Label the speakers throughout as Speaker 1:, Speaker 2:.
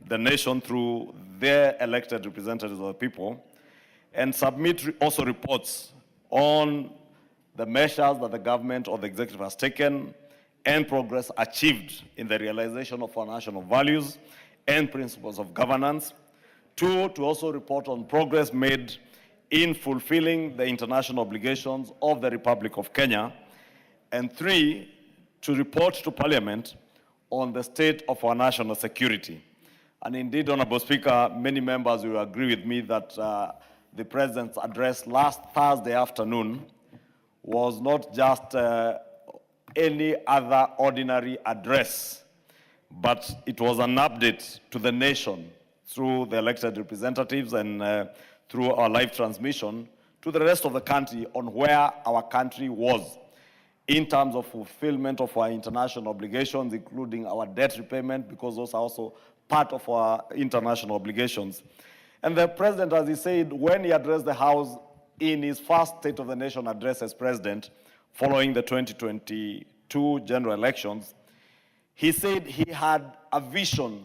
Speaker 1: the nation through their elected representatives of the people, and submit also reports on the measures that the government or the executive has taken and progress achieved in the realization of our national values and principles of governance. 2, to also report on progress made in fulfilling the international obligations of the Republic of Kenya. And 3, to report to Parliament on the state of our national security. And indeed, Honorable Speaker, many members will agree with me that the President's address last Thursday afternoon was not just any other ordinary address, but it was an update to the nation through the elected representatives and through our live transmission to the rest of the country on where our country was in terms of fulfillment of our international obligations, including our debt repayment, because those are also part of our international obligations. And the President, as he said, when he addressed the House in his first State of the Nation address as President, following the 2022 general elections, he said he had a vision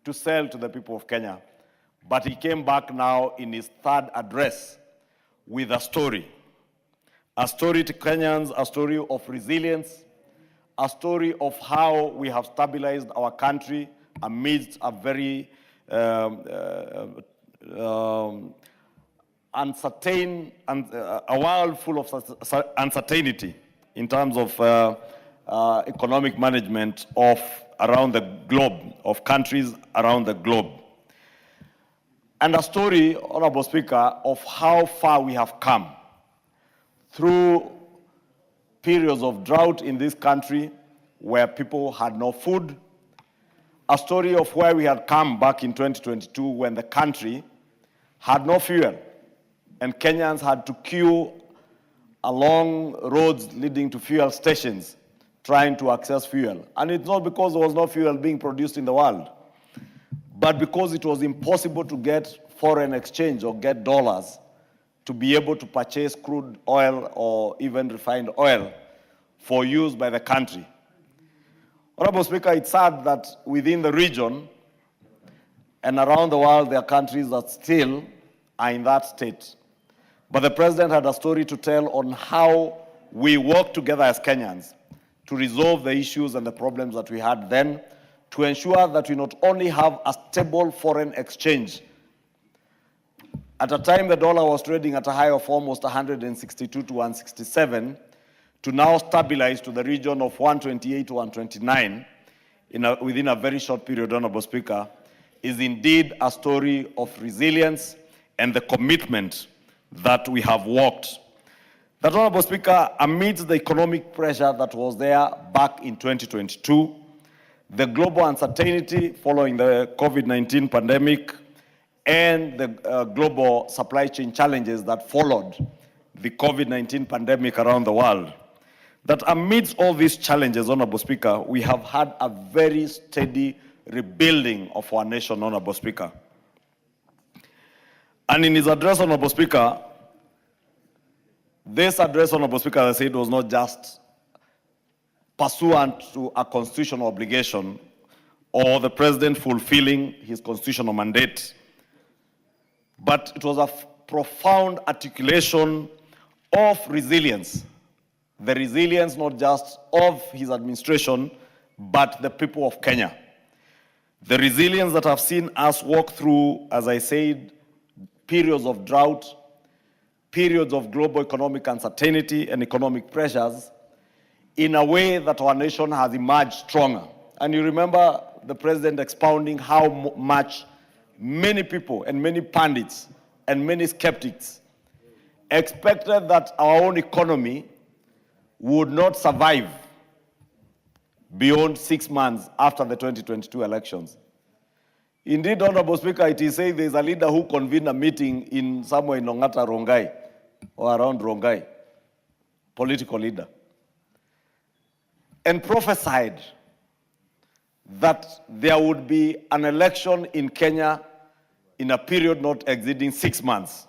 Speaker 1: to sell to the people of Kenya. But he came back now in his third address with a story to Kenyans, a story of resilience, a story of how we have stabilized our country amidst a very uncertain and a world full of uncertainty in terms of economic management of around the globe, of countries around the globe. And a story, Honorable Speaker, of how far we have come through periods of drought in this country where people had no food, a story of where we had come back in 2022 when the country had no fuel and Kenyans had to queue along roads leading to fuel stations trying to access fuel. And it's not because there was no fuel being produced in the world, but because it was impossible to get foreign exchange or get dollars to be able to purchase crude oil or even refined oil for use by the country. Honorable Speaker, it's sad that within the region and around the world, there are countries that still are in that state. But the President had a story to tell on how we work together as Kenyans to resolve the issues and the problems that we had then, to ensure that we not only have a stable foreign exchange. At a time, the dollar was trading at a high of almost 162 to 167, to now stabilize to the region of 128 to 129 within a very short period, Honorable Speaker, is indeed a story of resilience and the commitment that we have walked. That, Honorable Speaker, amidst the economic pressure that was there back in 2022, the global uncertainty following the COVID-19 pandemic, and the global supply chain challenges that followed the COVID-19 pandemic around the world, that amidst all these challenges, Honorable Speaker, we have had a very steady rebuilding of our nation, Honorable Speaker. And in his address, Honorable Speaker, this address, Honorable Speaker, as I said, was not just pursuant to a constitutional obligation or the President fulfilling his constitutional mandate, but it was a profound articulation of resilience. The resilience not just of his administration, but the people of Kenya. The resilience that have seen us walk through, as I said, periods of drought, periods of global economic uncertainty and economic pressures in a way that our nation has emerged stronger. And you remember the President expounding how much many people and many pundits and many skeptics expected that our own economy would not survive beyond 6 months after the 2022 elections. Indeed, Honorable Speaker, it is said there's a leader who convened a meeting in somewhere in Ongata, Rongai, or around Rongai, political leader, and prophesied that there would be an election in Kenya in a period not exceeding 6 months,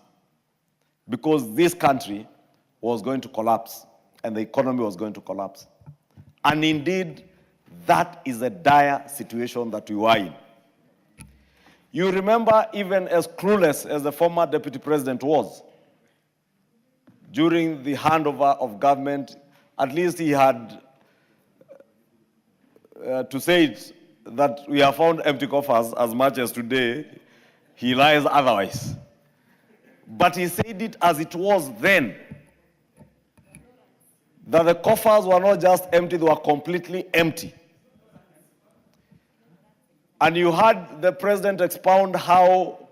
Speaker 1: because this country was going to collapse and the economy was going to collapse. And indeed, that is a dire situation that we were in. You remember, even as clueless as the former deputy president was, during the handover of government, at least he had to say it, that we have found empty coffers. As much as today he lies otherwise. But he said it as it was then, that the coffers were not just empty, they were completely empty. And you heard the president expound how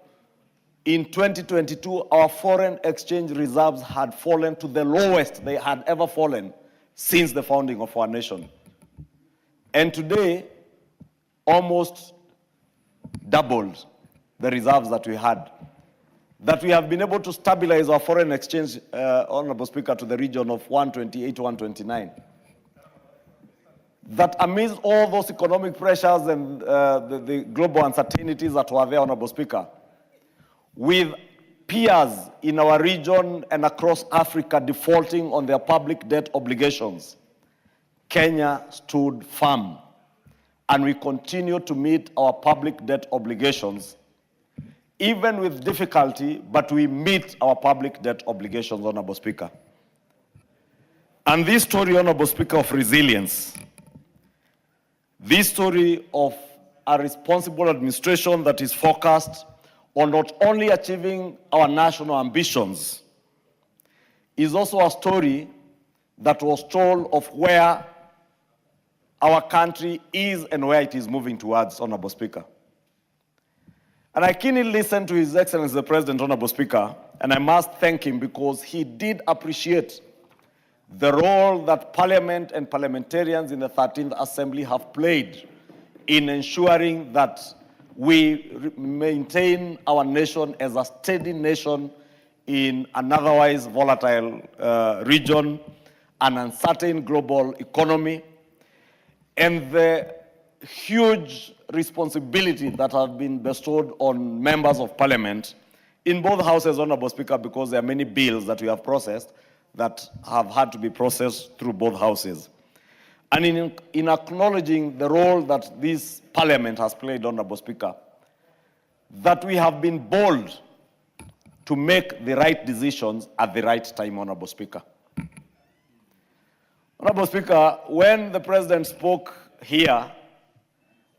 Speaker 1: in 2022 our foreign exchange reserves had fallen to the lowest they had ever fallen since the founding of our nation. And today, almost doubled the reserves that we had. That we have been able to stabilize our foreign exchange, Honorable Speaker, to the region of 128, 129. That amidst all those economic pressures and the global uncertainties that were there, Honorable Speaker, with peers in our region and across Africa defaulting on their public debt obligations, Kenya stood firm, and we continue to meet our public debt obligations, even with difficulty, but we meet our public debt obligations, Honorable Speaker. And this story, Honorable Speaker, of resilience, this story of a responsible administration that is focused on not only achieving our national ambitions, is also a story that was told of where our country is and where it is moving towards, Honorable Speaker. And I keenly listened to His Excellency the President, Honorable Speaker, and I must thank him because he did appreciate the role that Parliament and parliamentarians in the 13th Assembly have played in ensuring that we maintain our nation as a steady nation in an otherwise volatile region, an uncertain global economy, and the huge responsibility that have been bestowed on members of Parliament in both houses, Honorable Speaker, because there are many bills that we have processed that have had to be processed through both houses. And in acknowledging the role that this Parliament has played, Honorable Speaker, that we have been bold to make the right decisions at the right time, Honorable Speaker. Honorable Speaker, when the President spoke here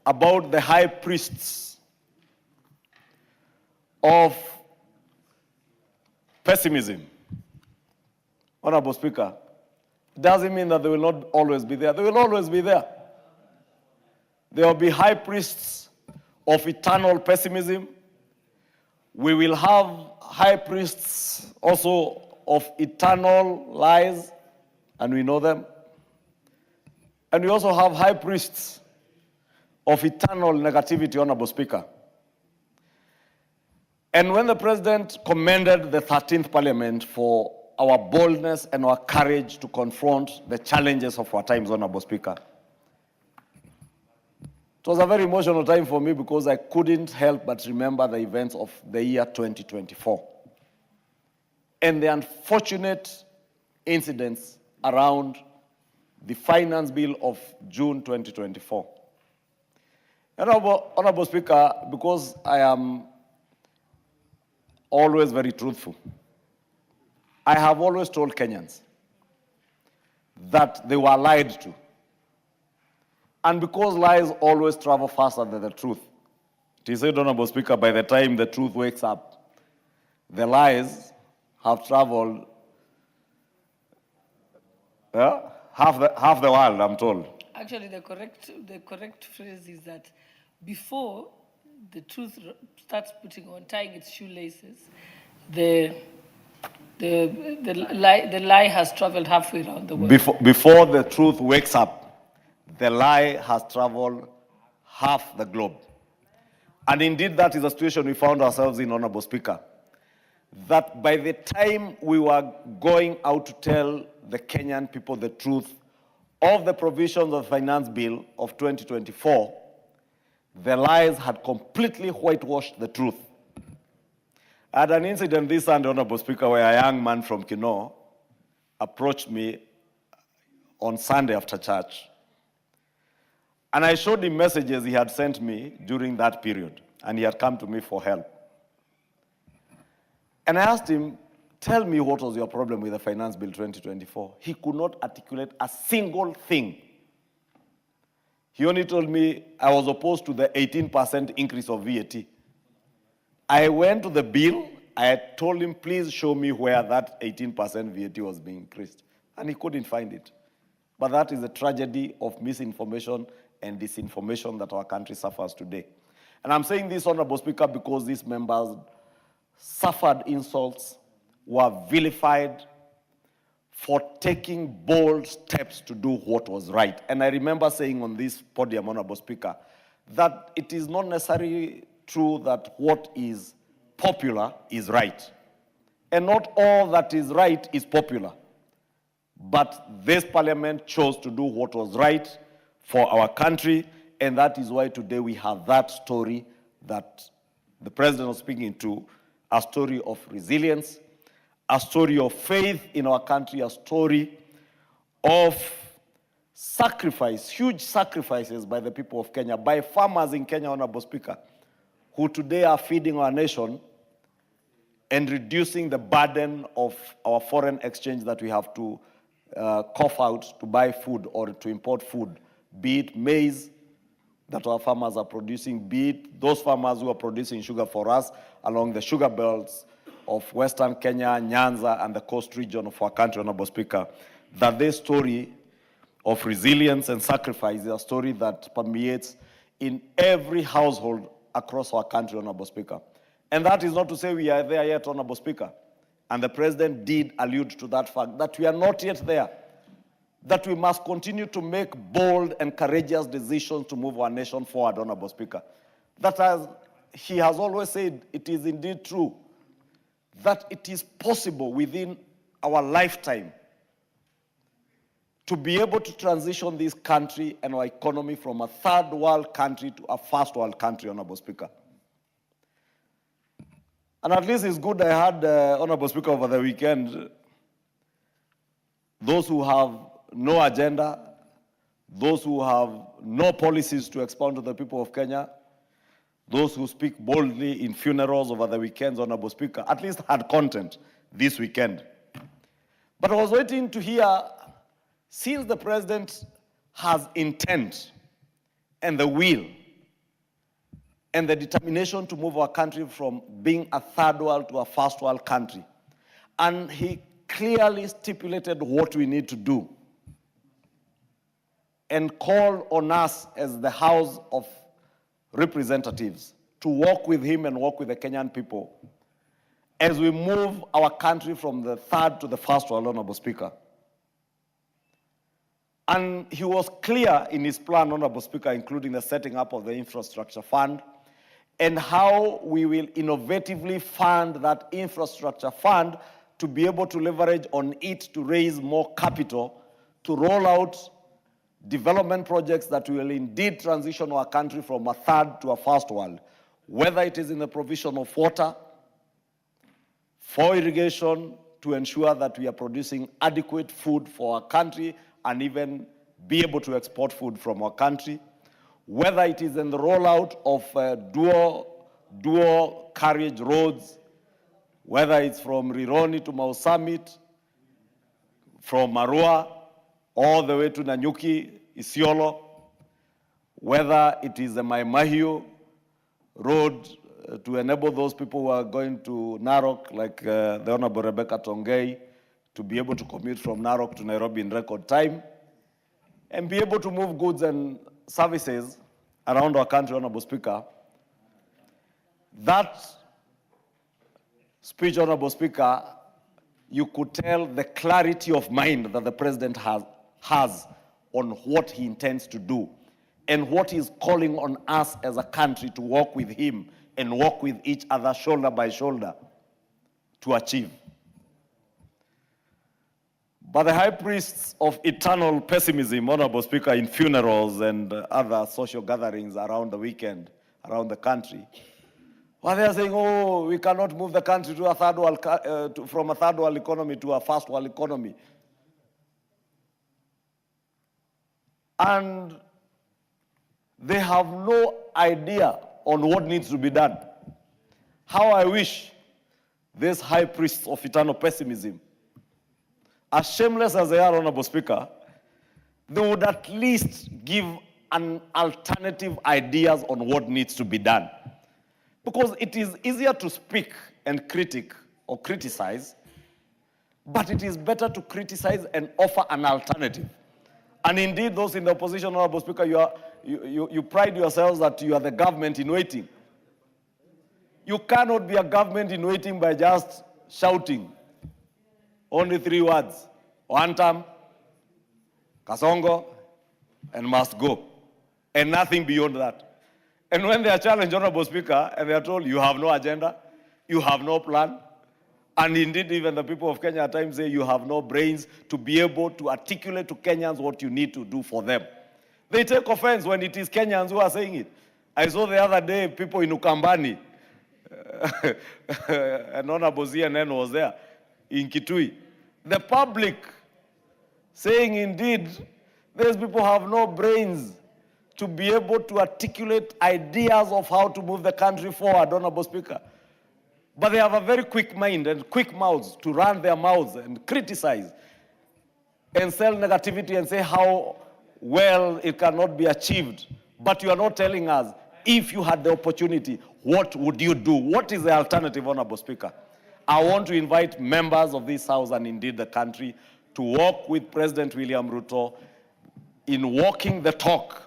Speaker 1: about the high priests of pessimism, Honorable Speaker, it doesn't mean that they will not always be there. They will always be there. There will be high priests of eternal pessimism. We will have high priests also of eternal lies, and we know them. And we also have high priests of eternal negativity, Honorable Speaker. And when the President commended the 13th Parliament for our boldness and our courage to confront the challenges of our times, Honorable Speaker, it was a very emotional time for me because I couldn't help but remember the events of the year 2024 and the unfortunate incidents around the finance bill of June 2024. Honorable Speaker, because I am always very truthful, I have always told Kenyans that they were lied to. And because lies always travel faster than the truth, it is said, Honorable Speaker, by the time the truth wakes up, the lies have traveled half the world, I'm told.
Speaker 2: Actually, the correct phrase is that before the truth starts tying its shoelaces, the lie has traveled halfway around the world.
Speaker 1: Before the truth wakes up, the lie has traveled half the globe. And indeed, that is the situation we found ourselves in, Honorable Speaker. That by the time we were going out to tell the Kenyan people the truth of the provisions of the Finance Bill of 2024, the lies had completely whitewashed the truth. I had an incident this Sunday, Honorable Speaker, where a young man from Kino approached me on Sunday after church. And I showed him messages he had sent me during that period. and he had come to me for help. And I asked him, tell me what was your problem with the Finance Bill 2024. He could not articulate a single thing. He only told me I was opposed to the 18% increase of VAT. I went to the bill, I told him, please show me where that 18% VAT was being increased. And he couldn't find it. But that is the tragedy of misinformation and disinformation that our country suffers today. And I'm saying this, Honorable Speaker, because these members suffered insults, were vilified for taking bold steps to do what was right. And I remember saying on this podium, Honorable Speaker, that it is not necessarily true that what is popular is right. And not all that is right is popular. But this parliament chose to do what was right for our country, and that is why today we have that story that the president was speaking to, a story of resilience, a story of faith in our country, a story of sacrifice, huge sacrifices by the people of Kenya, by farmers in Kenya, Honorable Speaker, who today are feeding our nation and reducing the burden of our foreign exchange that we have to cough out to buy food or to import food, be it maize that our farmers are producing, be it those farmers who are producing sugar for us along the sugar belts of Western Kenya, Nyanza, and the coast region of our country, Honorable Speaker, that this story of resilience and sacrifice is a story that permeates in every household across our country, Honorable Speaker. And that is not to say we are there yet, Honorable Speaker. And the President did allude to that fact, that we are not yet there, that we must continue to make bold and courageous decisions to move our nation forward, Honorable Speaker. That, as he has always said, it is indeed true that it is possible within our lifetime to be able to transition this country and our economy from a third world country to a first world country, Honorable Speaker. And at least it's good I had, Honorable Speaker, over the weekend, those who have no agenda, those who have no policies to expound to the people of Kenya, those who speak boldly in funerals over the weekends, Honorable Speaker, at least had content this weekend. But I was waiting to hear, since the President has intent and the will and the determination to move our country from being a third world to a first world country, and he clearly stipulated what we need to do and called on us as the House of Representatives to work with him and work with the Kenyan people as we move our country from the third to the first world, Honorable Speaker. And he was clear in his plan, Honorable Speaker, including the setting up of the infrastructure fund and how we will innovatively fund that infrastructure fund to be able to leverage on it to raise more capital, to roll out development projects that will indeed transition our country from a third to a first world, whether it is in the provision of water, for irrigation, to ensure that we are producing adequate food for our country and even be able to export food from our country, whether it is in the rollout of dual carriage roads, whether it's from Rironi to Mau Summit, from Marua all the way to Nanyuki, Isiolo, whether it is the Maimahio road to enable those people who are going to Narok, like the Honorable Rebecca Tongei, to be able to commute from Narok to Nairobi in record time, and be able to move goods and services around our country, Honorable Speaker. That speech, Honorable Speaker, you could tell the clarity of mind that the President has on what he intends to do and what he's calling on us as a country to work with him and work with each other shoulder by shoulder to achieve. But the high priests of eternal pessimism, Honorable Speaker, in funerals and other social gatherings around the weekend, around the country, well, they are saying, oh, we cannot move the country to a third world, from a third world economy to a first world economy. And they have no idea on what needs to be done. How I wish these high priests of eternal pessimism, as shameless as they are, Honorable Speaker, they would at least give an alternative ideas on what needs to be done. Because it is easier to speak and criticize, but it is better to criticize and offer an alternative. And indeed, those in the opposition, Honorable Speaker, you pride yourselves that you are the government in waiting. You cannot be a government in waiting by just shouting only 3 words: one term, Kasongo, and must go, and nothing beyond that. And when they are challenged, Honorable Speaker, and they are told you have no agenda, you have no plan, and indeed even the people of Kenya at times say you have no brains to be able to articulate to Kenyans what you need to do for them. They take offense when it is Kenyans who are saying it. I saw the other day people in Ukambani, and Honorable CNN was there, in Kitui. The public saying indeed these people have no brains to be able to articulate ideas of how to move the country forward, Honorable Speaker. But they have a very quick mind and quick mouths to run their mouths and criticize and sell negativity and say how well it cannot be achieved. But you are not telling us, if you had the opportunity, what would you do? What is the alternative, Honorable Speaker? I want to invite members of this House and indeed the country to work with President William Ruto in walking the talk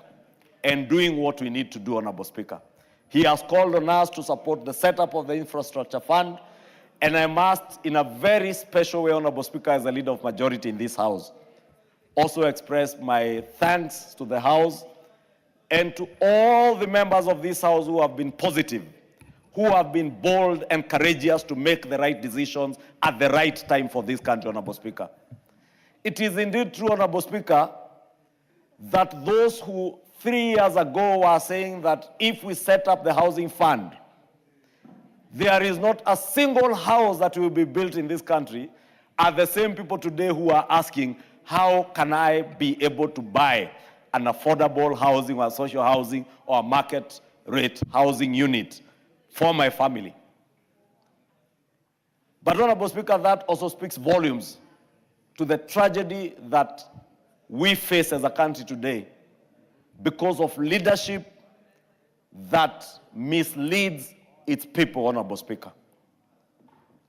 Speaker 1: and doing what we need to do, Honorable Speaker. He has called on us to support the setup of the infrastructure fund, and I must, in a very special way, Honorable Speaker, as a leader of majority in this House, also express my thanks to the House and to all the members of this House who have been positive, who have been bold and courageous to make the right decisions at the right time for this country, Honorable Speaker. It is indeed true, Honorable Speaker, that those who 3 years ago were saying that if we set up the housing fund, there is not a single house that will be built in this country, are the same people today who are asking, how can I be able to buy an affordable housing or social housing or a market rate housing unit for my family? But, Honorable Speaker, that also speaks volumes to the tragedy that we face as a country today because of leadership that misleads its people, Honorable Speaker.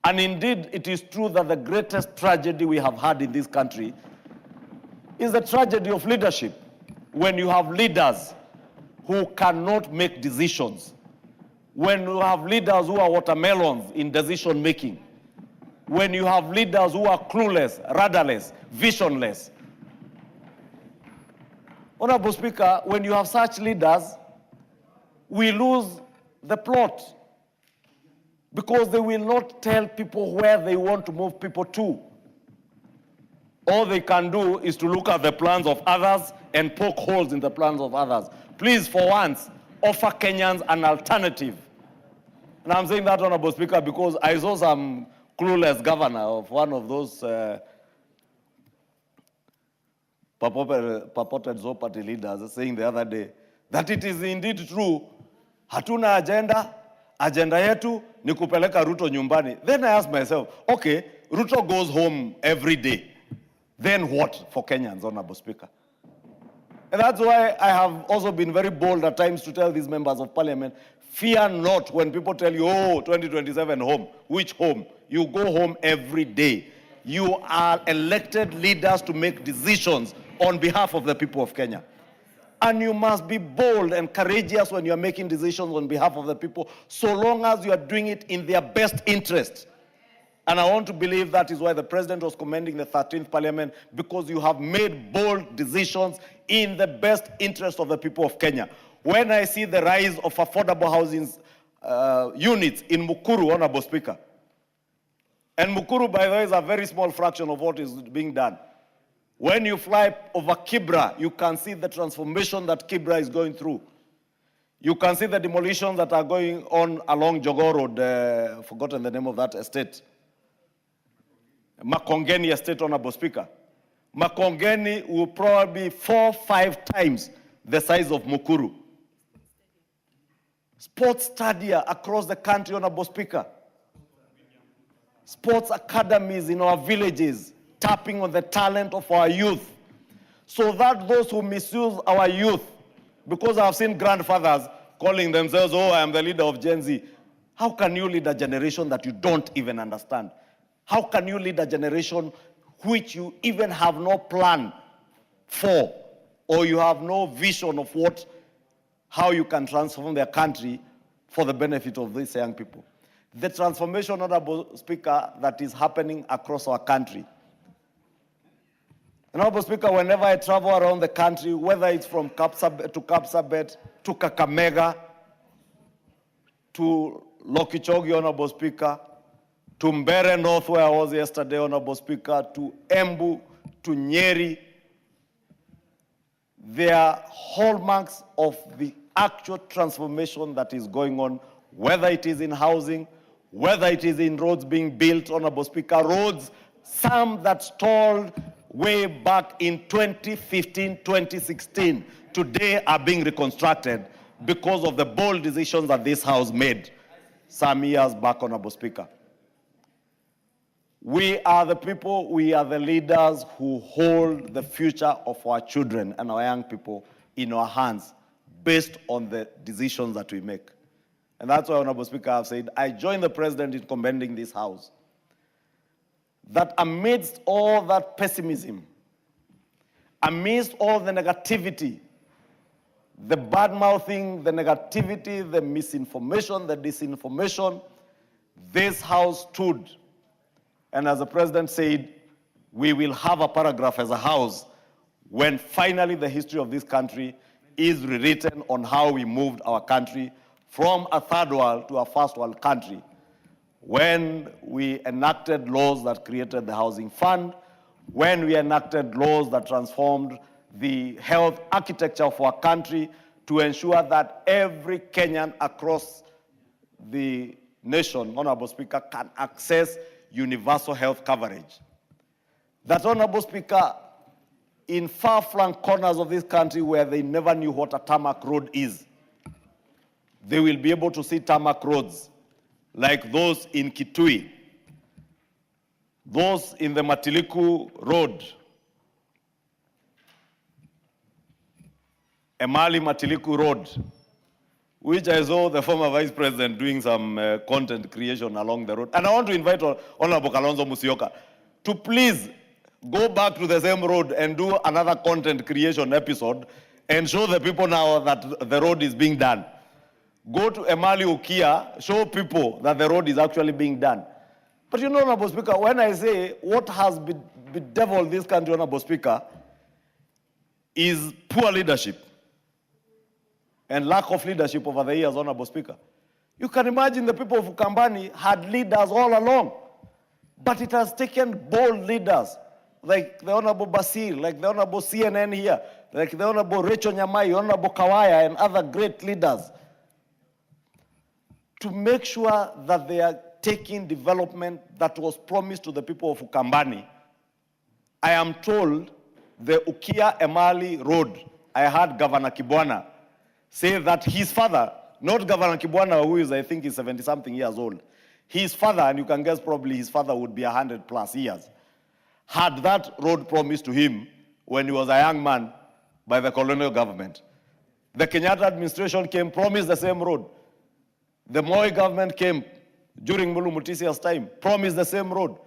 Speaker 1: And indeed, it is true that the greatest tragedy we have had in this country is the tragedy of leadership. When you have leaders who cannot make decisions, when you have leaders who are watermelons in decision making, when you have leaders who are clueless, rudderless, visionless. Honorable Speaker, when you have such leaders, we lose the plot because they will not tell people where they want to move people to. All they can do is to look at the plans of others and poke holes in the plans of others. Please, for once, offer Kenyans an alternative. And I'm saying that, Honorable Speaker, because I saw some clueless governor of one of those purported Zoparty leaders saying the other day that it is indeed true, hatuna agenda, agenda yetu ni kupeleka Ruto nyumbani. Then I asked myself, okay, Ruto goes home every day. Then what for Kenyans, Honorable Speaker? And that's why I have also been very bold at times to tell these members of parliament, fear not when people tell you, oh, 2027 home. Which home? You go home every day. You are elected leaders to make decisions on behalf of the people of Kenya. And you must be bold and courageous when you are making decisions on behalf of the people, so long as you are doing it in their best interest. And I want to believe that is why the President was commending the 13th Parliament, because you have made bold decisions in the best interest of the people of Kenya. When I see the rise of affordable housing units in Mukuru, Honorable Speaker, and Mukuru, by the way, is a very small fraction of what is being done. When you fly over Kibra, you can see the transformation that Kibra is going through. You can see the demolitions that are going on along Jogoo Road, I've forgotten the name of that estate. Makongeni estate, Honorable Speaker. Makongeni will probably be 4 or 5 times the size of Mukuru. Sports stadia across the country, Honorable Speaker. Sports academies in our villages, tapping on the talent of our youth, so that those who misuse our youth, because I've seen grandfathers calling themselves, oh, I am the leader of Gen Z. How can you lead a generation that you don't even understand? How can you lead a generation which you even have no plan for, or you have no vision of how you can transform their country for the benefit of these young people? The transformation, Honorable Speaker, that is happening across our country. Honorable Speaker, whenever I travel around the country, whether it's from Kapsabet to Kakamega, to Lokichogi, Honorable Speaker, to Mbere North, where I was yesterday, Honorable Speaker, to Embu, to Nyeri, there are hallmarks of the actual transformation that is going on, whether it is in housing, whether it is in roads being built, Honorable Speaker, roads, some that stalled way back in 2015, 2016, today are being reconstructed because of the bold decisions that this House made some years back, Honorable Speaker. We are the people, we are the leaders who hold the future of our children and our young people in our hands based on the decisions that we make. And that's why, Honorable Speaker, I've said, I join the President in commending this House, that amidst all that pessimism, amidst all the negativity, the bad-mouthing, the negativity, the misinformation, the disinformation, this House stood. And as the President said, we will have a paragraph as a House when finally the history of this country is rewritten on how we moved our country from a third world to a first world country, when we enacted laws that created the housing fund, when we enacted laws that transformed the health architecture of our country to ensure that every Kenyan across the nation, Honorable Speaker, can access universal health coverage. That, Honorable Speaker, in far-flung corners of this country where they never knew what a tarmac road is, they will be able to see tarmac roads like those in Kitui, those in the Matiliku Road, Emali Matiliku Road, which I saw the former Vice President doing some content creation along the road. And I want to invite Honorable Kalonzo Musyoka to please go back to the same road and do another content creation episode and show the people now that the road is being done. Go to Emali Ukia, show people that the road is actually being done. But you know, Honorable Speaker, when I say what has bedeviled this country, Honorable Speaker, is poor leadership and lack of leadership over the years, Honorable Speaker. You can imagine the people of Ukambani had leaders all along, but it has taken bold leaders like the Honorable Basir, like the Honorable CNN here, like the Honorable Rachel Nyamai, Honorable Kawaya, and other great leaders to make sure that they are taking development that was promised to the people of Ukambani. I am told the Ukia Emali Road, I heard Governor Kibwana say that his father, not Governor Kibwana, who is, I think, is 70-something years old, his father, and you can guess probably his father would be 100+ years, had that road promised to him when he was a young man by the colonial government. The Kenyatta administration came, promised the same road. The Moi government came during Mulu Mutisia's time, promised the same road.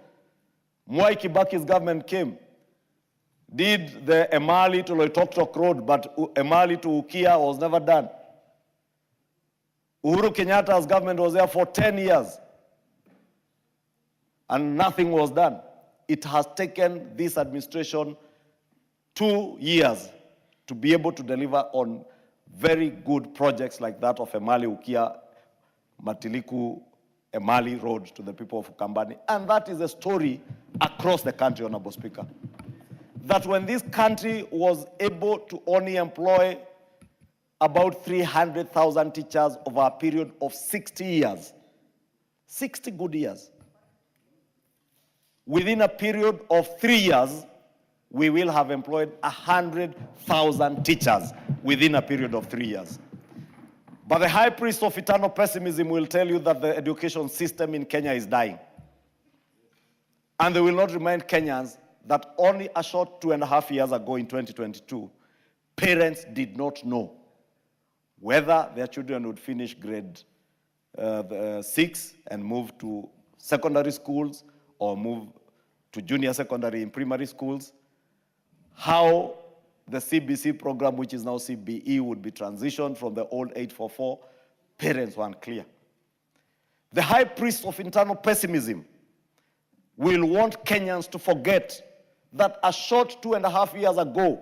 Speaker 1: Mwai Kibaki's government came, did the Emali to Loitoktok road, but Emali to Ukia was never done. Uhuru Kenyatta's government was there for 10 years, and nothing was done. It has taken this administration 2 years to be able to deliver on very good projects like that of Emali Ukia, Matiliku, Emali Road to the people of Ukambani. And that is a story across the country, Honorable Speaker. That when this country was able to only employ about 300,000 teachers over a period of 60 years, 60 good years, within a period of 3 years, we will have employed 100,000 teachers within a period of 3 years. But the high priest of eternal pessimism will tell you that the education system in Kenya is dying. And they will not remind Kenyans that only a short 2.5 years ago in 2022, parents did not know whether their children would finish grade 6 and move to secondary schools or move to junior secondary in primary schools, how the CBC program, which is now CBE, would be transitioned from the old 844. Parents were unclear. The high priest of internal pessimism will want Kenyans to forget that a short 2.5 years ago,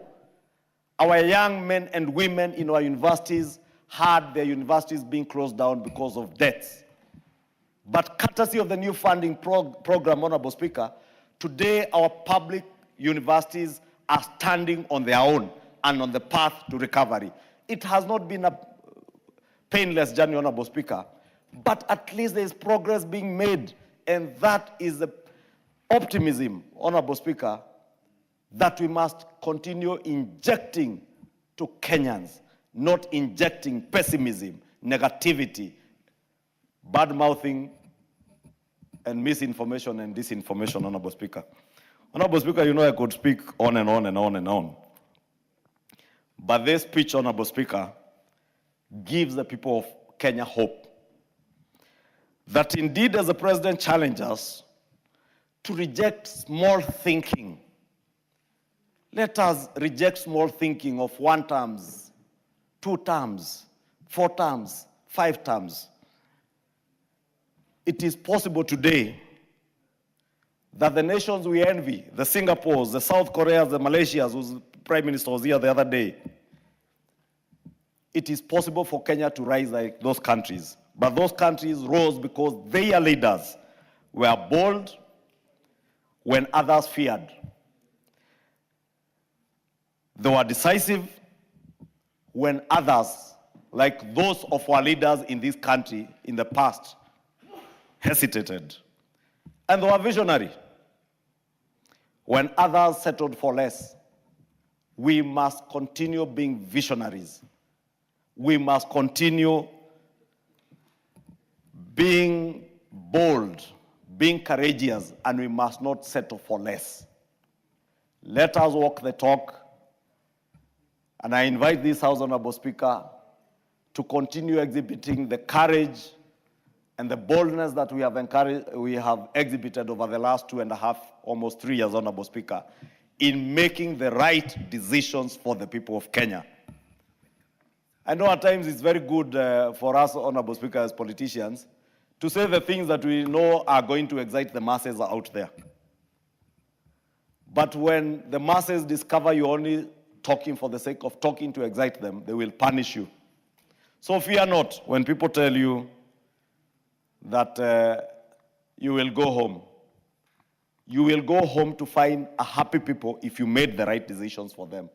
Speaker 1: our young men and women in our universities had their universities being closed down because of debts. But courtesy of the new funding program, Honorable Speaker, today our public universities are standing on their own and on the path to recovery. It has not been a painless journey, Honorable Speaker, but at least there is progress being made, and that is the optimism, Honorable Speaker, that we must continue injecting to Kenyans, not injecting pessimism, negativity, bad-mouthing, and misinformation and disinformation, Honorable Speaker. Honorable Speaker, you know I could speak on and on and on and on. But this speech, Honorable Speaker, gives the people of Kenya hope that indeed, as the President challenges us to reject small thinking, let us reject small thinking of 1 terms, 2 terms, 4 terms, 5 terms. It is possible today that the nations we envy, the Singapores, the South Koreas, the Malaysias, whose Prime Minister was here the other day, it is possible for Kenya to rise like those countries. But those countries rose because their leaders were bold when others feared. They were decisive when others, like those of our leaders in this country in the past, hesitated. And they were visionary when others settled for less. We must continue being visionaries. We must continue being bold, being courageous, and we must not settle for less. Let us walk the talk. And I invite this House, Honorable Speaker, to continue exhibiting the courage and the boldness that we have exhibited over the last 2.5, almost 3 years, Honorable Speaker, in making the right decisions for the people of Kenya. I know at times it's very good for us, Honorable Speaker, as politicians, to say the things that we know are going to excite the masses out there. But when the masses discover you're only talking for the sake of talking to excite them, they will punish you. So fear not when people tell you that you will go home. You will go home to find a happy people if you made the right decisions for them.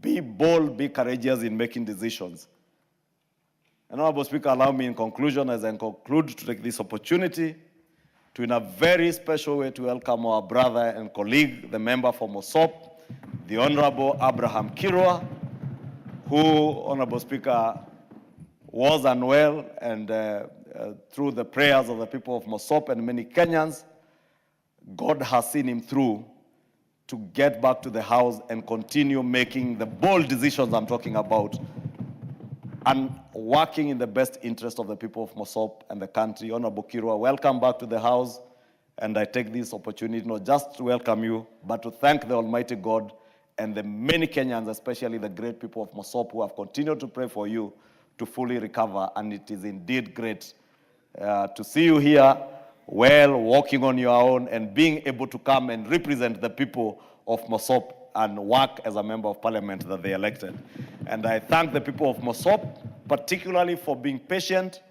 Speaker 1: Be bold, be courageous in making decisions. And Honorable Speaker, allow me in conclusion, as I conclude, to take this opportunity to, in a very special way, to welcome our brother and colleague, the member for Mosop, the Honorable Abraham Kirwa, who, Honorable Speaker, was unwell, and through the prayers of the people of Mosop and many Kenyans, God has seen him through to get back to the House and continue making the bold decisions I'm talking about and working in the best interest of the people of Mosop and the country. Honorable Kirwa, welcome back to the House. And I take this opportunity not just to welcome you, but to thank the Almighty God and the many Kenyans, especially the great people of Mosop, who have continued to pray for you to fully recover. And it is indeed great to see you here, well, walking on your own and being able to come and represent the people of Mosop and work as a member of parliament that they elected. And I thank the people of Mosop, particularly for being patient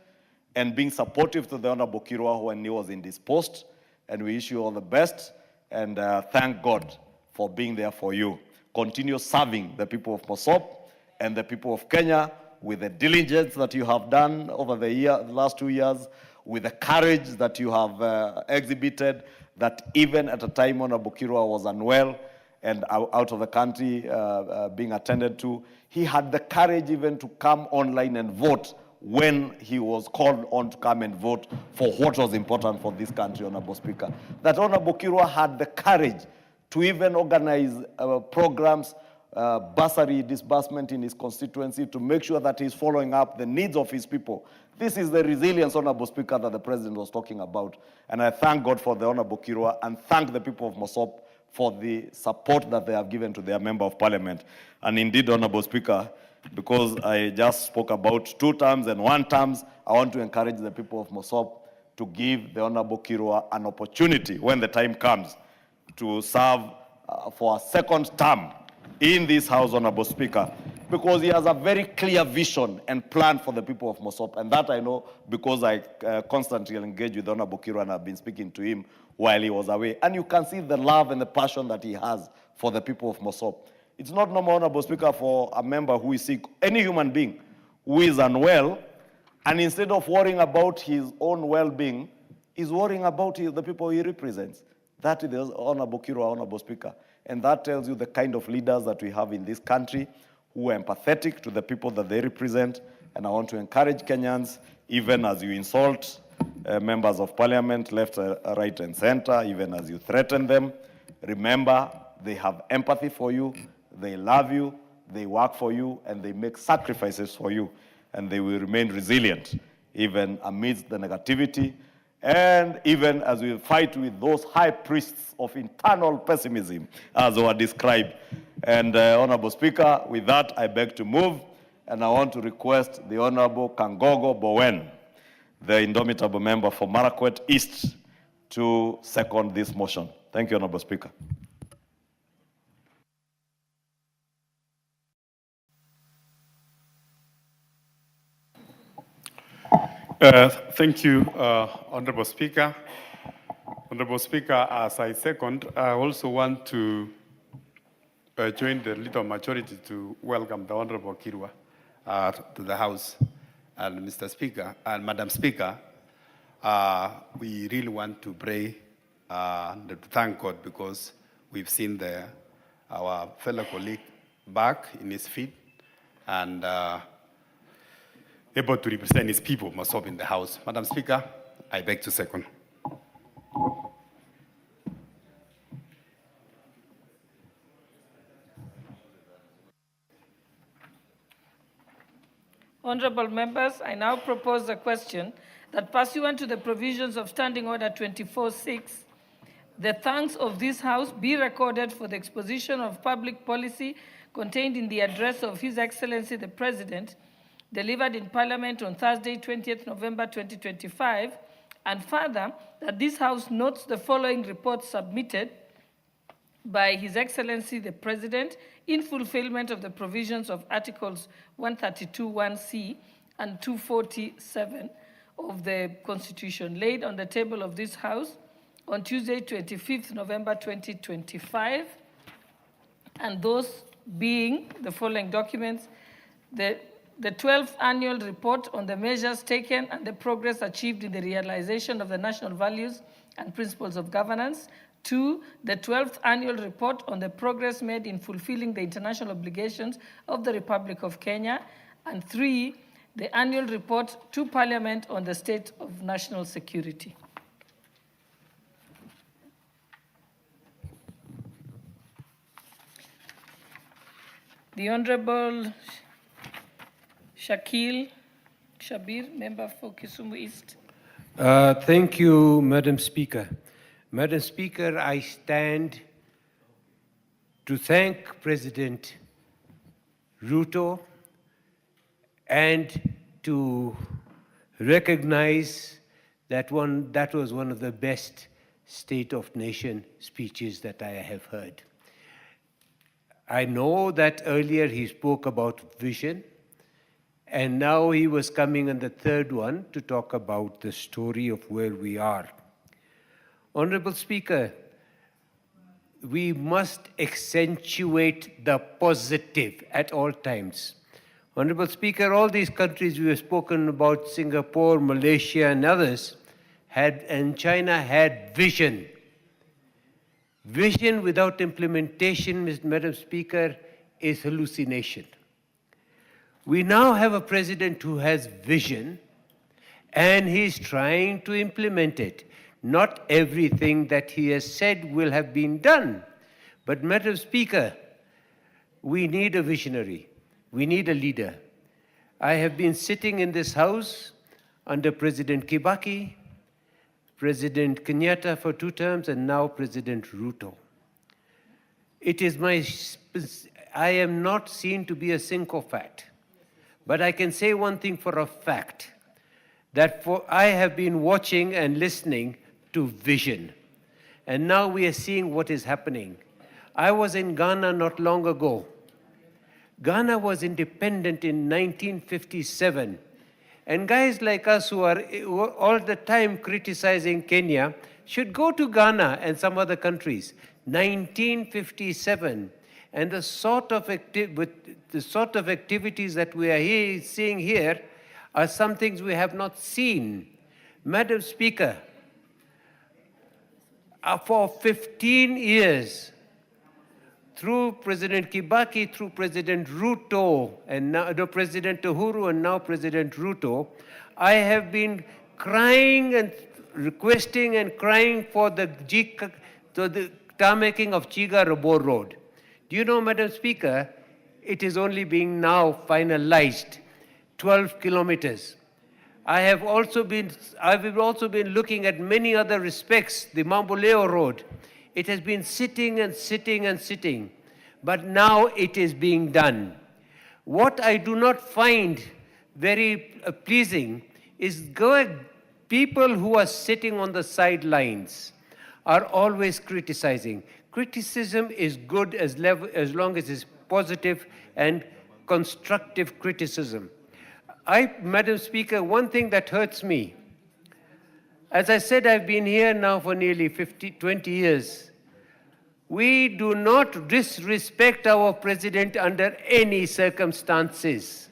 Speaker 1: and being supportive to the Honorable Kirwa when he was in this post. And we wish you all the best, and thank God for being there for you. Continue serving the people of Mosop and the people of Kenya with the diligence that you have done over the last 2 years, with the courage that you have exhibited, that even at a time when Honorable Kirwa was unwell, and out of the country being attended to. He had the courage even to come online and vote when he was called on to come and vote for what was important for this country, Honorable Speaker. That Honorable Kirwa had the courage to even organize programs, bursary disbursement in his constituency to make sure that he's following up the needs of his people. This is the resilience, Honorable Speaker, that the President was talking about. And I thank God for the Honorable Kirwa and thank the people of Mosop for the support that they have given to their Member of Parliament. And indeed, Honorable Speaker, because I just spoke about 2 terms and 1 terms, I want to encourage the people of Mosop to give the Honorable Kirwa an opportunity when the time comes to serve for a 2nd term in this House, Honorable Speaker, because he has a very clear vision and plan for the people of Mosop. And that I know because I constantly engage with Honorable Kirwa and I've been speaking to him while he was away. And you can see the love and the passion that he has for the people of Mosop. It's not normal, Honorable Speaker, for a member who is sick, any human being who is unwell, and instead of worrying about his own well-being, is worrying about the people he represents. That is Honorable Kirwa, Honorable Speaker. And that tells you the kind of leaders that we have in this country who are empathetic to the people that they represent. And I want to encourage Kenyans, even as you insult members of parliament, left, right, and center, even as you threaten them, remember they have empathy for you, they love you, they work for you, and they make sacrifices for you. And they will remain resilient, even amidst the negativity, and even as we fight with those high priests of internal pessimism, as were described. And Honorable Speaker, with that, I beg to move, and I want to request the Honorable Kangogo Bowen, the indomitable member for Marakwet East, to second this motion. Thank you, Honorable Speaker.
Speaker 3: Thank you, Honorable Speaker. Honorable Speaker, as I second, I also want to join the little majority to welcome the Honorable Kirwa to the House. And Mr. Speaker, and Madam Speaker, we really want to pray and to thank God because we've seen our fellow colleague back in his feet and able to represent his people, Mosop, in the House. Madam Speaker, I beg to second.
Speaker 2: Honorable members, I now propose a question that pursuant to the provisions of Standing Order 24-6, the thanks of this House be recorded for the exposition of public policy contained in the address of His Excellency the President, delivered in Parliament on Thursday, 20th November 2025, and further, that this House notes the following report submitted by His Excellency the President in fulfillment of the provisions of Articles 132(1)(c) and 247 of the Constitution, laid on the table of this House on Tuesday, 25th November 2025, and those being the following documents: the 12th Annual Report on the measures taken and the progress achieved in the realization of the national values and principles of governance. 2, the 12th Annual Report on the progress made in fulfilling the international obligations of the Republic of Kenya. And 3, the Annual Report to Parliament on the state of national security. The Honorable Shakil Shabir, member for Kisumu East.
Speaker 4: Thank you, Madam Speaker. Madam Speaker, I stand to thank President Ruto and to recognize that was one of the best State of Nation speeches that I have heard. I know that earlier he spoke about vision, and now he was coming on the third one to talk about the story of where we are. Honorable Speaker, we must accentuate the positive at all times. Honorable Speaker, all these countries we have spoken about, Singapore, Malaysia, and others, and China had vision. Vision without implementation, Madam Speaker, is hallucination. We now have a president who has vision, and he's trying to implement it. Not everything that he has said will have been done. But Madam Speaker, we need a visionary. We need a leader. I have been sitting in this house under President Kibaki, President Kenyatta for 2 terms, and now President Ruto. It is I am not seen to be a sycophant, but I can say one thing for a fact, that I have been watching and listening to vision. And now we are seeing what is happening. I was in Ghana not long ago. Ghana was independent in 1957. And guys like us who are all the time criticizing Kenya should go to Ghana and some other countries. 1957. And the sort of activities that we are seeing here are some things we have not seen. Madam Speaker, for 15 years, through President Kibaki, through President Ruto, and now President Uhuru, and now President Ruto, I have been crying and requesting and crying for the tarmacking of Chiga-Robo Road. Do you know, Madam Speaker, it is only being now finalized, 12 kilometers. I have also been looking at many other respects, the Mamboleo Road. It has been sitting and sitting and sitting, but now it is being done. What I do not find very pleasing is people who are sitting on the sidelines are always criticizing. Criticism is good as long as it's positive and constructive criticism. Madam Speaker, one thing that hurts me, as I said, I've been here now for nearly 20 years. We do not disrespect our president under any circumstances.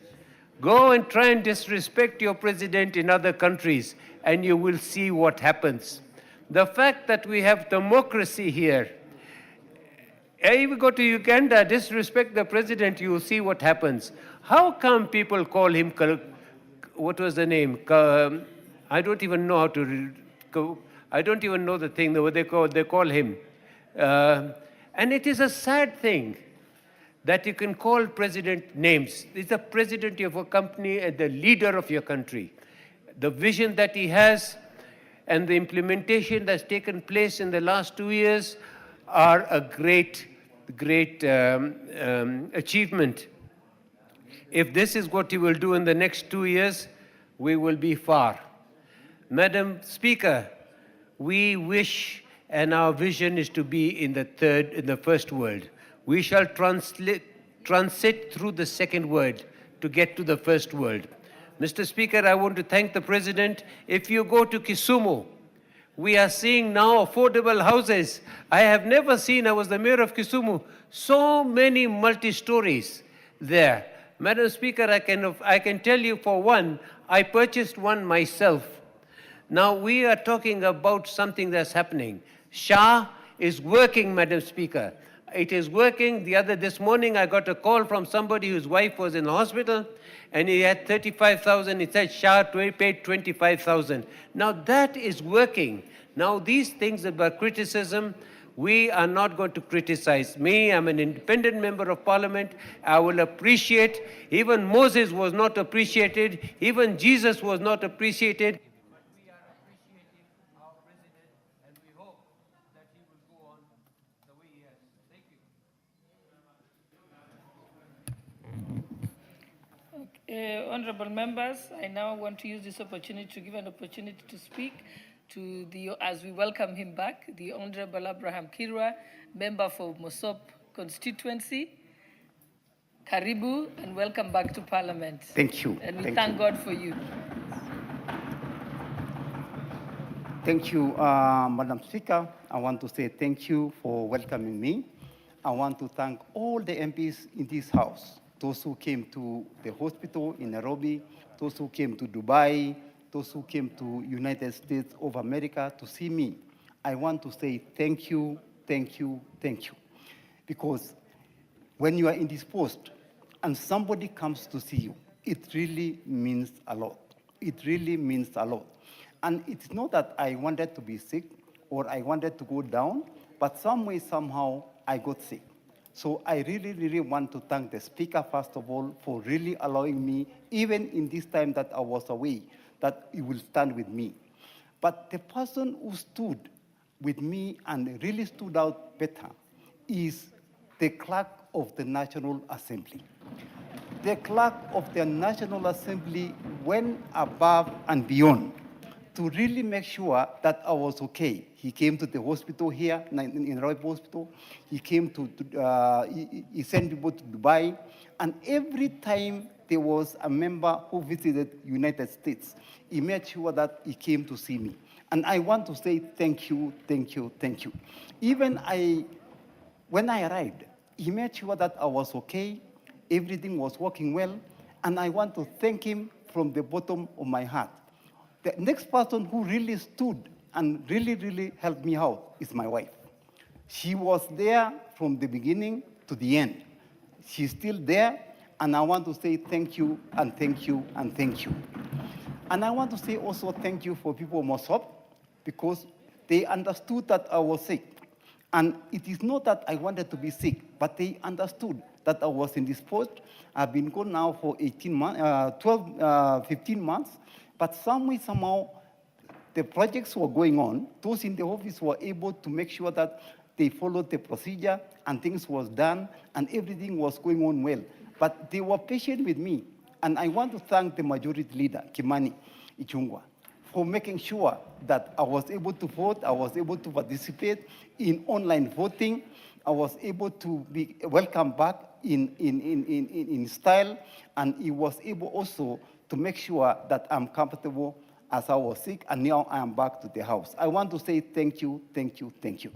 Speaker 4: Go and try and disrespect your president in other countries, and you will see what happens. The fact that we have democracy here, if you go to Uganda, disrespect the president, you will see what happens. How come people call him, what was the name? I don't even know how to, I don't even know the thing, what they call him. And it is a sad thing that you can call president names. He's the president of a company and the leader of your country. The vision that he has and the implementation that's taken place in the last 2 years are a great achievement. If this is what he will do in the next 2 years, we will be far. Madam Speaker, we wish and our vision is to be in the first world. We shall transit through the second world to get to the first world. Mr. Speaker, I want to thank the President. If you go to Kisumu, we are seeing now affordable houses. I have never seen, I was the mayor of Kisumu, so many multi-stories there. Madam Speaker, I can tell you for one, I purchased one myself. Now we are talking about something that's happening. SHA is working, Madam Speaker. It is working. This morning I got a call from somebody whose wife was in the hospital and he had 35,000. He said SHA paid 25,000. Now that is working. Now these things about criticism, we are not going to criticize. Me, I'm an independent member of parliament. I will appreciate. Even Moses was not appreciated. Even Jesus was not appreciated. But we are appreciating our president and we hope that he will go on the way he has. Thank you.
Speaker 2: Honorable members, I now want to use this opportunity to give an opportunity to speak to as we welcome him back, the Honorable Abraham Kirwa, member for Mosop constituency. Karibu and welcome back to Parliament.
Speaker 5: Thank you.
Speaker 2: And we thank God for you.
Speaker 5: Thank you, Madam Speaker. I want to say thank you for welcoming me. I want to thank all the MPs in this House, those who came to the hospital in Nairobi, those who came to Dubai, those who came to United States of America to see me. I want to say thank you thank you, thank you. Because when you are in this post and somebody comes to see you, it really means a lot. It really means a lot. And it's not that I wanted to be sick or I wanted to go down, but some way, somehow, I got sick. So I really, really want to thank the speaker, first of all, for really allowing me, even in this time that I was away, that he will stand with me. But the person who stood with me and really stood out better is the clerk of the National Assembly. The clerk of the National Assembly went above and beyond to really make sure that I was okay. He came to the hospital here, in Nairobi Hospital. He came he sent people to Dubai. And every time there was a member who visited United States, he made sure that he came to see me. And I want to say thank you, thank you, thank you. Even when I arrived, he made sure that I was okay, everything was working well, and I want to thank him from the bottom of my heart. The next person who really stood and really, really helped me out is my wife. She was there from the beginning to the end. She's still there, and I want to say thank you, and thank you, and thank you. And I want to say also thank you for people of Mosop, because they understood that I was sick. And it is not that I wanted to be sick, but they understood that I was in this post. I've been gone now for 15 months, but somehow, the projects were going on. Those in the office were able to make sure that they followed the procedure and things was done and everything was going on well. But they were patient with me. And I want to thank the majority leader, Kimani Ichung'wah, for making sure that I was able to vote, I was able to participate in online voting, I was able to be welcomed back in style, and he was able also to make sure that I'm comfortable as I was sick, and now I am back to the house. I want to say thank you, thank you, thank you.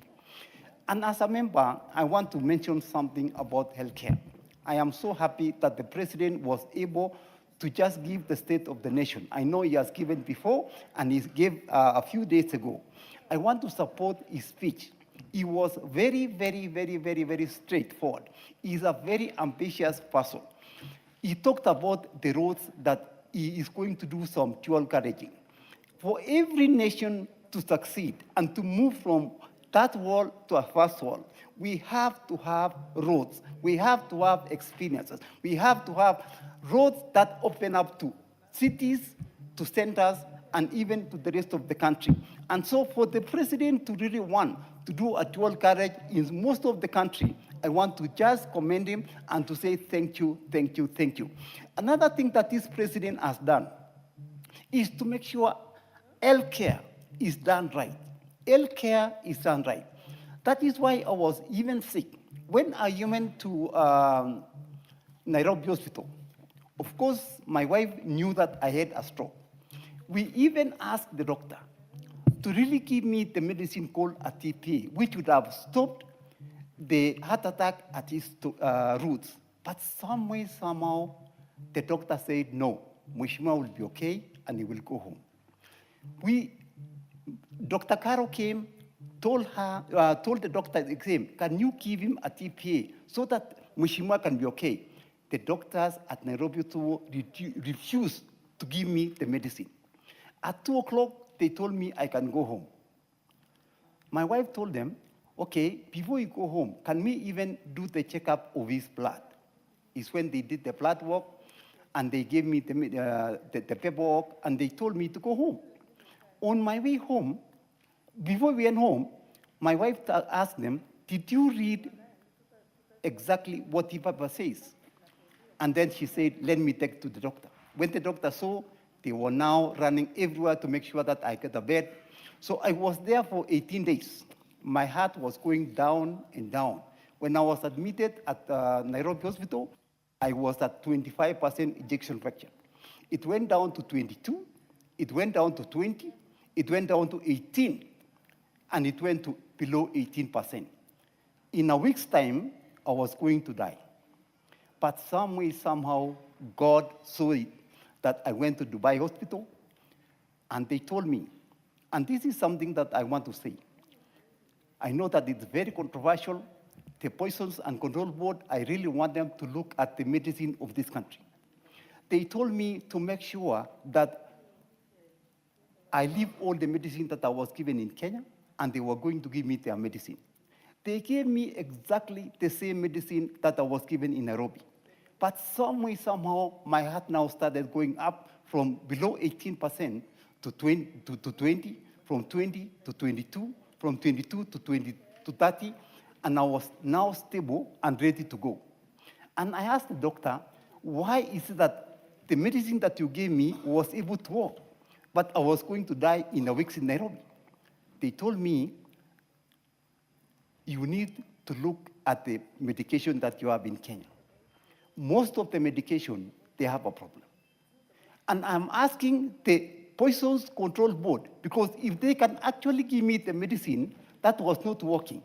Speaker 5: And as a member, I want to mention something about healthcare. I am so happy that the president was able to just give the state of the nation. I know he has given before, and he gave a few days ago. I want to support his speech. He was very, very, very, very, very straightforward. He's a very ambitious person. He talked about the roads that he is going to do some dual carriaging. For every nation to succeed and to move from that world to a first world, we have to have roads. We have to have experiences. We have to have roads that open up to cities, to centers, and even to the rest of the country. And so for the president to really want to do a dual carriage in most of the country, I want to just commend him and to say thank you, thank you, thank you. Another thing that this president has done is to make sure healthcare is done right. Healthcare is done right. That is why I was even sick. When I went to Nairobi Hospital, of course, my wife knew that I had a stroke. We even asked the doctor to really give me the medicine called a TPA, which would have stopped the heart attack at its roots. But some way, somehow, the doctor said, no, Mheshimiwa will be okay, and he will go home. Dr. Caro came, told the doctor the same, can you give him a TPA so that Mheshimiwa can be okay? The doctors at Nairobi refused to give me the medicine. At 2 o'clock, they told me I can go home. My wife told them, okay, before you go home, can we even do the checkup of his blood? It's when they did the blood work, and they gave me the paperwork, and they told me to go home. On my way home, before we went home, my wife asked them, did you read exactly what the paper says? And then she said, let me take it to the doctor. When the doctor saw, they were now running everywhere to make sure that I get a bed. So I was there for 18 days. My heart was going down and down. When I was admitted at Nairobi Hospital, I was at 25% ejection fraction. It went down to 22, it went down to 20, it went down to 18, and it went to below 18%. In a week's time, I was going to die. But some way, somehow, God saw it, that I went to Dubai Hospital, and they told me, and this is something that I want to say, I know that it's very controversial. The Poisons and Control Board, I really want them to look at the medicine of this country. They told me to make sure that I leave all the medicine that I was given in Kenya, and they were going to give me their medicine. They gave me exactly the same medicine that I was given in Nairobi. But somehow, my heart now started going up from below 18% to 20, from 20 to 22, from 22 to 20 to 30, and I was now stable and ready to go. And I asked the doctor, why is it that the medicine that you gave me was able to work, but I was going to die in a week in Nairobi? They told me, you need to look at the medication that you have in Kenya. Most of the medication, they have a problem. And I'm asking the Poisons Control Board, because if they can actually give me the medicine that was not working,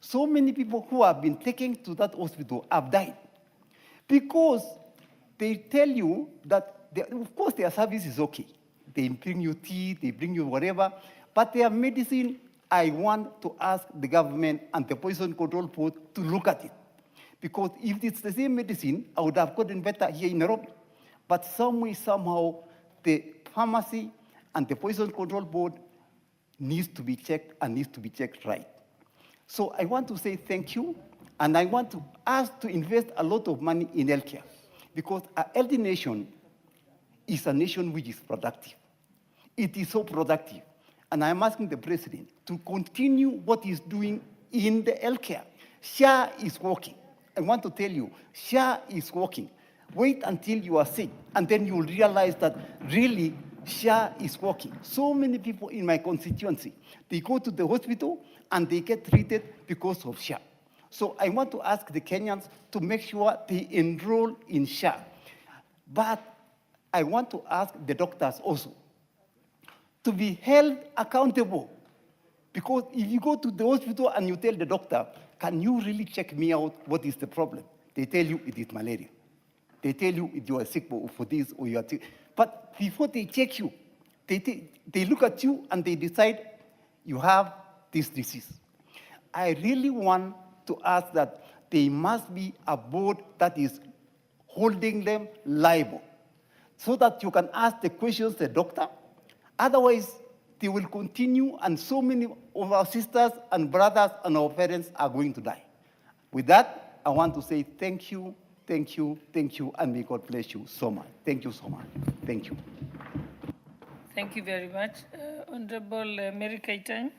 Speaker 5: so many people who have been taken to that hospital have died. Because they tell you that, of course, their service is okay. They bring you tea, they bring you whatever, but their medicine, I want to ask the government and the Poison Control Board to look at it. Because if it's the same medicine, I would have gotten better here in Nairobi. But somehow, the pharmacy and the Poison Control Board needs to be checked and needs to be checked right. So I want to say thank you, and I want to ask to invest a lot of money in healthcare, because a healthy nation is a nation which is productive. It is so productive. And I'm asking the president to continue what he's doing in the healthcare. SHA is working. I want to tell you, SHA is working. Wait until you are sick, and then you will realize that really SHA is working. So many people in my constituency, they go to the hospital and they get treated because of SHA. So I want to ask the Kenyans to make sure they enroll in SHA. But I want to ask the doctors also to be held accountable. Because if you go to the hospital and you tell the doctor, can you really check me out, what is the problem? They tell you it is malaria. They tell you you are sick for this or you are sick. But before they check you, they look at you and they decide you have this disease. I really want to ask that there must be a board that is holding them liable so that you can ask the questions the doctor. Otherwise, they will continue, and so many of our sisters and brothers and our parents are going to die. With that, I want to say thank you, thank you, thank you, and may God bless you so much. Thank you so much. Thank you.
Speaker 2: Thank you very much. Honorable Mary Kaitan.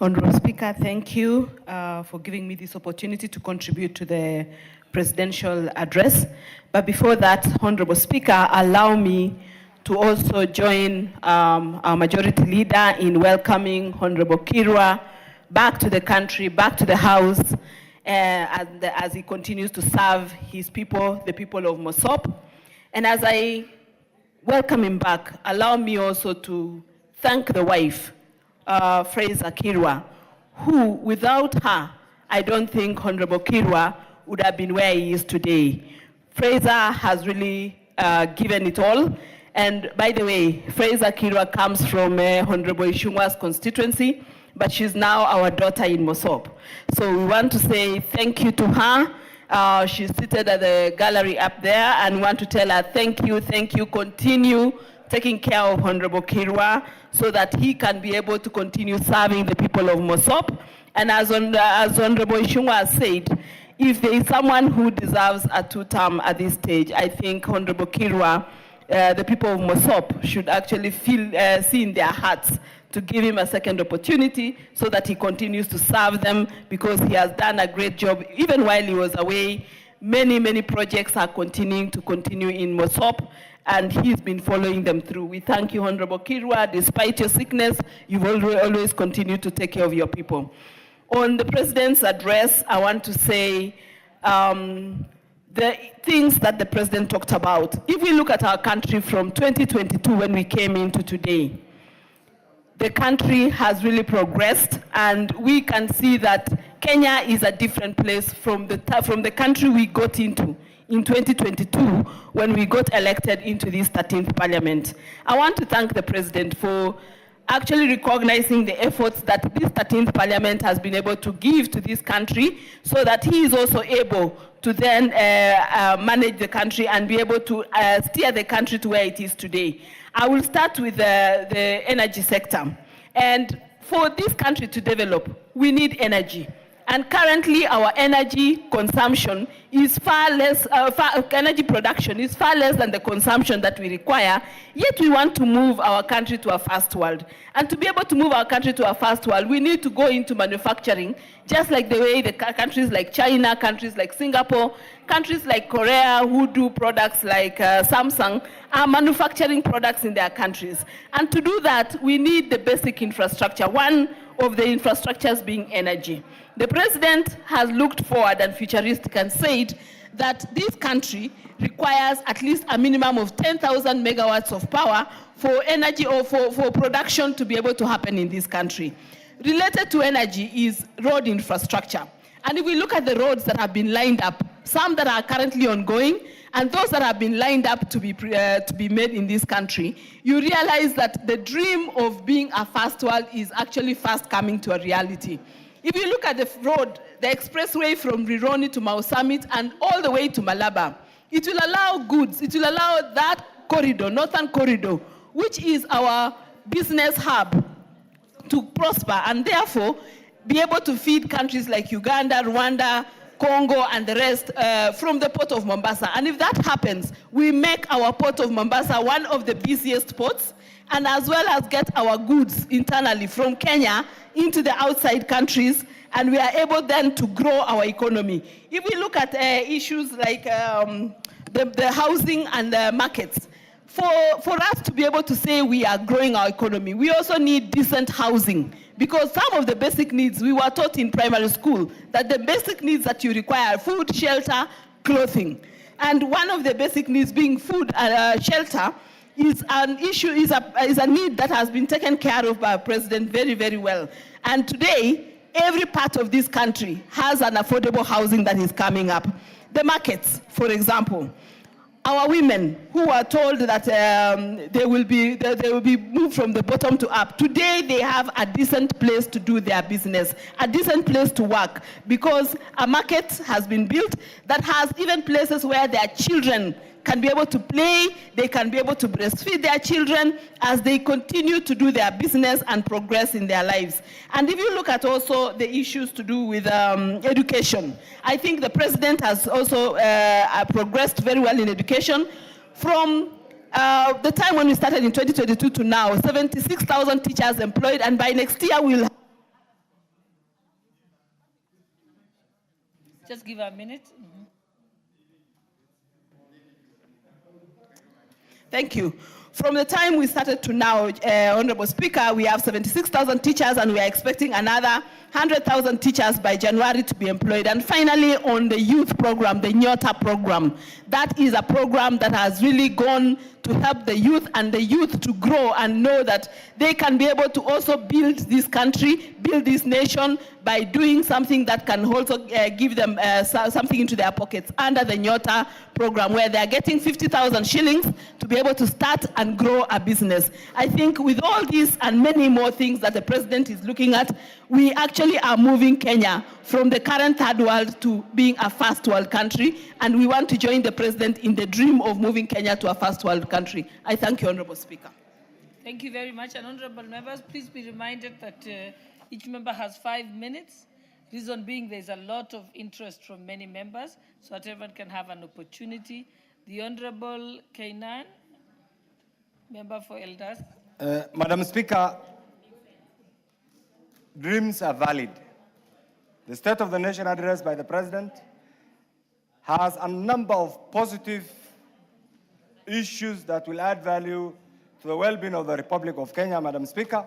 Speaker 6: Honorable Speaker, thank you for giving me this opportunity to contribute to the presidential address. But before that, Honorable Speaker, allow me to also join our majority leader in welcoming Honorable Kirwa back to the country, back to the House, and as he continues to serve his people, the people of Mosop. And as I welcome him back, allow me also to thank the wife, Fraser Kirwa, who, without her, I don't think Honorable Kirwa would have been where he is today. Fraser has really given it all. And by the way, Fraser Kirwa comes from Honorable Ishungwa's constituency, but she's now our daughter in Mosop. So we want to say thank you to her. She's seated at the gallery up there, and we want to tell her thank you, continue taking care of Honorable Kirwa so that he can be able to continue serving the people of Mosop. And as Honorable Ishungwa has said, if there is someone who deserves a two-term at this stage, I think Honorable Kirwa, the people of Mosop should actually see in their hearts to give him a second opportunity so that he continues to serve them, because he has done a great job. Even while he was away, many projects are continuing in Mosop, and he's been following them through. We thank you, Honorable Kirwa. Despite your sickness, you've always continued to take care of your people. On the President's address, I want to say the things that the President talked about. If we look at our country from 2022 when we came into today, the country has really progressed, and we can see that Kenya is a different place from the country we got into in 2022 when we got elected into this 13th parliament. I want to thank the president for actually recognizing the efforts that this 13th parliament has been able to give to this country so that he is also able to then manage the country and be able to steer the country to where it is today. I will start with the energy sector. And for this country to develop, we need energy. And currently, our energy consumption is far less, energy production is far less than the consumption that we require, yet we want to move our country to a first world. And to be able to move our country to a first world, we need to go into manufacturing, just like the way the countries like China, countries like Singapore, countries like Korea, who do products like Samsung, are manufacturing products in their countries. And to do that, we need the basic infrastructure, one of the infrastructures being energy. The president has looked forward and futuristic and said that this country requires at least a minimum of 10,000 megawatts of power for energy or for production to be able to happen in this country. Related to energy is road infrastructure. And if we look at the roads that have been lined up, some that are currently ongoing, and those that have been lined up to be made in this country, you realize that the dream of being a first world is actually fast coming to a reality. If you look at the road, the expressway from Rironi to Mau Summit and all the way to Malaba, it will allow goods, it will allow that corridor, northern corridor, which is our business hub, to prosper and therefore be able to feed countries like Uganda, Rwanda, Congo, and the rest from the port of Mombasa. And if that happens, we make our port of Mombasa one of the busiest ports, and as well as get our goods internally from Kenya into the outside countries, and we are able then to grow our economy. If we look at issues like the housing and the markets, for us to be able to say we are growing our economy, we also need decent housing. Because some of the basic needs, we were taught in primary school that the basic needs that you require are food, shelter, clothing. And one of the basic needs being food and shelter is an issue, is a need that has been taken care of by our president very, very well. And today, every part of this country has an affordable housing that is coming up. The markets, for example. Our women who are told that they will be moved from the bottom to up. Today they have a decent place to do their business, a decent place to work, because a market has been built that has even places where their children can be able to play, they can be able to breastfeed their children as they continue to do their business and progress in their lives. And if you look at also the issues to do with education, I think the president has also progressed very well in education. From the time when we started in 2022 to now, 76,000 teachers employed, and by next year we'll have...
Speaker 2: Just give her a minute.
Speaker 6: Thank you. From the time we started to now, Honorable Speaker, we have 76,000 teachers, and we are expecting another 100,000 teachers by January to be employed. And finally, on the youth program, the Nyota program, that is a program that has really gone to help the youth and the youth to grow and know that they can be able to also build this country, build this nation by doing something that can also give them something into their pockets under the Nyota program, where they are getting 50,000 shillings to be able to start and grow a business. I think with all these and many more things that the president is looking at, we actually are moving Kenya from the current third world to being a first world country, and we want to join the president in the dream of moving Kenya to a first world country. I thank you, Honorable Speaker.
Speaker 2: Thank you very much. And honorable members, please be reminded that each member has 5 minutes. Reason being, there's a lot of interest from many members, so that everyone can have an opportunity. The Honorable Kainan, member for Eldas.
Speaker 7: Madam Speaker, dreams are valid. The State of the Nation address by the President has a number of positive issues that will add value to the well-being of the Republic of Kenya, Madam Speaker,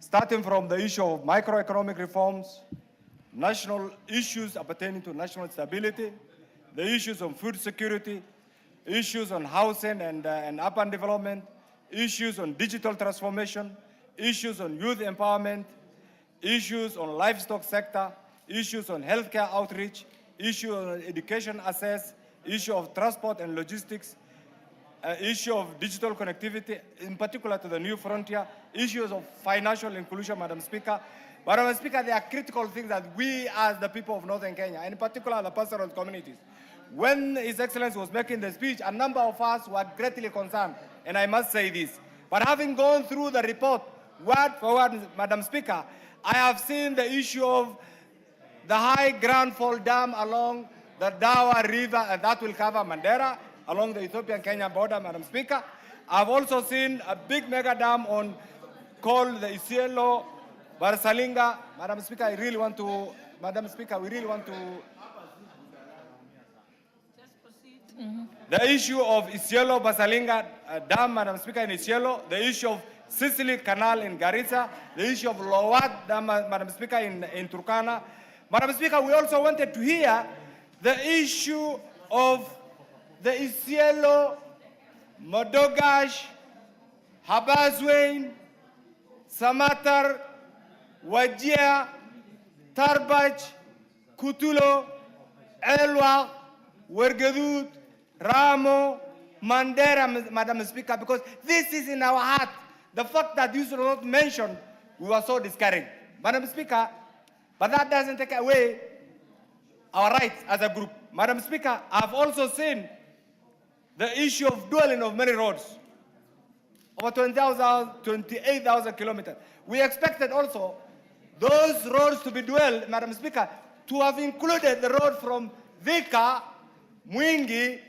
Speaker 7: starting from the issue of microeconomic reforms, national issues pertaining to national stability, the issues on food security, issues on housing and urban development, issues on digital transformation, issues on youth empowerment, issues on livestock sector, issues on healthcare outreach, issues on education access, issue of transport and logistics, issue of digital connectivity, in particular to the new frontier, issues of financial inclusion, Madam Speaker. Madam Speaker, there are critical things that we as the people of Northern Kenya, and in particular the pastoral communities, when His Excellency was making the speech, a number of us were greatly concerned, and I must say this. But having gone through the report, word for word, Madam Speaker, I have seen the issue of the high groundfall dam along the Dawa River, and that will cover Mandera, along the Ethiopian-Kenya border, Madam Speaker. I've also seen a big mega dam called the Isiolo, Barsalinga. Madam Speaker, we really want to. The issue of Isiolo, Barsalinga Dam, Madam Speaker, in Isiolo, the issue of Sicily Canal in Garissa, the issue of Lowat Dam, Madam Speaker, in Turkana. Madam Speaker, we also wanted to hear the issue of the Isiolo, Modogash, Habaswein, Samatar, Wajir, Tarbach, Kutulo, Elwa, Wergadut, Ramo, Mandera, Madam Speaker, because this is in our heart. The fact that these were not mentioned, we were so discouraged. Madam Speaker, but that doesn't take away our rights as a group. Madam Speaker, I've also seen the issue of dueling of many roads, over 28,000 kilometers. We expected also those roads to be dual, Madam Speaker, to have included the road from Thika, Mwingi,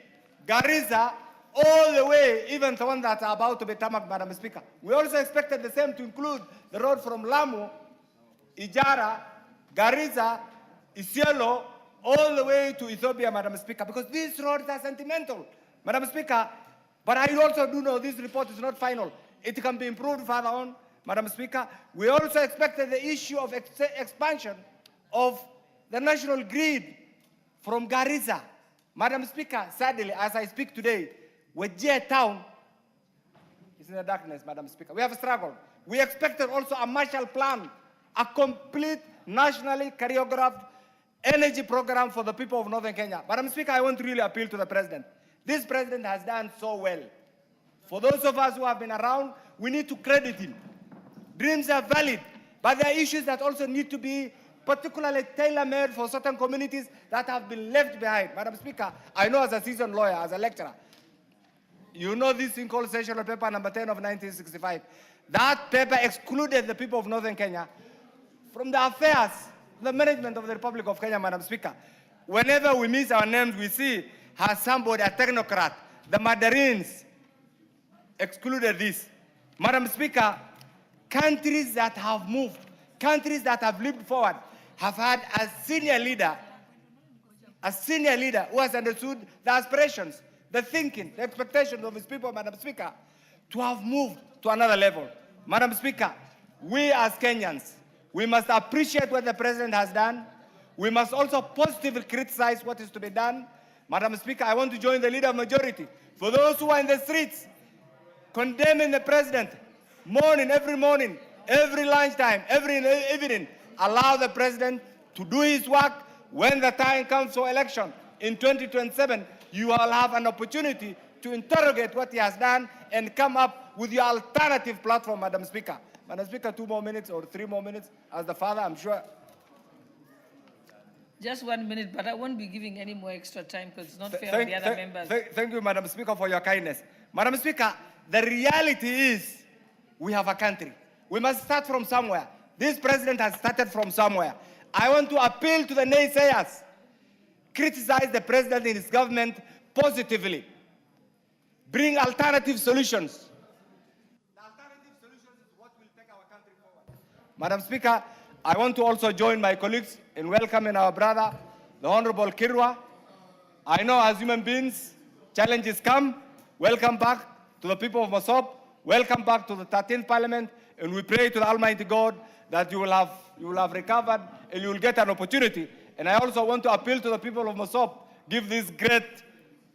Speaker 7: Garissa, all the way, even the one that's about to be tarmac, Madam Speaker. We also expected the same to include the road from Lamu, Ijara, Garissa, Isiolo, all the way to Ethiopia, Madam Speaker, because these roads are sentimental, Madam Speaker. But I also do know this report is not final. It can be improved further on, Madam Speaker. We also expected the issue of expansion of the national grid from Garissa. Madam Speaker, sadly, as I speak today, Wajir town is in the darkness, Madam Speaker. We have struggled. We expected also a Marshall Plan, a complete nationally choreographed energy program for the people of Northern Kenya. Madam Speaker, I want to really appeal to the President. This President has done so well. For those of us who have been around, we need to credit him. Dreams are valid, but there are issues that also need to be particularly tailor-made for certain communities that have been left behind. Madam Speaker, I know as a seasoned lawyer, as a lecturer, you know this thing called Sessional Paper number 10 of 1965. That paper excluded the people of Northern Kenya from the affairs, the management of the Republic of Kenya, Madam Speaker. Whenever we miss our names, we see has somebody, a technocrat, the Mandarins excluded this. Madam Speaker, countries that have moved, countries that have leaped forward, have had a senior leader who has understood the aspirations, the thinking, the expectations of his people, Madam Speaker, to have moved to another level. Madam Speaker, we as Kenyans, we must appreciate what the President has done. We must also positively criticize what is to be done. Madam Speaker, I want to join the leader of majority. For those who are in the streets condemning the President, every morning, every lunchtime, every evening, allow the President to do his work. When the time comes for election in 2027, you will have an opportunity to interrogate what he has done and come up with your alternative platform, Madam Speaker. Madam Speaker, 2 more minutes or 3 more minutes. As the father, I'm sure.
Speaker 2: Just 1 minute, but I won't be giving any more extra time because it's not fair on the other members.
Speaker 7: Thank you, Madam Speaker, for your kindness. Madam Speaker, the reality is we have a country. We must start from somewhere. This President has started from somewhere. I want to appeal to the naysayers. Criticize the President and his government positively. Bring alternative solutions. The alternative solutions is what will take our country forward. Madam Speaker, I want to also join my colleagues in welcoming our brother, the Honorable Kirwa. I know as human beings, challenges come. Welcome back to the people of Mosop. Welcome back to the 13th Parliament. And we pray to the Almighty God that you will have recovered and you will get an opportunity. And I also want to appeal to the people of Mosop, give this great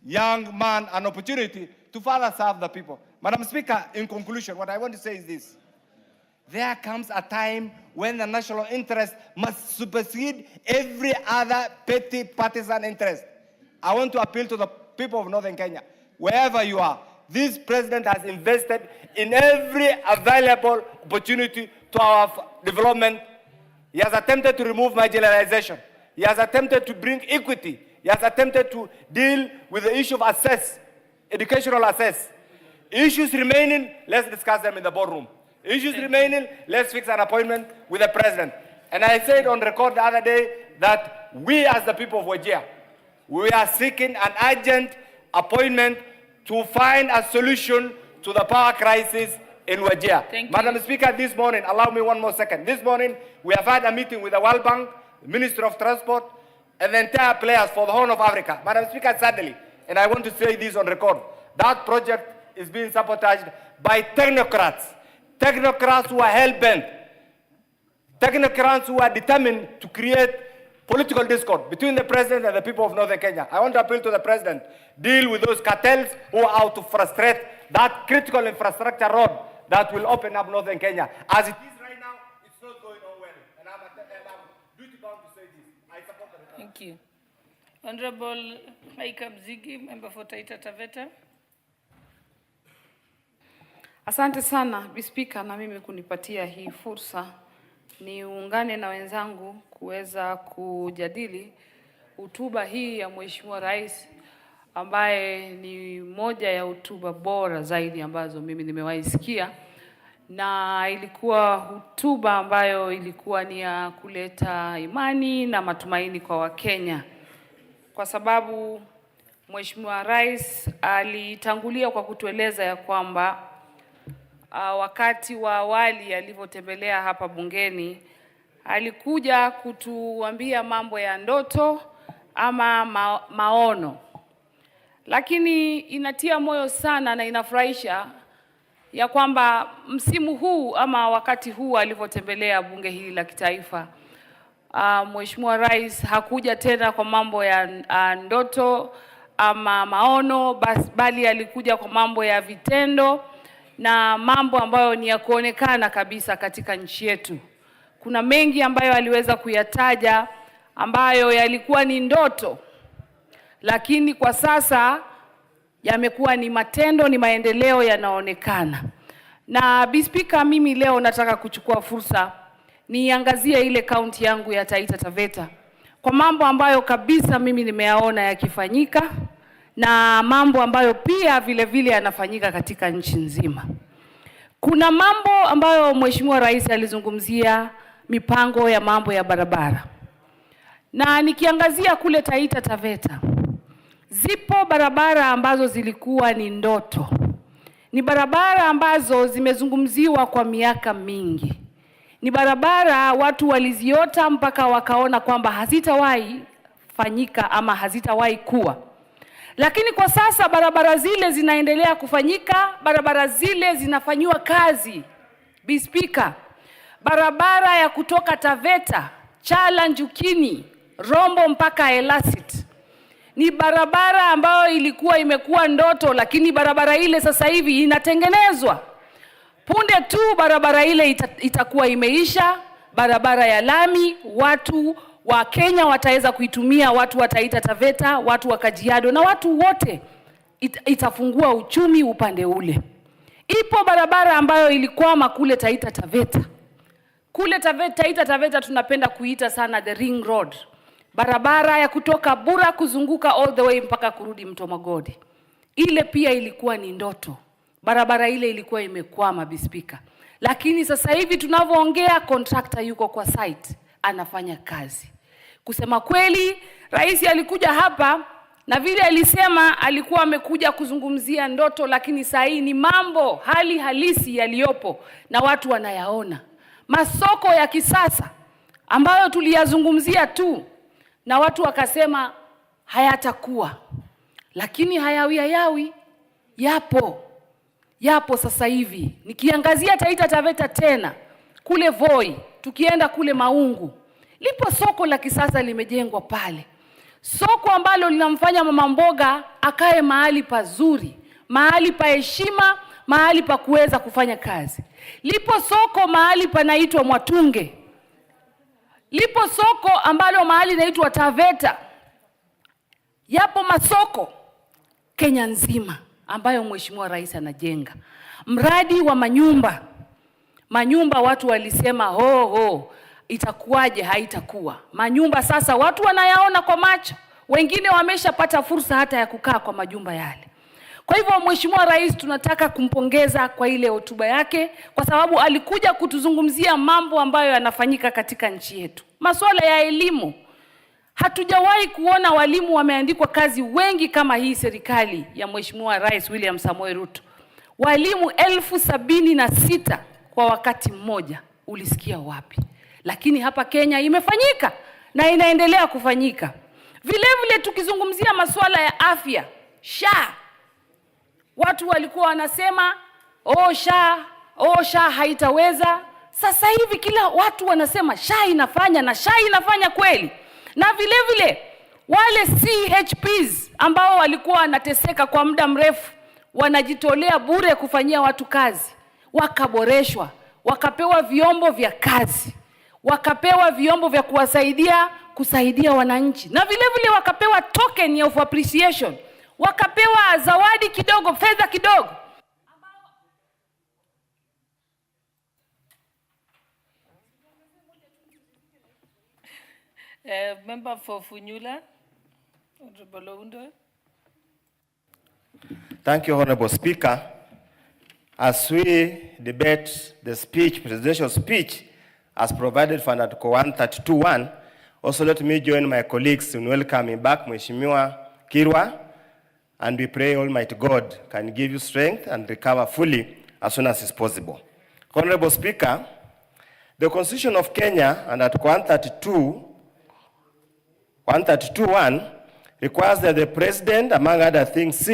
Speaker 7: young man an opportunity to further serve the people. Madam Speaker, in conclusion, what I want to say is this. There comes a time when the national interest must supersede every other petty partisan interest. I want to appeal to the people of Northern Kenya, wherever you are. This president has invested in every available opportunity to our development. He has attempted to remove marginalization. He has attempted to bring equity. He has attempted to deal with the issue of access, educational access. Issues remaining, let's discuss them in the boardroom. Issues remaining, let's fix an appointment with the president. And I said on record the other day that we as the people of Wajir, we are seeking an urgent appointment to find a solution to the power crisis in Wajir. Madam Speaker, this morning, allow me one more second. This morning, we have had a meeting with the World Bank, the Ministry of Transport, and the entire players for the Horn of Africa. Madam Speaker, sadly, and I want to say this on record, that project is being sabotaged by technocrats. Technocrats who are hell-bent. Technocrats who are determined to create political discord between the president and the people of Northern Kenya. I want to appeal to the president, deal with those cartels who are out to frustrate that critical infrastructure road that will open up Northern Kenya. As it is right now, it's not going on well. And I'm duty-bound to say this. I support the report.
Speaker 2: Thank you. Honorable Maika Mzigi, member for Taita Taveta.
Speaker 8: Asante sana, Speaker, na mimi kunipatia hii fursa niungane na wenzangu kuweza kujadili hotuba hii ya Mheshimiwa Rais ambaye ni moja ya hotuba bora zaidi ambazo mimi nimewahi sikia, na ilikuwa hotuba ambayo ilikuwa ni ya kuleta imani na matumaini kwa Wakenya, kwa sababu Mheshimiwa Rais alitangulia kwa kutueleza ya kwamba wakati wa awali alivyotembelea hapa bungeni alikuja kutuambia mambo ya ndoto ama maono, lakini inatia moyo sana na inafurahisha ya kwamba msimu huu ama wakati huu alivyotembelea bunge hili la kitaifa, Mheshimiwa Rais hakuja tena kwa mambo ya ndoto ama maono, bali alikuja kwa mambo ya vitendo na mambo ambayo ni ya kuonekana kabisa katika nchi yetu. Kuna mengi ambayo aliweza kuyataja ambayo yalikuwa ni ndoto, lakini kwa sasa yamekuwa ni matendo, ni maendeleo yanaonekana. Na Speaker, mimi leo nataka kuchukua fursa niangazie ile kaunti yangu ya Taita Taveta kwa mambo ambayo kabisa mimi nimeyaona yakifanyika na mambo ambayo pia vile vile yanafanyika katika nchi nzima. Kuna mambo ambayo Mheshimiwa Rais alizungumzia, mipango ya mambo ya barabara. Na nikiangazia kule Taita Taveta, zipo barabara ambazo zilikuwa ni ndoto. Ni barabara ambazo zimezungumziwa kwa miaka mingi. Ni barabara watu waliziota mpaka wakaona kwamba hazitawahi fanyika ama hazitawahi kuwa. Lakini kwa sasa barabara zile zinaendelea kufanyika, barabara zile zinafanywa kazi. Speaker, barabara ya kutoka Taveta, Chala, Njukini, Rombo mpaka Elasit ni barabara ambayo ilikuwa imekuwa ndoto, lakini barabara ile sasa hivi inatengenezwa. Punde tu barabara ile itakuwa imeisha, barabara ya lami, watu wa Kenya wataweza kuitumia, watu wa Taita Taveta, watu wa Kajiado na watu wote, itafungua uchumi upande ule. Ipo barabara ambayo ilikwama kule Taita Taveta. Kule Taita Taveta tunapenda kuita sana the ring road. Barabara ya kutoka Bura kuzunguka all the way mpaka kurudi Mto Magodi. Ile pia ilikuwa ni ndoto. Barabara ile ilikuwa imekwama, Speaker. Lakini sasa hivi tunavyoongea contractor yuko kwa site anafanya kazi. Kusema kweli, Rais alikuja hapa na vile alisema alikuwa amekuja kuzungumzia ndoto, lakini sasa hii ni mambo hali halisi yaliyopo na watu wanayaona. Masoko ya kisasa ambayo tuliyazungumzia tu na watu wakasema hayatakuwa, lakini hayawi yapo sasa hivi. Nikiangazia Taita Taveta tena, kule Voi, tukienda kule Maungu, lipo soko la kisasa limejengwa pale. Soko ambalo linamfanya mama mboga akae mahali pazuri, mahali pa heshima, mahali pa kuweza kufanya kazi. Lipo soko mahali panaitwa Mwatunge. Lipo soko ambalo mahali inaitwa Taveta. Yapo masoko Kenya nzima ambayo Mheshimiwa Rais anajenga. Mradi wa manyumba watu walisema itakuwaje, haitakuwa. Manyumba sasa watu wanayaona kwa macho. Wengine wameshapata fursa hata ya kukaa kwa majumba yale. Kwa hivyo Mheshimiwa Rais tunataka kumpongeza kwa ile hotuba yake, kwa sababu alikuja kutuzungumzia mambo ambayo yanafanyika katika nchi yetu. Masuala ya elimu. Hatujawahi kuona walimu wameandikwa kazi wengi kama hii serikali ya Mheshimiwa Rais William Samoei Ruto. Walimu 76,000 kwa wakati mmoja. Ulisikia wapi? Lakini hapa Kenya imefanyika na inaendelea kufanyika. Vile vile tukizungumzia masuala ya afya, SHA. Watu walikuwa wanasema, SHA haitaweza. Sasa hivi kila watu wanasema SHA inafanya, na SHA inafanya kweli. Na vile vile wale CHPs ambao walikuwa wanateseka kwa muda mrefu, wanajitolea bure kufanyia watu kazi, wakaboreshwa, wakapewa vyombo vya kazi, wakapewa vyombo vya kusaidia wananchi, na vile vile wakapewa token of appreciation, wakapewa zawadi kidogo, fedha kidogo.
Speaker 2: Member for Funyula, Honorable Oundo.
Speaker 9: Thank you, Honorable Speaker. As we debate the presidential speech, as provided for Article 132(1), also let me join my colleagues in welcoming back Mheshimiwa Kirwa, and we pray Almighty God can give you strength and recover fully as soon as is possible. Honorable Speaker, the Constitution of Kenya and Article 132(1) requires that the President, among other things,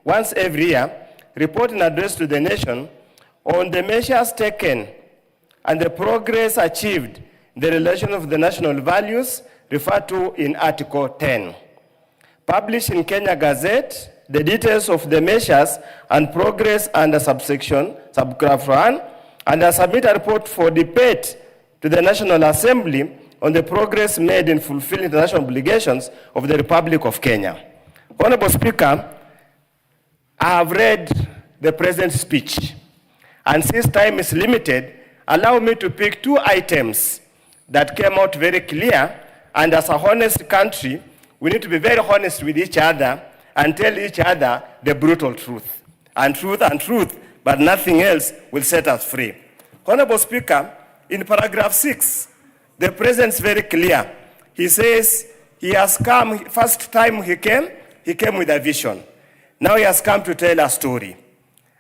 Speaker 9: once every year, report an address to the nation on the measures taken and the progress achieved in the relation of the national values referred to in Article 10. Published in Kenya Gazette, the details of the measures and progress under subgraph 1, and submit a report for debate to the National Assembly on the progress made in fulfilling international obligations of the Republic of Kenya. Honorable Speaker, I have read the President's speech, and since time is limited, allow me to pick 2 items that came out very clear, and as a honest country, we need to be very honest with each other and tell each other the brutal truth. And truth, but nothing else will set us free. Honorable Speaker, in paragraph 6, the President is very clear. He says he has come, first time he came with a vision. Now he has come to tell a story.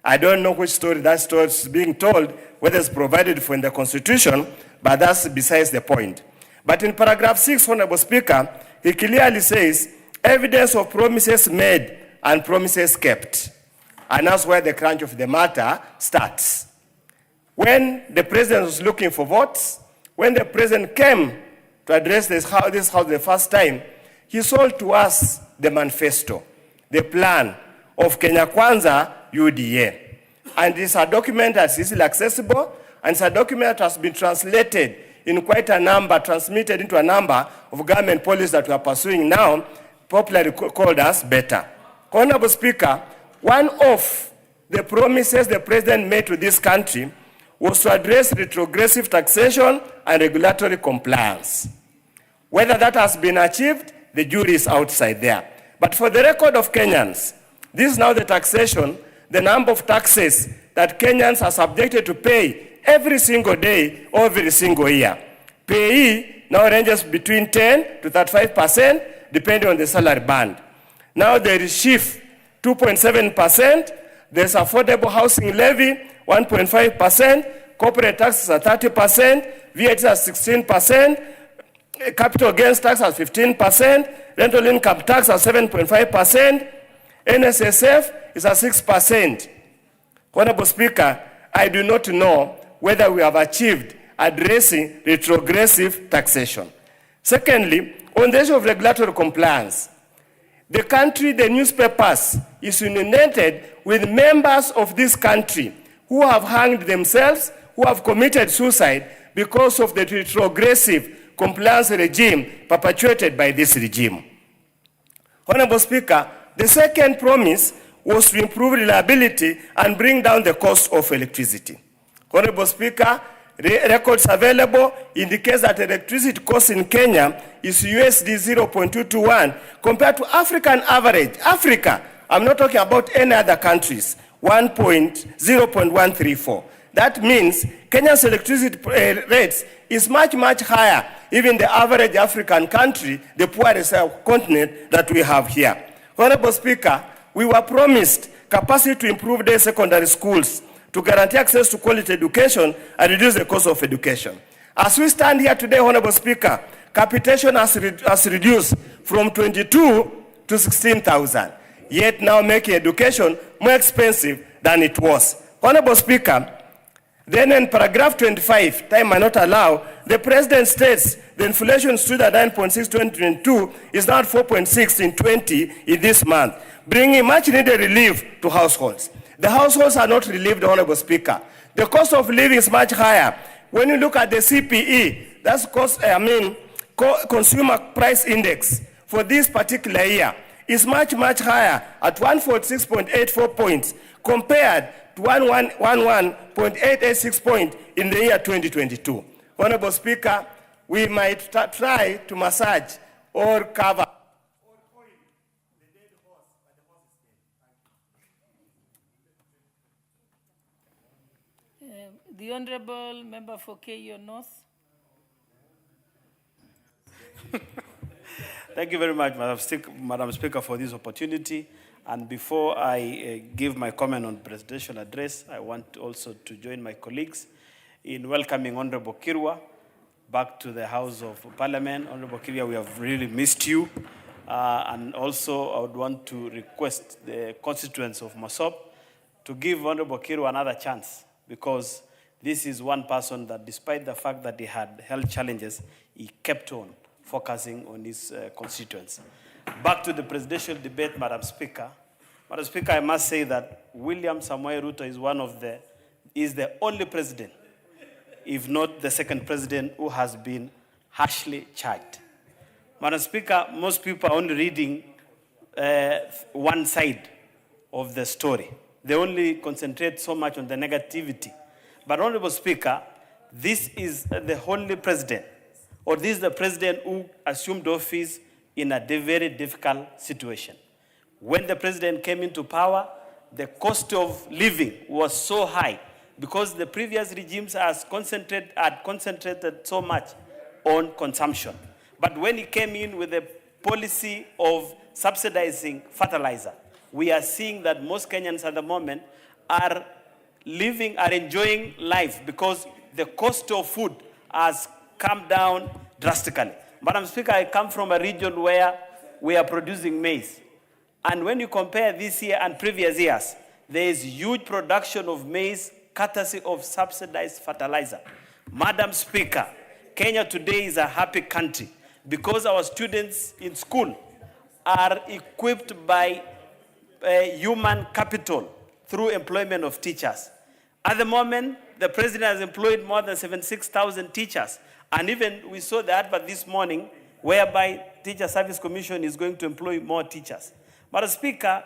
Speaker 9: I don't know which story that story is being told, whether it's provided for in the Constitution, but that's besides the point. But in paragraph 6, Honorable Speaker, he clearly says, evidence of promises made and promises kept. And that's where the crunch of the matter starts. When the President was looking for votes, when the President came to address this House the first time, he sold to us the manifesto, the plan of Kenya Kwanza UDA. And it's a document that's easily accessible, and it's a document that has been translated in quite a number, transmitted into a number of government policies that we are pursuing now, popularly called as better. Honorable Speaker, one of the promises the President made to this country was to address retrogressive taxation and regulatory compliance. Whether that has been achieved, the jury is outside there. But for the record of Kenyans, this is now the taxation, the number of taxes that Kenyans are subjected to pay every single day or every single year. Payee now ranges between 10 to 35%, depending on the salary band. Now there is SHIF, 2.7%. There's affordable housing levy, 1.5%. Corporate taxes are 30%. VAT is 16%. Capital gains tax is 15%. Rental income tax is 7.5%. NSSF is at 6%. Honorable Speaker, I do not know whether we have achieved addressing retrogressive taxation. Secondly, on the issue of regulatory compliance, the country, the newspapers, is inundated with members of this country who have hanged themselves, who have committed suicide because of the retrogressive compliance regime perpetuated by this regime. Honorable Speaker, the second promise was to improve reliability and bring down the cost of electricity. Honorable Speaker, records available indicates that electricity cost in Kenya is USD 0.221 compared to African average. Africa, I'm not talking about any other countries, 0.134. That means Kenya's electricity rates is much, much higher, even the average African country, the poorest continent that we have here. Honorable Speaker, we were promised capacity to improve their secondary schools, to guarantee access to quality education and reduce the cost of education. As we stand here today, Honorable Speaker, capitation has reduced from 22 to 16,000, yet now making education more expensive than it was. Honorable Speaker, then in paragraph 25, time might not allow, the President states the inflation stood at 9.6 in 2022, is now at 4.6 in this month, bringing much needed relief to households. The households are not relieved, Honorable Speaker. The cost of living is much higher. When you look at the CPE, that's Consumer Price Index for this particular year, is much, much higher at 146.84 points compared to 111.886 points in the year 2022. Honorable Speaker, we might try to massage or cover
Speaker 2: the Honourable Member for Keyo North.
Speaker 10: Thank you very much, Madam Speaker, for this opportunity. And before I give my comment on the presidential address, I want also to join my colleagues in welcoming Honorable Kirwa back to the House of Parliament. Honorable Kirwa, we have really missed you. And also, I would want to request the constituents of Mosop to give Honorable Kirwa another chance, because this is one person that, despite the fact that he had health challenges, he kept on focusing on his constituents. Back to the presidential debate, Madam Speaker. Madam Speaker, I must say that William Samoei Ruto is the only president, if not the second president, who has been harshly charged. Madam Speaker, most people are only reading one side of the story. They only concentrate so much on the negativity. But Honorable Speaker, this is the only president, or this is the president who assumed office in a very difficult situation. When the president came into power, the cost of living was so high because the previous regimes had concentrated so much on consumption. But when he came in with a policy of subsidizing fertilizer, we are seeing that most Kenyans at the moment are enjoying life because the cost of food has come down drastically. Madam Speaker, I come from a region where we are producing maize. And when you compare this year and previous years, there is huge production of maize courtesy of subsidized fertilizer. Madam Speaker, Kenya today is a happy country because our students in school are equipped by human capital through employment of teachers. At the moment, the president has employed more than 76,000 teachers. And even we saw the advert this morning whereby Teacher Service Commission is going to employ more teachers. Madam Speaker,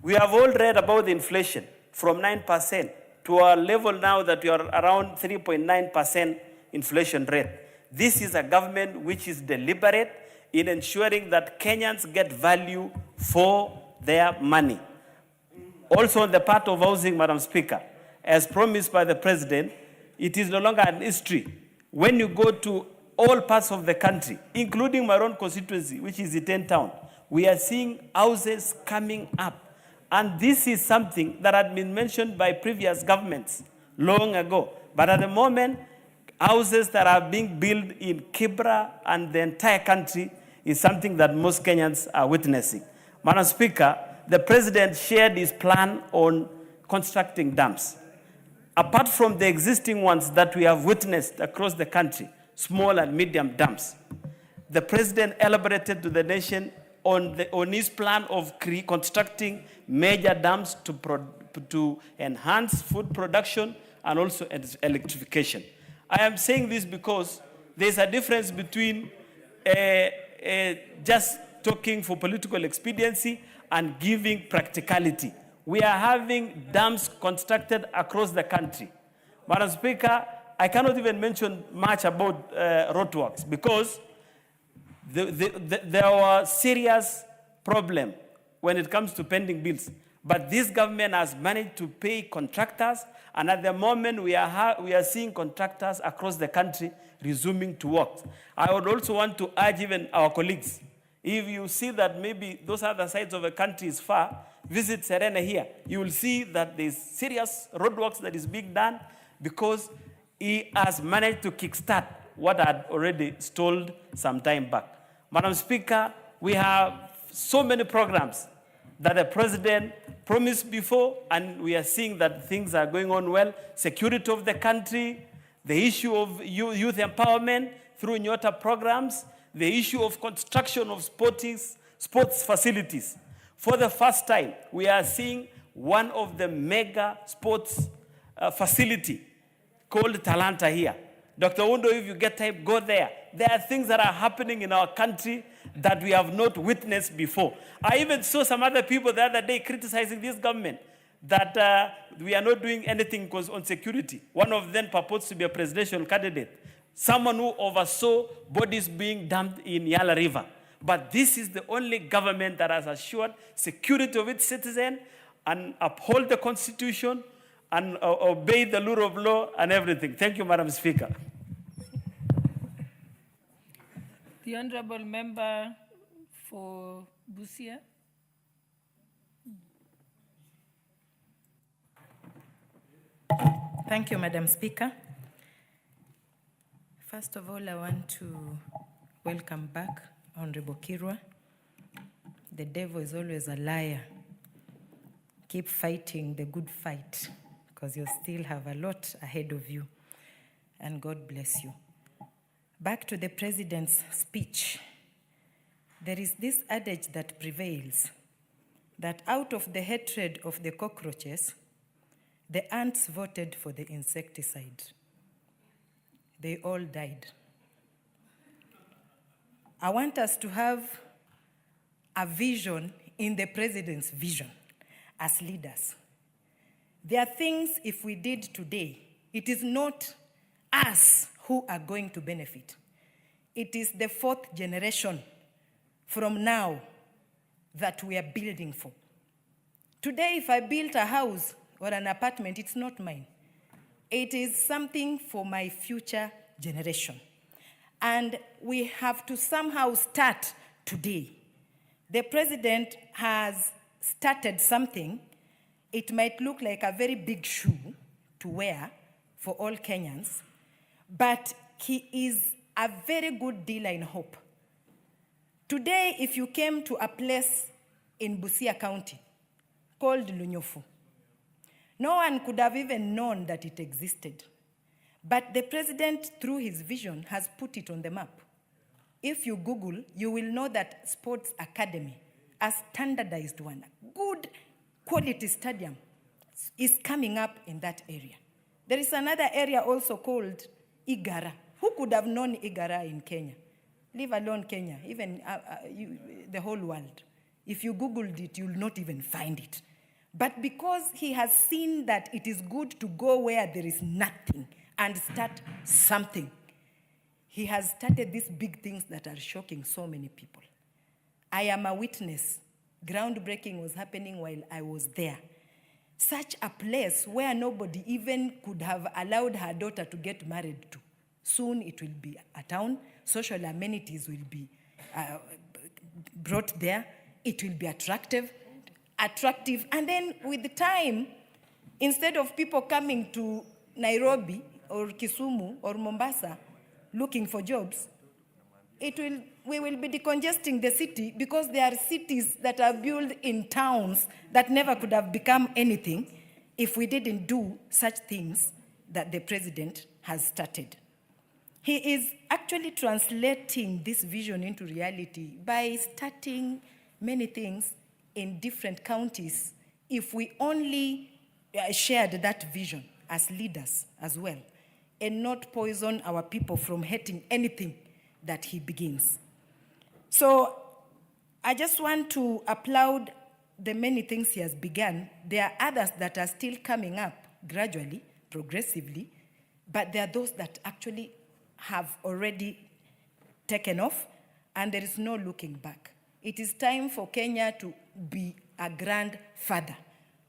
Speaker 10: we have all read about the inflation from 9% to a level now that we are around 3.9% inflation rate. This is a government which is deliberate in ensuring that Kenyans get value for their money. Also on the part of housing, Madam Speaker, as promised by the president, it is no longer an history. When you go to all parts of the country, including my own constituency, which is Iten town, we are seeing houses coming up. And this is something that had been mentioned by previous governments long ago. But at the moment, houses that are being built in Kibra and the entire country is something that most Kenyans are witnessing. Madam Speaker, the president shared his plan on constructing dams. Apart from the existing ones that we have witnessed across the country, small and medium dams, the president elaborated to the nation on his plan of constructing major dams to enhance food production and also electrification. I am saying this because There's a difference between just talking for political expediency and giving practicality. We are having dams constructed across the country. Madam Speaker, I cannot even mention much about roadworks because there were serious problems when it comes to pending bills. But this government has managed to pay contractors, and at the moment we are seeing contractors across the country resuming to work. I would also want to urge even our colleagues, if you see that maybe those other sides of the country is far, visit Serena here. You will see that there's serious roadworks that is being done because he has managed to kickstart what had already stalled some time back. Madam Speaker, we have so many programs that the president promised before, and we are seeing that things are going on well. Security of the country, the issue of youth empowerment through Nyota programs, the issue of construction of sports facilities. For the first time, we are seeing one of the mega sports facility called Talanta here. Dr. Undo, if you get time, go there. There are things that are happening in our country that we have not witnessed before. I even saw some other people the other day criticizing this government that we are not doing anything on security. One of them purports to be a presidential candidate, someone who oversaw bodies being dumped in Yala River. But this is the only government that has assured security of its citizens and uphold the Constitution and obey the rule of law and everything. Thank you, Madam Speaker.
Speaker 2: The Honorable Member for Busia.
Speaker 11: Thank you, Madam Speaker. First of all, I want to welcome back Honorable Kirwa. The devil is always a liar. Keep fighting the good fight, because you still have a lot ahead of you, and God bless you. Back to the President's speech. There is this adage that prevails, that out of the hatred of the cockroaches, the ants voted for the insecticide. They all died. I want us to have a vision in the President's vision as leaders. There are things, if we did today, it is not us who are going to benefit. It is the fourth generation from now that we are building for. Today, if I built a house or an apartment, it's not mine. It is something for my future generation. And we have to somehow start today. The President has started something. It might look like a very big shoe to wear for all Kenyans, but he is a very good dealer in hope. Today, if you came to a place in Busia County called Lunyofu, no one could have even known that it existed. But the President, through his vision, has put it on the map. If you Google, you will know that Sports Academy, a standardized one, a good quality stadium, is coming up in that area. There is another area also called Igara. Who could have known Igara in Kenya? Leave alone Kenya, even the whole world. If you Googled it, you'll not even find it. But because he has seen that it is good to go where there is nothing and start something, he has started these big things that are shocking so many people. I am a witness. Groundbreaking was happening while I was there. Such a place where nobody even could have allowed her daughter to get married to. Soon it will be a town. Social amenities will be brought there. It will be attractive. And then with the time, instead of people coming to Nairobi or Kisumu or Mombasa looking for jobs, we will be decongesting the city, because there are cities that are built in towns that never could have become anything if we didn't do such things that the President has started. He is actually translating this vision into reality by starting many things in different counties. If we only shared that vision as leaders as well, and not poison our people from hating anything that he begins. So I just want to applaud the many things he has begun. There are others that are still coming up gradually, progressively, but there are those that actually have already taken off, and there is no looking back. It is time for Kenya to be a grandfather.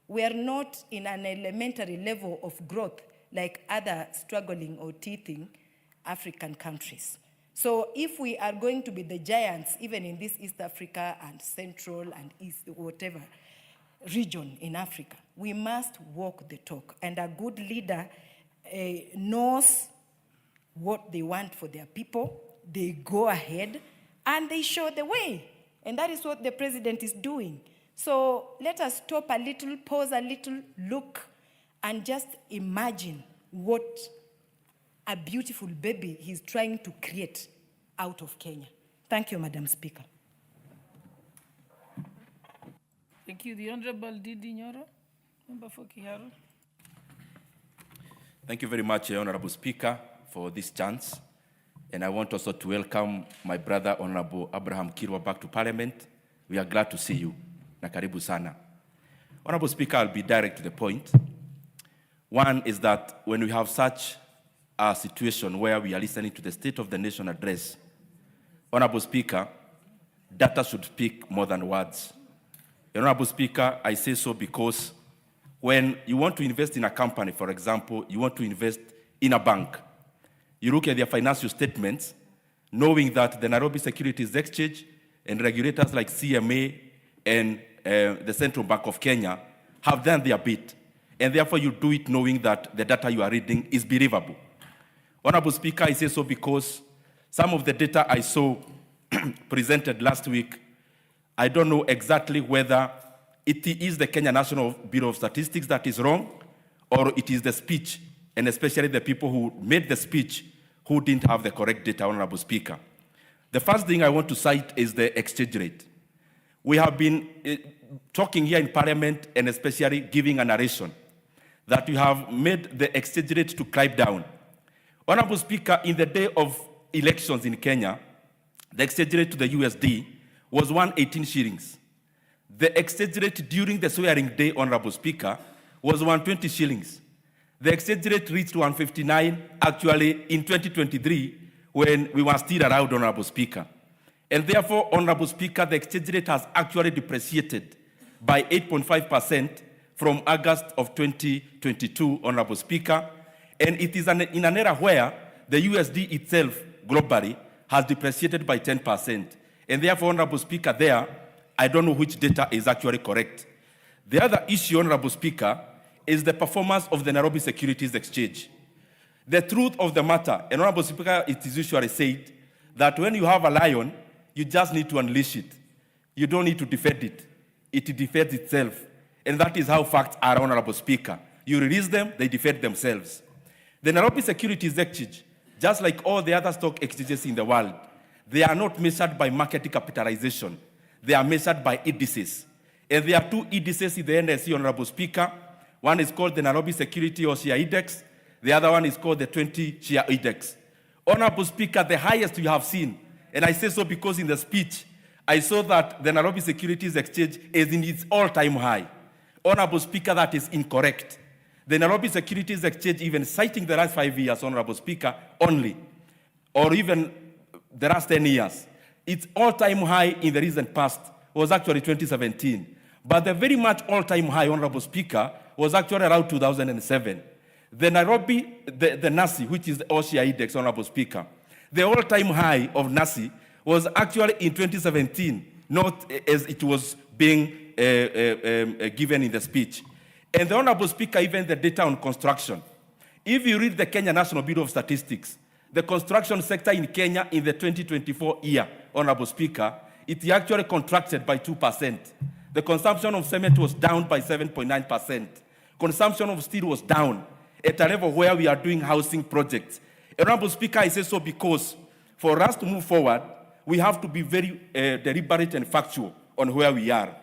Speaker 11: We are not in an elementary level of growth like other struggling or teething African countries. So if we are going to be the giants, even in this East Africa and Central and East, whatever region in Africa, we must walk the talk. And a good leader knows what they want for their people. They go ahead and they show the way. And that is what the president is doing. So let us stop a little, pause a little, look, and just imagine what a beautiful baby he's trying to create out of Kenya. Thank you, Madam Speaker.
Speaker 2: Thank you. The Honorable Didi Nyoro, member for Kiharu.
Speaker 12: Thank you very much, Honorable Speaker, for this chance. And I want also to welcome my brother, Honorable Abraham Kirwa, back to Parliament. We are glad to see you. Na karibu sana. Honorable Speaker, I'll be direct to the point. One is that when we have such a situation where we are listening to the State of the Nation address, Honorable Speaker, data should speak more than words. Honorable Speaker, I say so because when you want to invest in a company, for example, you want to invest in a bank, you look at their financial statements, knowing that the Nairobi Securities Exchange and regulators like CMA and the Central Bank of Kenya have done their bit. And therefore you do it knowing that the data you are reading is believable. Honorable Speaker, I say so because some of the data I saw presented last week, I don't know exactly whether it is the Kenya National Bureau of Statistics that is wrong, or it is the speech, and especially the people who made the speech who didn't have the correct data, Honorable Speaker. The first thing I want to cite is the exchange rate. We have been talking here in Parliament and especially giving a narration that we have made the exchange rate to climb down. Honorable Speaker, in the day of elections in Kenya, the exchange rate to the USD was 118 shillings. The exchange rate during the swearing day, Honorable Speaker, was 120 shillings. The exchange rate reached 159 actually in 2023 when we were still around, Honorable Speaker. And therefore, Honorable Speaker, the exchange rate has actually depreciated by 8.5% from August of 2022, Honorable Speaker. And it is in an era where the USD itself globally has depreciated by 10%. And therefore, Honorable Speaker, there, I don't know which data is actually correct. The other issue, Honorable Speaker, is the performance of the Nairobi Securities Exchange. The truth of the matter, and Honorable Speaker, it is usually said that when you have a lion, you just need to unleash it. You don't need to defend it. It defends itself. And that is how facts are, Honorable Speaker. You release them, they defend themselves. The Nairobi Securities Exchange, just like all the other stock exchanges in the world, they are not measured by market capitalization. They are measured by indices. And there are two indices in the NSE, Honorable Speaker. One is called the Nairobi Security or Share Index. The other one is called the 20 Share Index. Honorable Speaker, the highest you have seen, and I say so because in the speech, I saw that the Nairobi Securities Exchange is in its all-time high. Honorable Speaker, that is incorrect. The Nairobi Securities Exchange, even citing the last 5 years, Honorable Speaker, only, or even the last 10 years, its all-time high in the recent past was actually 2017. But the very much all-time high, Honorable Speaker, was actually around 2007. The Nairobi, the NASI, which is the OSHA Index, Honorable Speaker, the all-time high of NASI was actually in 2017, not as it was being given in the speech. And the Honorable Speaker, even the data on construction. If you read the Kenya National Bureau of Statistics, the construction sector in Kenya in the 2024 year, Honorable Speaker, it actually contracted by 2%. The consumption of cement was down by 7.9%. Consumption of steel was down at a level where we are doing housing projects. Honorable Speaker, I say so because for us to move forward, we have to be very deliberate and factual on where we are.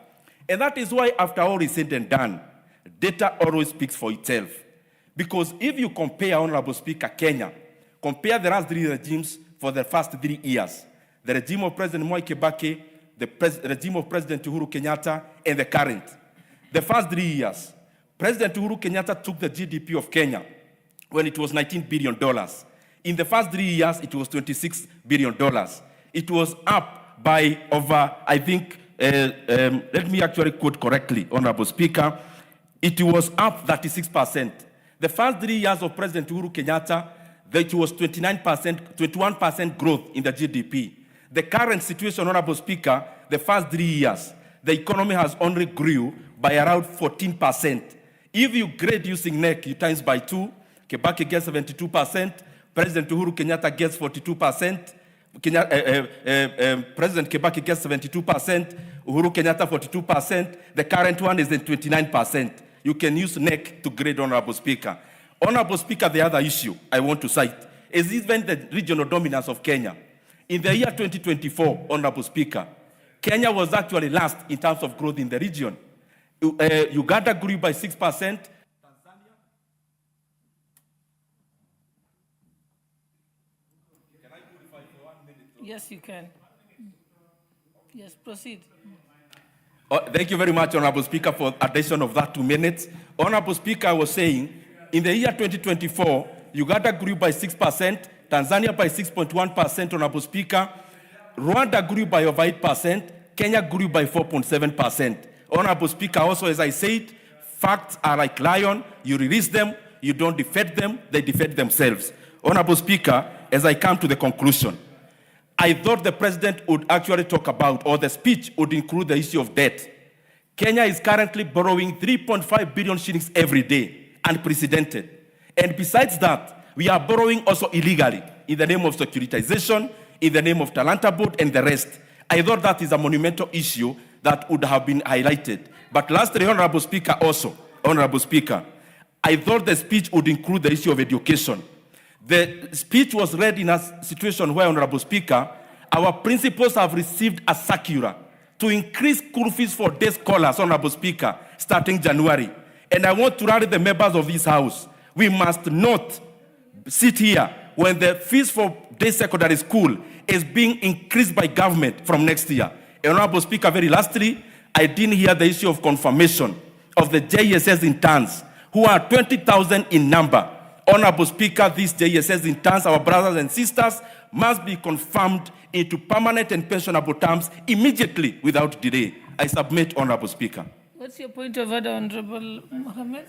Speaker 12: And that is why after all is said and done, data always speaks for itself. Because if you compare, Honorable Speaker, Kenya, compare the last 3 regimes for the first 3 years, the regime of President Mwai Kibaki, the regime of President Uhuru Kenyatta, and the current. The first 3 years, President Uhuru Kenyatta took the GDP of Kenya when it was $19 billion. In the first 3 years, it was $26 billion. It was up by over, I think, let me actually quote correctly, Honorable Speaker, it was up 36%. The first 3 years of President Uhuru Kenyatta, it was 21% growth in the GDP. The current situation, Honorable Speaker, the first 3 years, the economy has only grew by around 14%. If you grade using NEC, you times by 2, Kibaki gets 72%, President Uhuru Kenyatta gets 42%, President Kibaki gets 72%, Uhuru Kenyatta 42%, the current one is at 29%. You can use NEC to grade, Honorable Speaker. Honorable Speaker, the other issue I want to cite is even the regional dominance of Kenya. In the year 2024, Honorable Speaker, Kenya was actually last in terms of growth in the region. Uganda grew by 6%.
Speaker 2: Yes, you can. Yes, proceed.
Speaker 12: Thank you very much, Honorable Speaker, for addition of that 2 minutes. Honorable Speaker, I was saying, in the year 2024, Uganda grew by 6%, Tanzania by 6.1%, Honorable Speaker. Rwanda grew by over 8%, Kenya grew by 4.7%. Honorable Speaker, also, as I said, facts are like lion. You release them, you don't defend them, they defend themselves. Honorable Speaker, as I come to the conclusion, I thought the president would actually talk about, or the speech would include the issue of debt. Kenya is currently borrowing 3.5 billion shillings every day, unprecedented. And besides that, we are borrowing also illegally in the name of securitization, in the name of Talanta Board, and the rest. I thought that is a monumental issue that would have been highlighted. But lastly, Honorable Speaker, also, Honorable Speaker, I thought the speech would include the issue of education. The speech was read in a situation where, Honorable Speaker, our principals have received a circular to increase school fees for day scholars, Honorable Speaker, starting January. And I want to rally the members of this House. We must not sit here when the fees for day secondary school is being increased by government from next year. Honorable Speaker, very lastly, I didn't hear the issue of confirmation of the JSS interns, who are 20,000 in number. Honorable Speaker, these JSS interns, our brothers and sisters, must be confirmed into permanent and pensionable terms immediately without delay. I submit, Honorable Speaker.
Speaker 2: What's your point of order, Honorable Mohammed?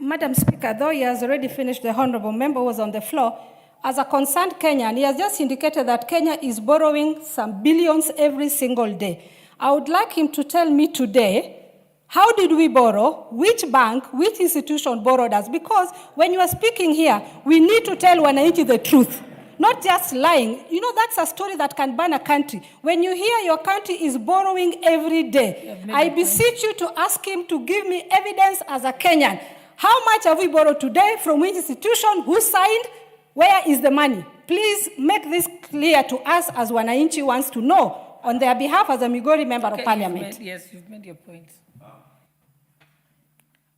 Speaker 13: Madam Speaker, though he has already finished, the honorable member was on the floor. As a concerned Kenyan, he has just indicated that Kenya is borrowing some billions every single day. I would like him to tell me today, how did we borrow? Which bank, which institution borrowed us? Because when you are speaking here, we need to tell Wananchi the truth, not just lying. You know, that's a story that can burn a country. When you hear your country is borrowing every day, I beseech you to ask him to give me evidence as a Kenyan. How much have we borrowed today? From which institution? Who signed? Where is the money? Please make this clear to us as Wananchi wants to know on their behalf as a Migori member of Parliament.
Speaker 2: You've made your point.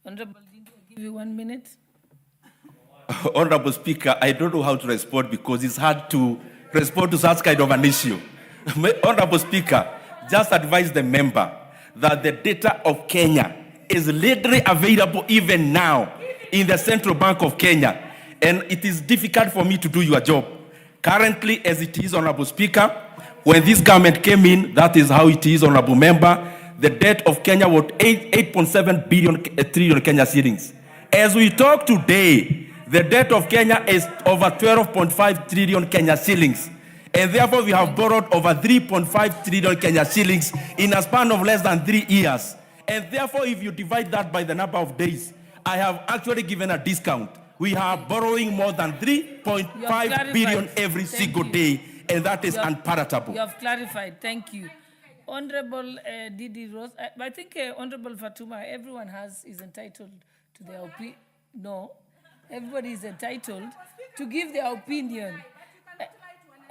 Speaker 2: Honorable Dingo, I'll give you 1 minute.
Speaker 12: Honorable Speaker, I don't know how to respond because it's hard to respond to such kind of an issue. Honorable Speaker, just advise the member that the data of Kenya is literally available even now in the Central Bank of Kenya. And it is difficult for me to do your job. Currently, as it is, Honorable Speaker, when this government came in, that is how it is, Honorable Member, the debt of Kenya was 8.7 trillion Kenya shillings. As we talk today, the debt of Kenya is over 12.5 trillion Kenya shillings. And therefore, we have borrowed over 3.5 trillion Kenya shillings in a span of less than 3 years. And therefore, if you divide that by the number of days, I have actually given a discount. We are borrowing more than 3.5 billion every single day, and that is unpalatable.
Speaker 2: You have clarified. Thank you. Honorable Didi Rose, I think Honorable Fatuma, everyone is entitled to their opinion. No, everybody is entitled to give their opinion.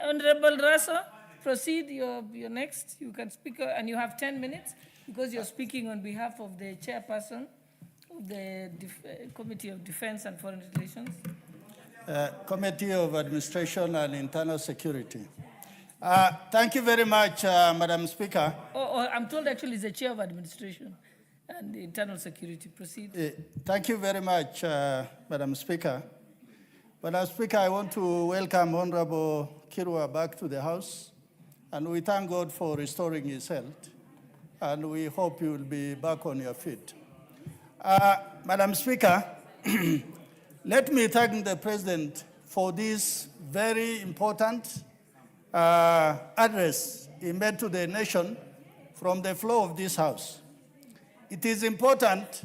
Speaker 2: Honorable Raso, proceed. You're next. You can speak, and you have 10 minutes. Because you're speaking on behalf of the chairperson of the Committee of Defense and Foreign Relations.
Speaker 14: Committee of Administration and Internal Security. Thank you very much, Madam Speaker.
Speaker 2: I'm told actually it's the chair of administration and the internal security. Proceed.
Speaker 14: Thank you very much, Madam Speaker. Madam Speaker, I want to welcome Honorable Kirwa back to the House, and we thank God for restoring his health, and we hope you will be back on your feet. Madam Speaker, let me thank the President for this very important address he made to the nation from the floor of this House. It is important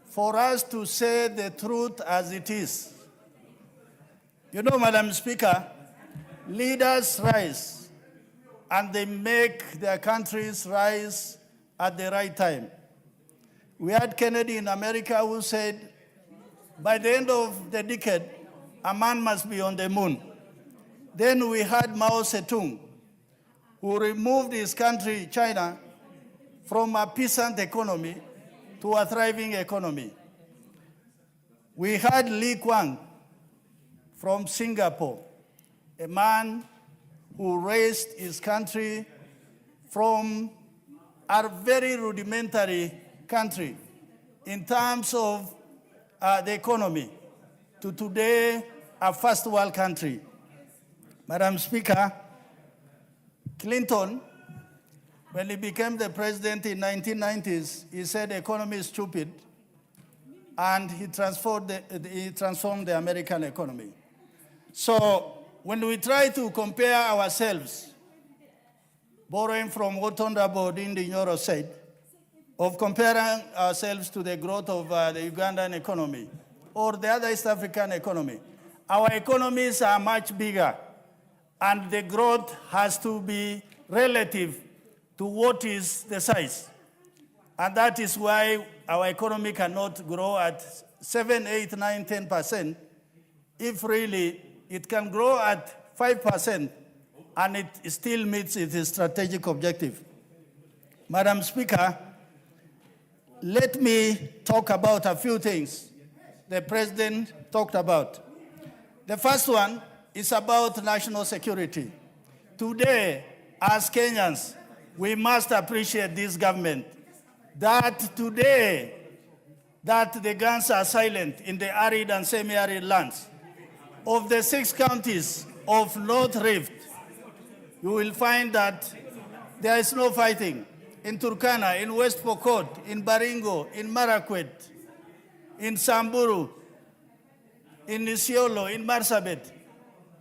Speaker 14: for us to say the truth as it is. You know, Madam Speaker, leaders rise and they make their countries rise at the right time. We had Kennedy in America who said, by the end of the decade, a man must be on the moon. Then we had Mao Zedong, who removed his country, China, from a peasant economy to a thriving economy. We had Lee Kuan from Singapore, a man who raised his country from a very rudimentary country in terms of the economy to today a first world country. Madam Speaker, Clinton, when he became the president in 1990s, he said the economy is stupid, and he transformed the American economy. So when we try to compare ourselves, borrowing from what Honorable Dindi Nyoro said, of comparing ourselves to the growth of the Ugandan economy or the other East African economy, our economies are much bigger, and the growth has to be relative to what is the size. And that is why our economy cannot grow at 7, 8, 9, 10%, if really it can grow at 5% and it still meets its strategic objective. Madam Speaker, let me talk about a few things the President talked about. The first one is about national security. Today, as Kenyans, we must appreciate this government that today that the guns are silent in the arid and semi-arid lands. Of the 6 counties of North Rift, you will find that there is no fighting. In Turkana, in West Pokot, in Baringo, in Marakwet, in Samburu, in Isiolo, in Marsabit.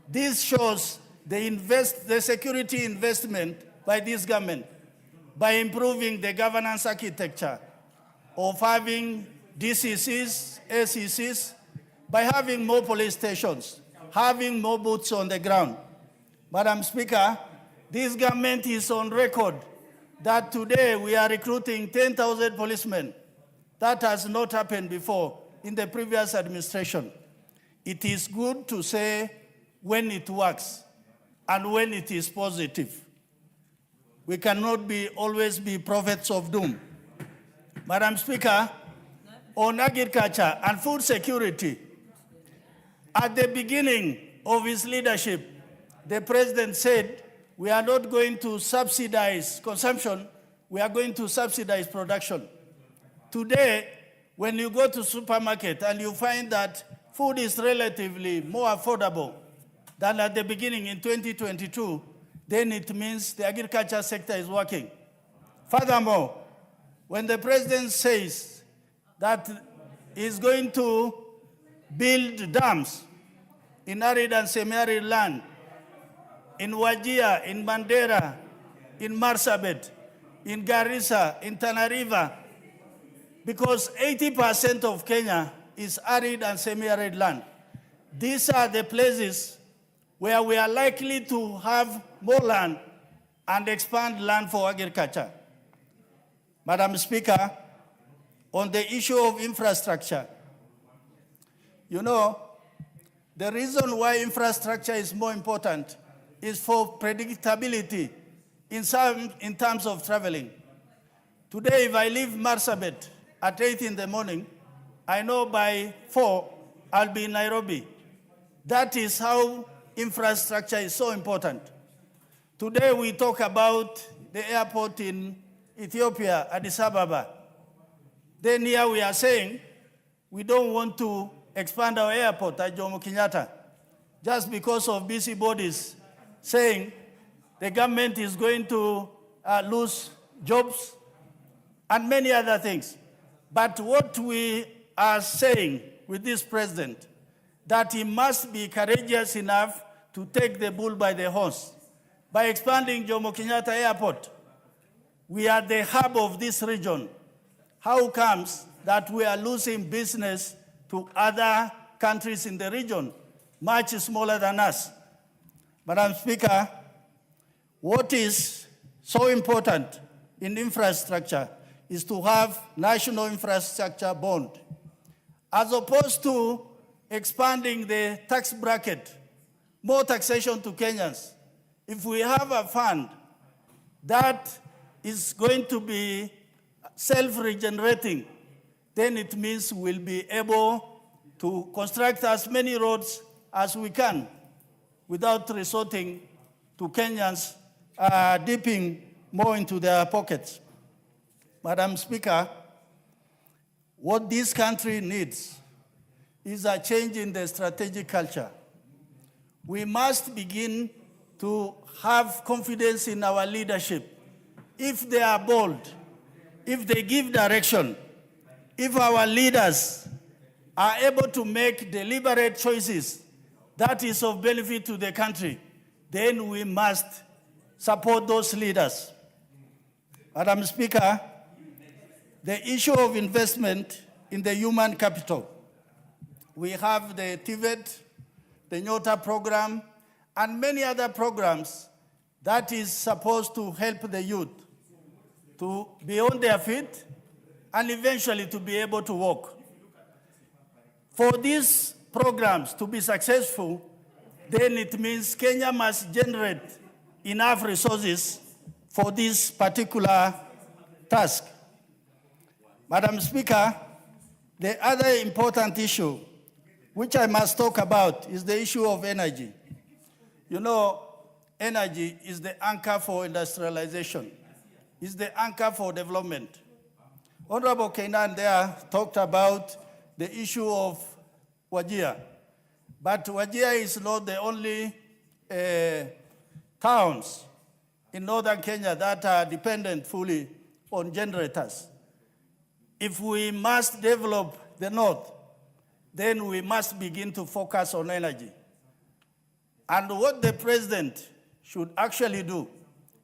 Speaker 14: This shows the security investment by this government by improving the governance architecture of having DCCs, ACCs, by having more police stations, having more boots on the ground. Madam Speaker, this government is on record that today we are recruiting 10,000 policemen. That has not happened before in the previous administration. It is good to say when it works and when it is positive. We cannot always be prophets of doom. Madam Speaker, on agriculture and food security, at the beginning of his leadership, the President said, we are not going to subsidize consumption, we are going to subsidize production. Today, when you go to supermarket and you find that food is relatively more affordable than at the beginning in 2022, then it means the agriculture sector is working. Furthermore, when the President says that he's going to build dams in arid and semi-arid land, in Wajir, in Mandera, in Marsabit, in Garissa, in Tana River, because 80% of Kenya is arid and semi-arid land. These are the places where we are likely to have more land and expand land for agriculture. Madam Speaker, on the issue of infrastructure, you know, the reason why infrastructure is more important is for predictability in terms of traveling. Today, if I leave Marsabit at 8 in the morning, I know by 4 I'll be in Nairobi. That is how infrastructure is so important. Today we talk about the airport in Ethiopia, Addis Ababa. Then here we are saying we don't want to expand our airport at Jomo Kenyatta just because of busybodies saying the government is going to lose jobs and many other things. But what we are saying with this president, that he must be courageous enough to take the bull by the horns. By expanding Jomo Kenyatta Airport, we are the hub of this region. How comes that we are losing business to other countries in the region, much smaller than us? Madam Speaker, what is so important in infrastructure is to have national infrastructure bond. As opposed to expanding the tax bracket, more taxation to Kenyans. If we have a fund that is going to be self-regenerating, then it means we'll be able to construct as many roads as we can without resorting to Kenyans dipping more into their pockets. Madam Speaker, what this country needs is a change in the strategic culture. We must begin to have confidence in our leadership. If they are bold, if they give direction, if our leaders are able to make deliberate choices that is of benefit to the country, then we must support those leaders. Madam Speaker, the issue of investment in the human capital. We have the TVET, the Nyota program, and many other programs that is supposed to help the youth to be on their feet and eventually to be able to walk. For these programs to be successful, then it means Kenya must generate enough resources for this particular task. Madam Speaker, the other important issue which I must talk about is the issue of energy. You know, energy is the anchor for industrialization, is the anchor for development. Honorable Kainan there talked about the issue of Wajir, but Wajir is not the only towns in northern Kenya that are dependent fully on generators. If we must develop the north, then we must begin to focus on energy. And what the president should actually do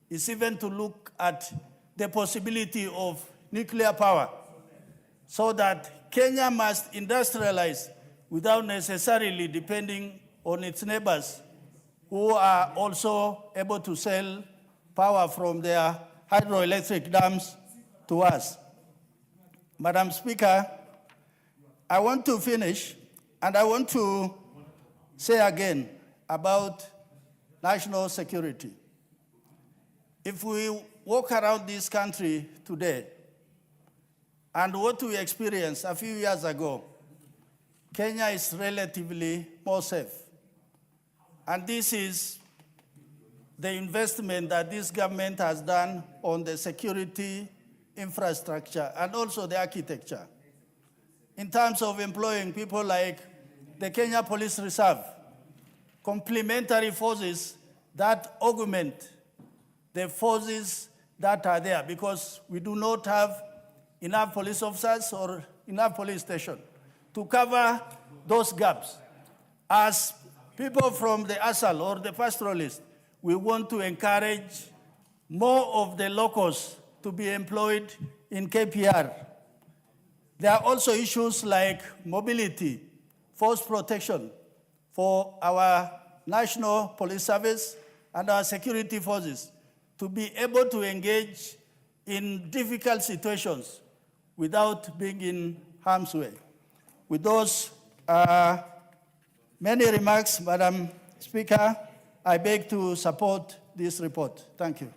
Speaker 14: is even to look at the possibility of nuclear power so that Kenya must industrialize without necessarily depending on its neighbors who are also able to sell power from their hydroelectric dams to us. Madam Speaker, I want to finish, and I want to say again about national security. If we walk around this country today, and what we experienced a few years ago, Kenya is relatively more safe. And this is the investment that this government has done on the security infrastructure and also the architecture. In terms of employing people like the Kenya Police Reserve, complementary forces that augment the forces that are there, because we do not have enough police officers or enough police stations to cover those gaps. As people from the ASAL or the pastoralists, we want to encourage more of the locals to be employed in KPR. There are also issues like mobility, force protection for our National Police Service and our security forces to be able to engage in difficult situations without being in harm's way. With those many remarks, Madam Speaker, I beg to support this report. Thank you.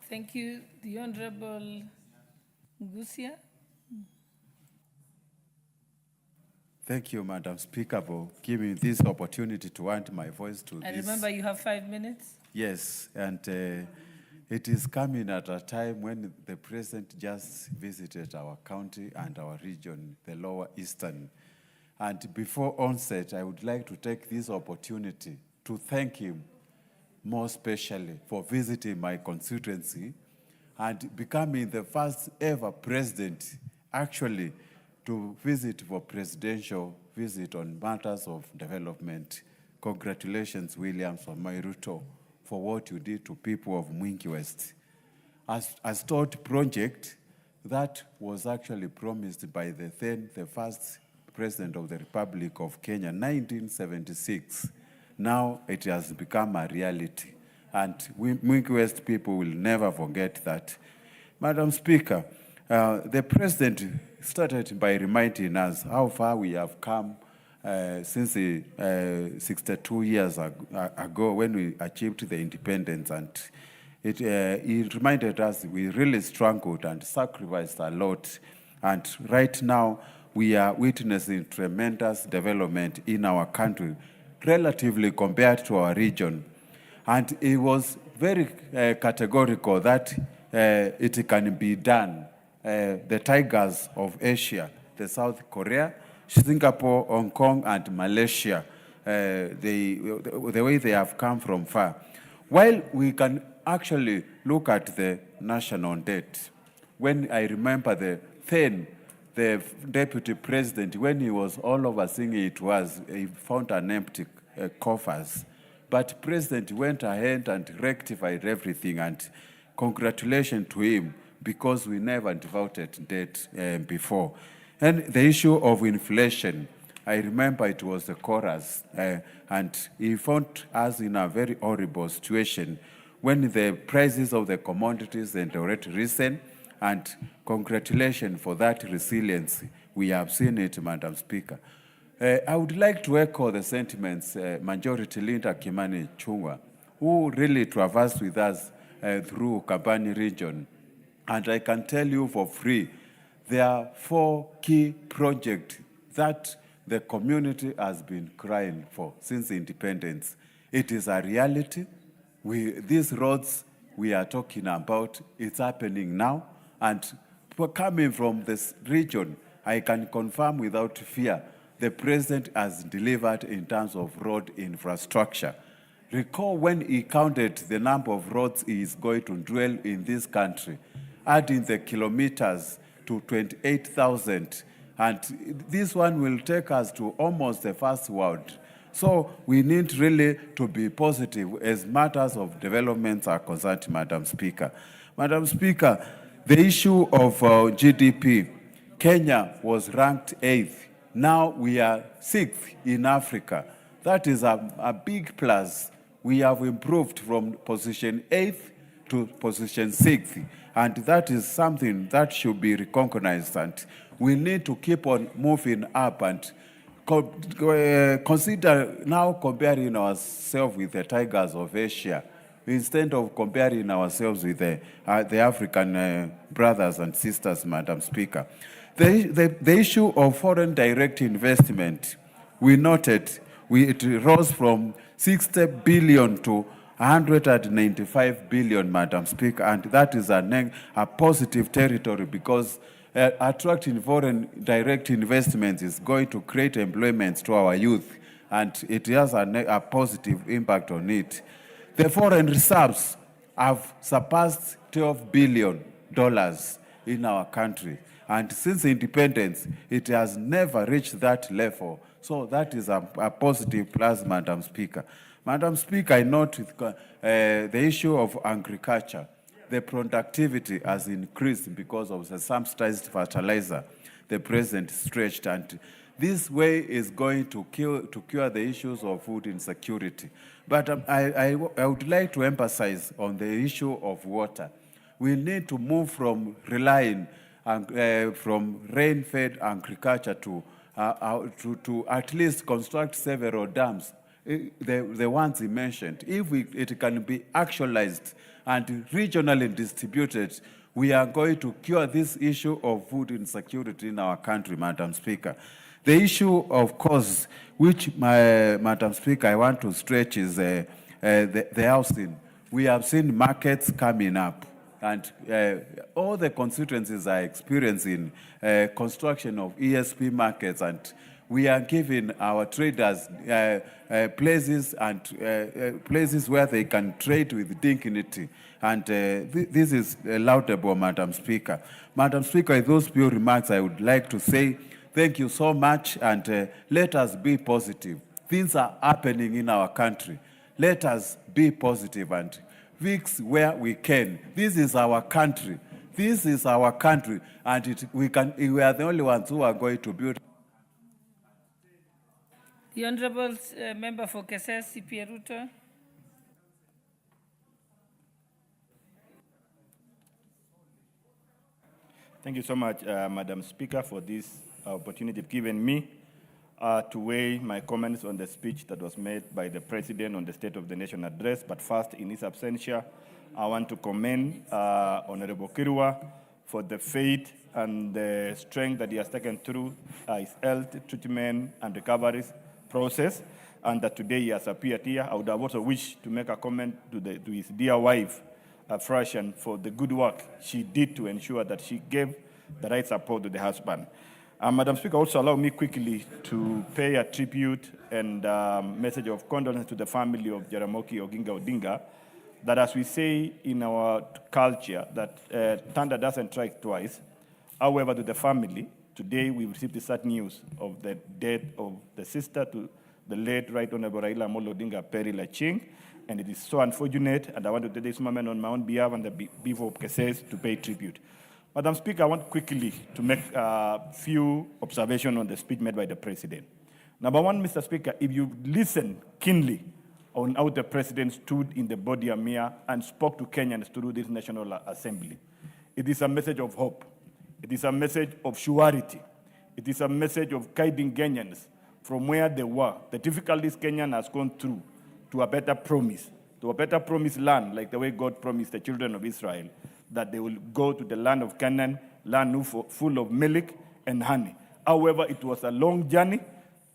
Speaker 2: Thank you. The Honorable Ngusia.
Speaker 15: Thank you, Madam Speaker, for giving me this opportunity to add my voice to
Speaker 2: I
Speaker 15: this.
Speaker 2: remember you have 5 minutes.
Speaker 15: Yes, and it is coming at a time when the President just visited our county and our region, the Lower Eastern. And before onset, I would like to take this opportunity to thank him more especially for visiting my constituency and becoming the first ever president actually to visit for presidential visit on matters of development. Congratulations, William Samoei Ruto, for what you did to people of Mwingi West. As thought project that was actually promised by the first President of the Republic of Kenya, 1976. Now it has become a reality. And Mwingi West people will never forget that. Madam Speaker, the President started by reminding us how far we have come since 62 years ago when we achieved the independence. And he reminded us we really struggled and sacrificed a lot. And right now, we are witnessing tremendous development in our country, relatively compared to our region. And it was very categorical that it can be done. The tigers of Asia, the South Korea, Singapore, Hong Kong, and Malaysia, the way they have come from far. While we can actually look at the national debt, when I remember the deputy president, when he was all over seeing it was, he found an empty coffers. But president went ahead and rectified everything, and congratulations to him, because we never devoted debt before. And the issue of inflation, I remember it was the chorus, and he found us in a very horrible situation when the prices of the commodities had already risen. And congratulations for that resilience. We have seen it, Madam Speaker. I would like to echo the sentiments Majority Leader Kimani Ichung'wah, who really traversed with us through Kabani region. And I can tell you for free, there are 4 key projects that the community has been crying for since independence. It is a reality. These roads we are talking about, it's happening now. And coming from this region, I can confirm without fear, the President has delivered in terms of road infrastructure. Recall when he counted the number of roads he is going to drill in this country, adding the kilometers to 28,000. And this one will take us to almost the first world. So we need really to be positive as matters of development are concerned, Madam Speaker. Madam Speaker, the issue of GDP, Kenya was ranked 8th. Now we are 6th in Africa. That is a big plus. We have improved from position 8th to position 6th. And that is something that should be recognized. And we need to keep on moving up and consider now comparing ourselves with the tigers of Asia, instead of comparing ourselves with the African brothers and sisters, Madam Speaker. The issue of foreign direct investment, we noted it rose from 60 billion to 195 billion, Madam Speaker, and that is a positive territory because attracting foreign direct investments is going to create employment to our youth, and it has a positive impact on it. The foreign reserves have surpassed $12 billion in our country. And since independence, it has never reached that level. So that is a positive plus, Madam Speaker. Madam Speaker, I note the issue of agriculture. The productivity has increased because of the subsidized fertilizer the President stretched. And this way is going to cure the issues of food insecurity. But I would like to emphasize on the issue of water. We need to move from relying from rain-fed agriculture to at least construct several dams the ones he mentioned, if it can be actualized and regionally distributed, we are going to cure this issue of food insecurity in our country, Madam Speaker. The issue, of course, which, Madam Speaker, I want to stretch is the housing. We have seen markets coming up, and all the constituencies are experiencing construction of ESP markets, and we are giving our traders places where they can trade with dignity. And this is laudable, Madam Speaker. Madam Speaker, with those few remarks, I would like to say thank you so much, and let us be positive. Things are happening in our country. Let us be positive and fix where we can. This is our country. This is our country, and we are the only ones who are going to build.
Speaker 2: The Honourable Member for Kasese Pieruto.
Speaker 1: Thank you so much, Madam Speaker, for this opportunity given me to weigh my comments on the speech that was made by the President on the State of the Nation address. But first, in his absentia, I want to commend Honorable Kirwa for the faith and the strength that he has taken through his health treatment and recovery process, and that today he has appeared here. I would have also wished to make a comment to his dear wife, Frashan, for the good work she did to ensure that she gave the right support to the husband. Madam Speaker, also allow me quickly to pay a tribute and message of condolence to the family of Jaramogi Oginga Odinga, that as we say in our culture, that thunder doesn't strike twice. However, to the family, today we received the sad news of the death of the sister to the late Right Honorable Raila Amolo Odinga, Perry Laching, and it is so unfortunate, and I want to take this moment on my own behalf and the behalf of Kasese to pay tribute. Madam Speaker, I want quickly to make a few observations on the speech made by the President. Number one, Mr. Speaker, if you listen keenly on how the President stood in the body of Mia and spoke to Kenyans through this National Assembly, it is a message of hope. It is a message of surety. It is a message of guiding Kenyans from where they were, the difficulties Kenya has gone through, to a better promise land, like the way God promised the children of Israel, that they will go to the land of Canaan, land full of milk and honey. However, it was a long journey,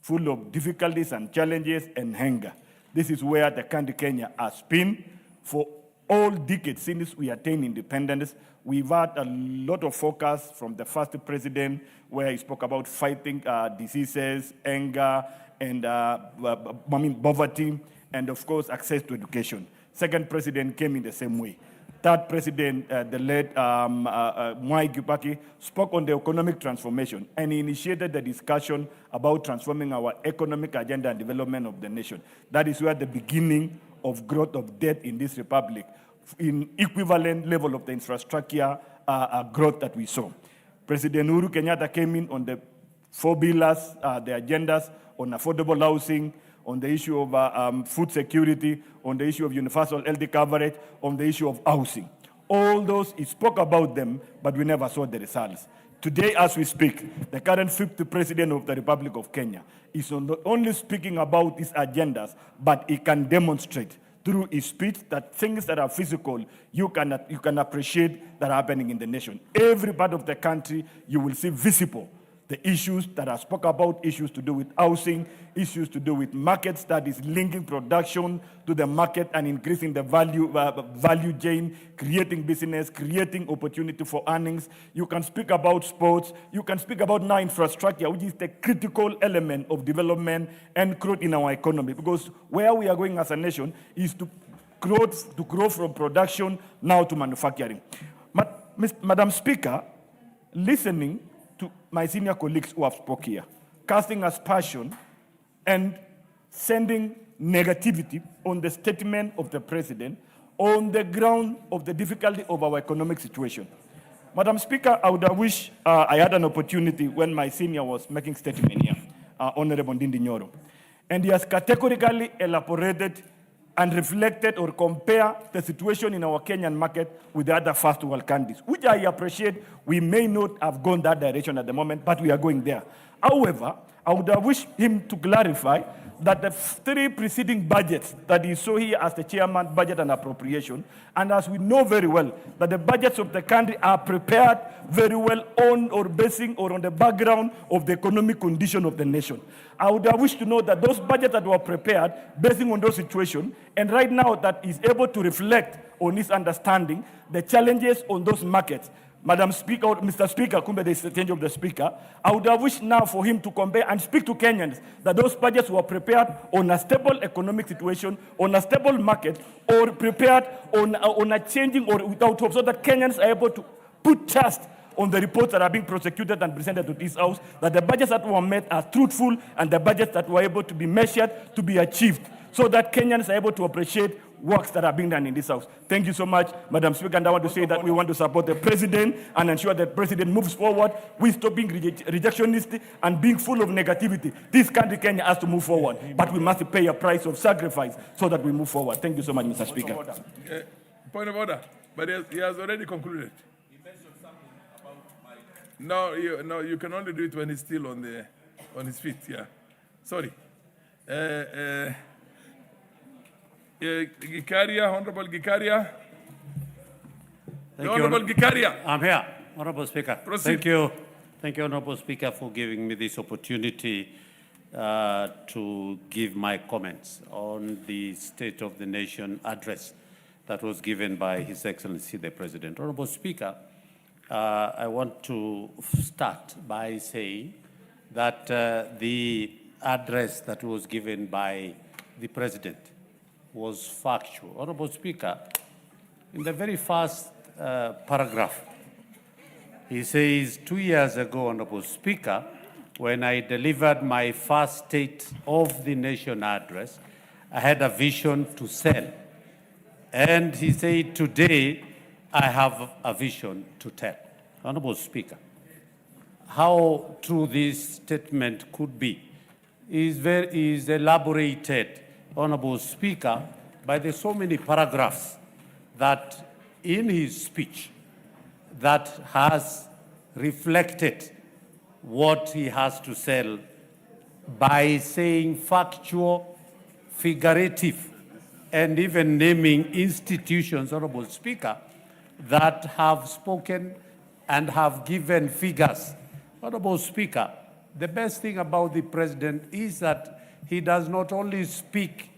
Speaker 1: full of difficulties and challenges and hunger. This is where the country Kenya has been for all decades since we attained independence. We've had a lot of focus from the first president, where he spoke about fighting diseases, anger, and poverty, and of course, access to education. Second president came in the same way. Third president, the late Mwai Kibaki, spoke on the economic transformation, and he initiated the discussion about transforming our economic agenda and development of the nation. That is where the beginning of growth of debt in this republic, in equivalent level of the infrastructure growth that we saw. President Uhuru Kenyatta came in on the 4 pillars, the agendas on affordable housing, on the issue of food security, on the issue of universal health coverage, on the issue of housing. All those, he spoke about them, but we never saw the results. Today, as we speak, the current 5th president of the Republic of Kenya is not only speaking about his agendas, but he can demonstrate through his speech that things that are physical, you can appreciate that are happening in the nation. Every part of the country, you will see visible the issues that I spoke about, issues to do with housing, issues to do with market studies, linking production to the market and increasing the value chain, creating business, creating opportunity for earnings. You can speak about sports. You can speak about now infrastructure, which is the critical element of development and growth in our economy. Because where we are going as a nation is to grow from production now to manufacturing. Madam Speaker, listening to my senior colleagues who have spoken here, casting aspersion and sending negativity on the statement of the president on the ground of the difficulty of our economic situation. Madam Speaker, I would have wished I had an opportunity when my senior was making statement here, Honorable Ndindi Nyoro, and he has categorically elaborated and reflected or compare the situation in our Kenyan market with the other first world countries, which I appreciate. We may not have gone that direction at the moment, but we are going there. However,
Speaker 16: I would have wished him to clarify that the 3 preceding budgets that he saw here as the chairman, budget and appropriation, and as we know very well, that the budgets of the country are prepared very well on or basing or on the background of the economic condition of the nation. I would have wished to know that those budgets that were prepared basing on those situations, and right now that is able to reflect on his understanding the challenges on those markets. Madam Speaker, or Mr. Speaker, kumbe there is a change of the Speaker. I would have wished now for him to compare and speak to Kenyans that those budgets were prepared on a stable economic situation, on a stable market, or prepared on a changing or without hope, so that Kenyans are able to put trust on the reports that are being prosecuted and presented to this House, that the budgets that were met are truthful and the budgets that were able to be measured, to be achieved, so that Kenyans are able to appreciate works that are being done in this House. Thank you so much, Madam Speaker, and I want to say that we want to support the President and ensure that the President moves forward with stopping rejectionist and being full of negativity. This country, Kenya, has to move forward, but we must pay a price of sacrifice so that we move forward. Thank you so much, Mr. Speaker.
Speaker 17: Point of order, but he has already concluded. He mentioned something about my... No, you can only do it when he's still on his feet, yeah. Sorry. Gikaria, Honorable Gikaria. Honorable Gikaria.
Speaker 18: I'm here, Honorable Speaker.
Speaker 17: Proceed.
Speaker 18: Thank you. Thank you, Honorable Speaker, for giving me this opportunity to give my comments on the State of the Nation address that was given by His Excellency the President. Honorable Speaker, I want to start by saying that the address that was given by the President was factual. Honorable Speaker, in the very first paragraph, he says, 2 years ago, Honorable Speaker, when I delivered my first State of the Nation address, I had a vision to sell. And he said, today, I have a vision to tell. Honorable Speaker, how true this statement could be is elaborated, Honorable Speaker, by the so many paragraphs that in his speech that has reflected what he has to sell by saying factual, figurative, and even naming institutions, Honorable Speaker, that have spoken and have given figures. Honorable Speaker, the best thing about the President is that he does not only speak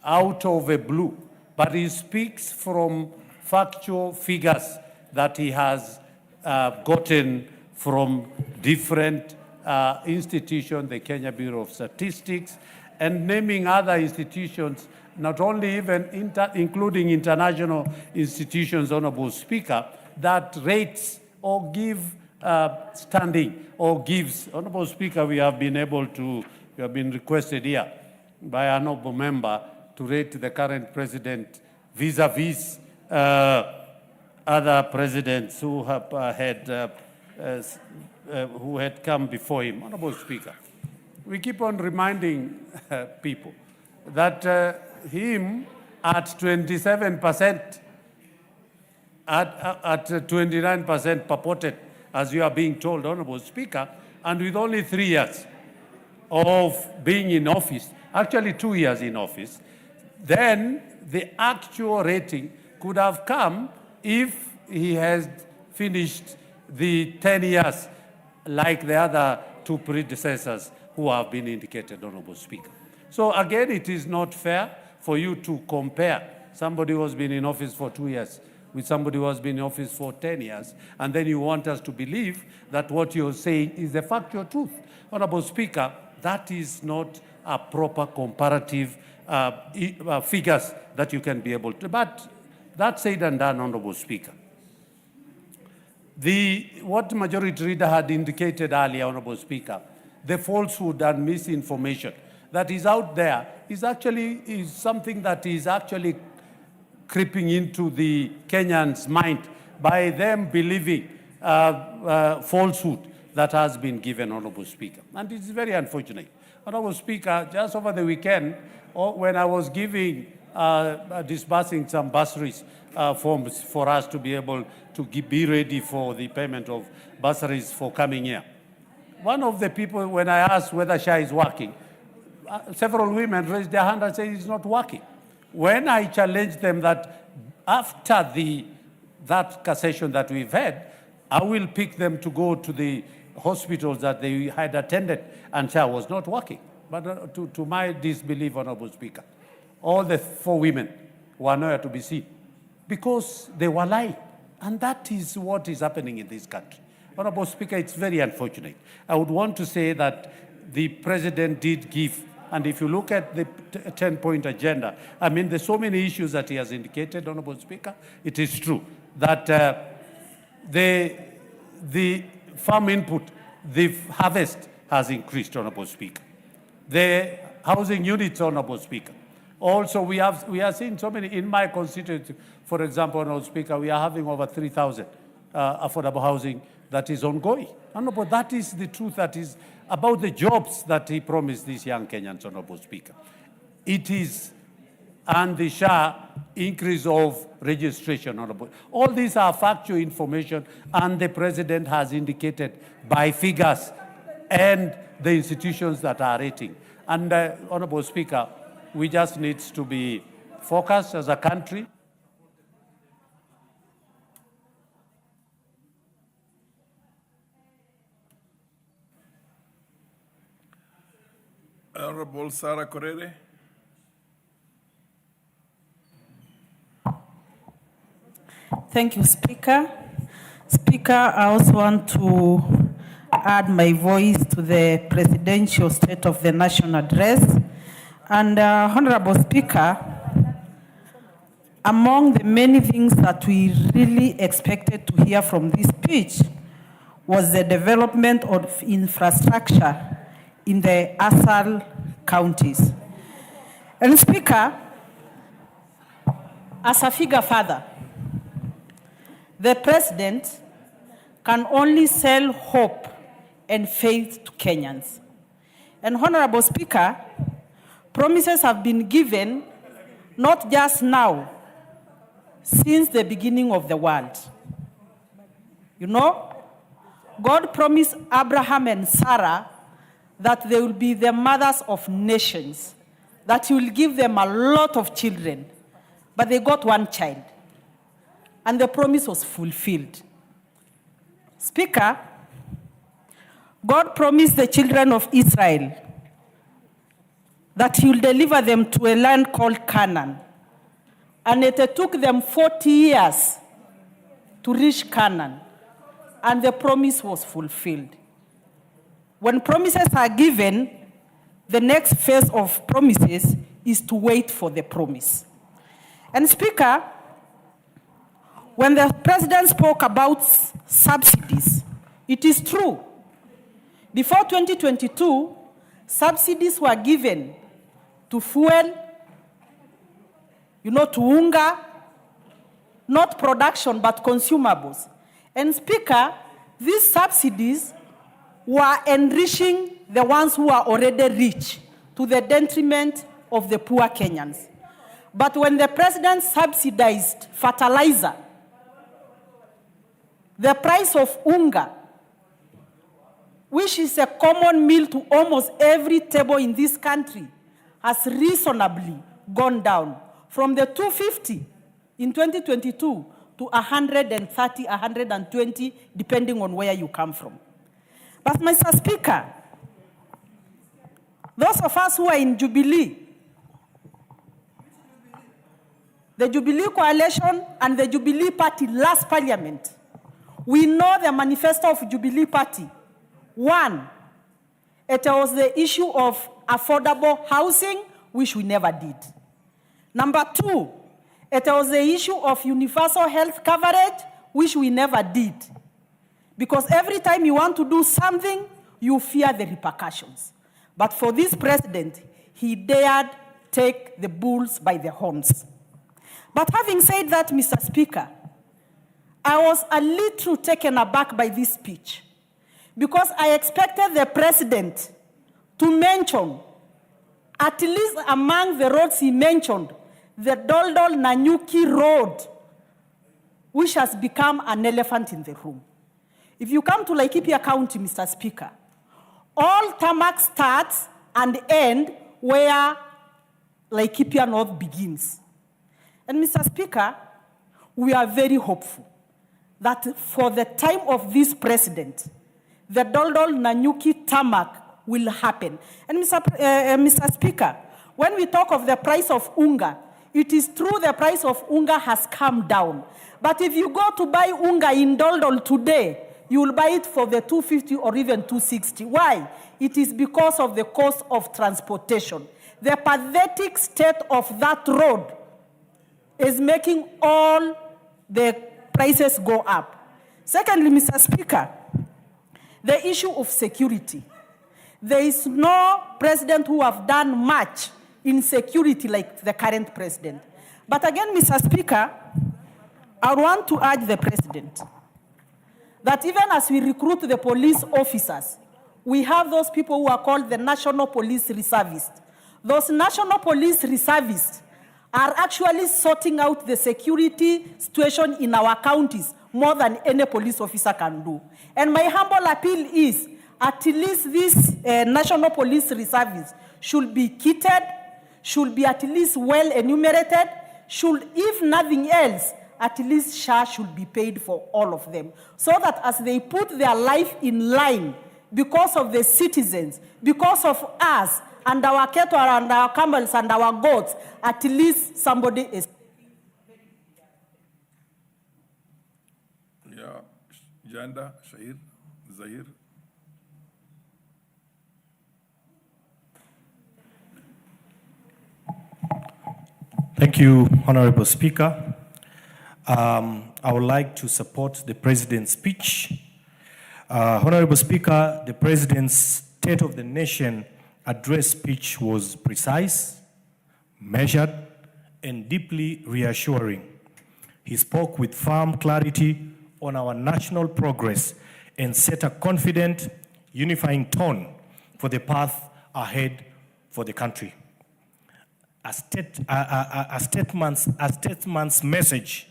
Speaker 18: out of a blue, but he speaks from factual figures that he has gotten from different institutions, the Kenya Bureau of Statistics, and naming other institutions, not only even including international institutions, Honorable Speaker, that rates or give standing or gives. Honorable Speaker, we have been requested here by an honorable member to rate the current president vis-a-vis other presidents who have who had come before him. Honorable Speaker, we keep on reminding people that him at 27%, at 29% purported, as you are being told, Honorable Speaker, and with only 3 years of being in office, actually 2 years in office, then the actual rating could have come if he has finished the 10 years like the other two predecessors who have been indicated, Honorable Speaker. So again, it is not fair for you to compare somebody who has been in office for 2 years with somebody who has been in office for 10 years, and then you want us to believe that what you're saying is the factual truth. Honorable Speaker, that is not a proper comparative figures that you can be able to. But that said and done, Honorable Speaker, what Majority Leader had indicated earlier, Honorable Speaker, the falsehood and misinformation that is out there is something that is actually creeping into the Kenyans' mind by them believing falsehood that has been given, Honorable Speaker. And it's very unfortunate. Honorable Speaker, just over the weekend, when I was disbursing some bursaries forms for us to be able to be ready for the payment of bursaries for coming year, one of the people, when I asked whether SHA is working, several women raised their hand and said it's not working. When I challenged them that after that cassation that we've had, I will pick them to go to the hospitals that they had attended, and SHA was not working. But to my disbelief, Honorable Speaker, all the 4 women were nowhere to be seen because they were lying. And that is what is happening in this country. Honorable Speaker, it's very unfortunate. I would want to say that the President did give, and if you look at the 10-point agenda, I mean, there's so many issues that he has indicated, Honorable Speaker. It is true that the farm input, the harvest has increased, Honorable Speaker. The housing units, Honorable Speaker. Also, we are seeing so many in my constituency. For example, Honorable Speaker, we are having over 3,000 affordable housing that is ongoing. Honorable, that is the truth that is about the jobs that he promised these young Kenyans, Honorable Speaker. It is, and the SHA increase of registration, Honorable. All these are factual information, and the President has indicated by figures and the institutions that are rating. And Honorable Speaker, we just need to be focused as a country.
Speaker 17: Honorable Sarah Korere.
Speaker 19: Thank you, Speaker. Speaker, I also want to add my voice to the presidential State of the Nation address. And Honorable Speaker, among the many things that we really expected to hear from this speech was the development of infrastructure in the ASAL counties. And Speaker, as a figure father, the President can only sell hope and faith to Kenyans. And Honorable Speaker, promises have been given not just now, since the beginning of the world. You know, God promised Abraham and Sarah that they will be the mothers of nations, that he will give them a lot of children, but they got one child, and the promise was fulfilled. Speaker, God promised the children of Israel that he will deliver them to a land called Canaan, and it took them 40 years to reach Canaan, and the promise was fulfilled. When promises are given, the next phase of promises is to wait for the promise. And Speaker, when the President spoke about subsidies, it is true. Before 2022, subsidies were given to fuel, to unga, not production, but consumables. And Speaker, these subsidies were enriching the ones who are already rich to the detriment of the poor Kenyans. But when the President subsidized fertilizer, the price of unga, which is a common meal to almost every table in this country, has reasonably gone down from the 250 in 2022 to 130, 120, depending on where you come from. But, Mr. Speaker, those of us who are in Jubilee, the Jubilee Coalition and the Jubilee Party last parliament, we know the manifesto of Jubilee Party. One, it was the issue of affordable housing, which we never did. Number two, it was the issue of universal health coverage, which we never did. Because every time you want to do something, you fear the repercussions. But for this President, he dared take the bulls by the horns. But having said that, Mr. Speaker, I was a little taken aback by this speech, because I expected the President to mention, at least among the roads he mentioned, the Doldol-Nanyuki Road, which has become an elephant in the room. If you come to Laikipia County, Mr. Speaker, All tarmac starts and ends where Laikipia North begins. And Mr. Speaker, we are very hopeful that for the time of this president, the Doldol Nanyuki tarmac will happen. And Mr. Speaker, when we talk of the price of unga, it is true the price of unga has come down. But if you go to buy unga in Doldol today, you will buy it for the 250 or even 260. Why? It is because of the cost of transportation. The pathetic state of that road is making all the prices go up. Secondly, Mr. Speaker, the issue of security. There is no president who have done much in security like the current president. But again, Mr. Speaker, I want to urge the president that even as we recruit the police officers, we have those people who are called the National Police Reservists. Those National Police Reservists are actually sorting out the security situation in our counties more than any police officer can do. And my humble appeal is, at least these National Police Reservists should be kitted, should be at least well enumerated, should, if nothing else, at least SHA should be paid for all of them, so that as they put their life in line because of the citizens, because of us, and our cattle and our camels and our goats, at least somebody is.
Speaker 17: Yeah, Janda, Shahir, Zahir.
Speaker 20: Thank you, Honorable Speaker. I would like to support the President's speech. Honorable Speaker, the President's State of the Nation address speech was precise, measured, and deeply reassuring. He spoke with firm clarity on our national progress and set a confident, unifying tone for the path ahead for the country. A statement's message,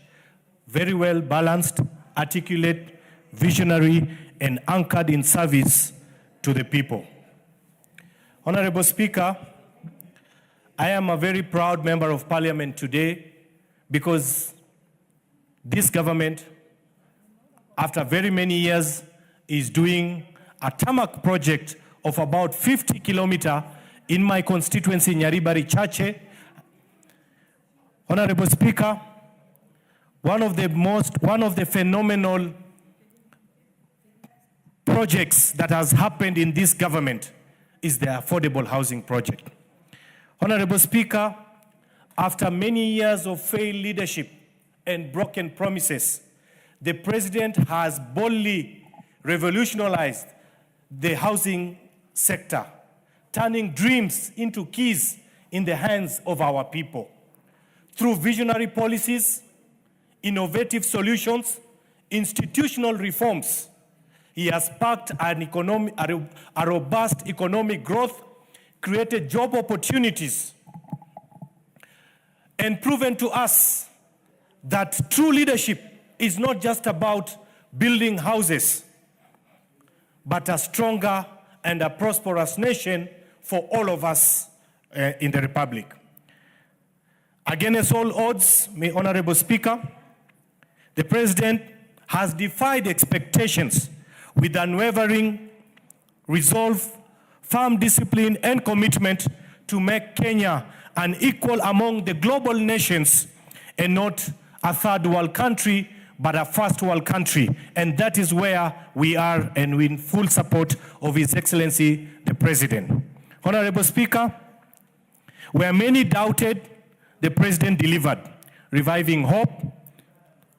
Speaker 20: very well balanced, articulate, visionary, and anchored in service to the people. Honorable Speaker, I am a very proud member of Parliament today because this government, after very many years, is doing a tarmac project of about 50 kilometers in my constituency, Nyaribari Chache. Honorable Speaker, one of the phenomenal projects that has happened in this government is the affordable housing project. Honorable Speaker, after many years of failed leadership and broken promises, the President has boldly revolutionized the housing sector, turning dreams into keys in the hands of our people. Through visionary policies, innovative solutions, institutional reforms, he has sparked a robust economic growth, created job opportunities, and proven to us that true leadership is not just about building houses, but a stronger and a prosperous nation for all of us in the Republic. Against all odds, my Honorable Speaker, the President has defied expectations with unwavering resolve, firm discipline, and commitment to make Kenya an equal among the global nations and not a third world country, but a first world country. And that is where we are, and we're in full support of His Excellency, the President. Honorable Speaker, where many doubted, the President delivered, reviving hope,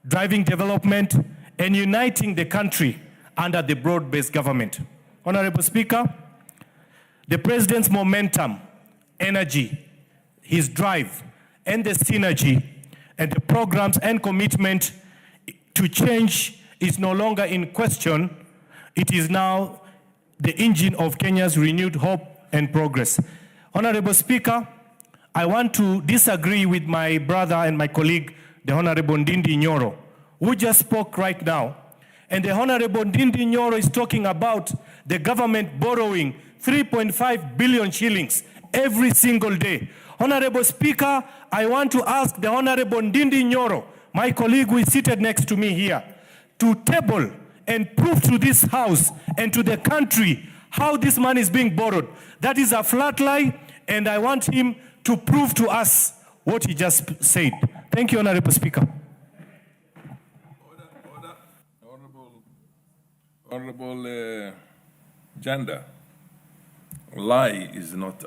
Speaker 20: driving development, and uniting the country under the broad-based government. Honorable Speaker, the President's momentum, energy, his drive, and the synergy, and the programs and commitment to change is no longer in question. It is now the engine of Kenya's renewed hope and progress. Honorable Speaker, I want to disagree with my brother and my colleague, the Honorable Ndindi Nyoro, who just spoke right now And the Honorable Ndindi Nyoro is talking about the government borrowing 3.5 billion shillings every single day. Honorable Speaker, I want to ask the Honorable Ndindi Nyoro, my colleague who is seated next to me here, to table and prove to this House and to the country how this money is being borrowed. That is a flat lie, and I want him to prove to us what he just said. Thank you, Honorable Speaker.
Speaker 17: Honorable Janda, lie is not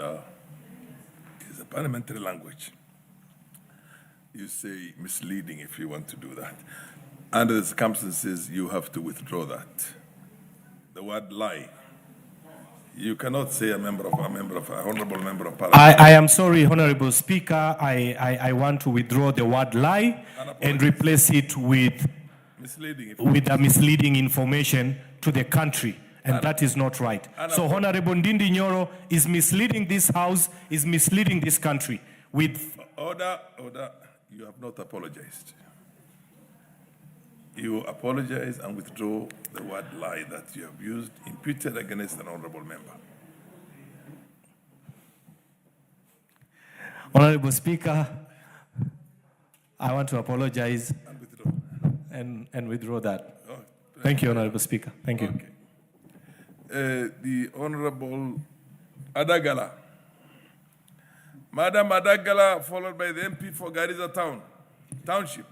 Speaker 17: is a parliamentary language. You say misleading if you want to do that. Under the circumstances, you have to withdraw that. The word lie. You cannot say an honorable member of parliament.
Speaker 20: I am sorry, Honorable Speaker. I want to withdraw the word lie and replace it with a misleading information to the country. And that is not right. So Honorable Ndindi Nyoro is misleading this House, is misleading this country with...
Speaker 17: Order. You have not apologized. You apologize and withdraw the word lie that you have used, imputed against an honorable member.
Speaker 20: Honorable Speaker, I want to apologize and withdraw that.
Speaker 17: Oh,
Speaker 20: thank you, Honorable Speaker. Thank you.
Speaker 17: Okay. The Honorable Adagala. Madam Adagala, followed by the MP for Garissa Township.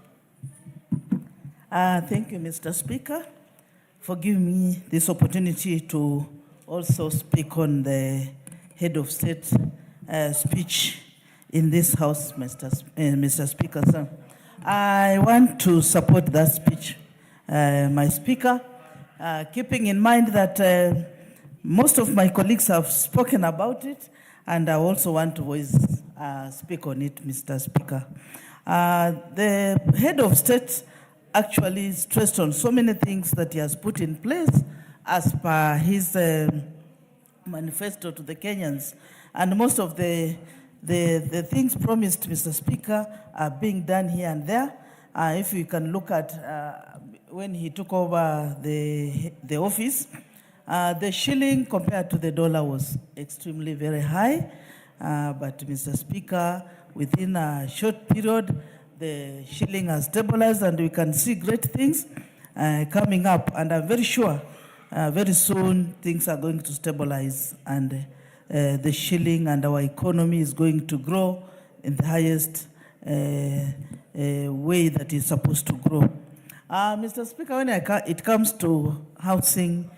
Speaker 21: Thank you, Mr. Speaker, for giving me this opportunity to also speak on the head of state speech in this House, Mr. Speaker. Sir. I want to support that speech, my Speaker, keeping in mind that most of my colleagues have spoken about it, and I also want to speak on it, Mr. Speaker. The head of state actually stressed on so many things that he has put in place as per his manifesto to the Kenyans. And most of the things promised, Mr. Speaker, are being done here and there. If you can look at when he took over the office, the shilling compared to the dollar was extremely very high. But Mr. Speaker, within a short period, the shilling has stabilized and we can see great things coming up. And I'm very sure very soon things are going to stabilize and the shilling and our economy is going to grow in the highest way that it's supposed to grow. Mr. Speaker, when it comes to housing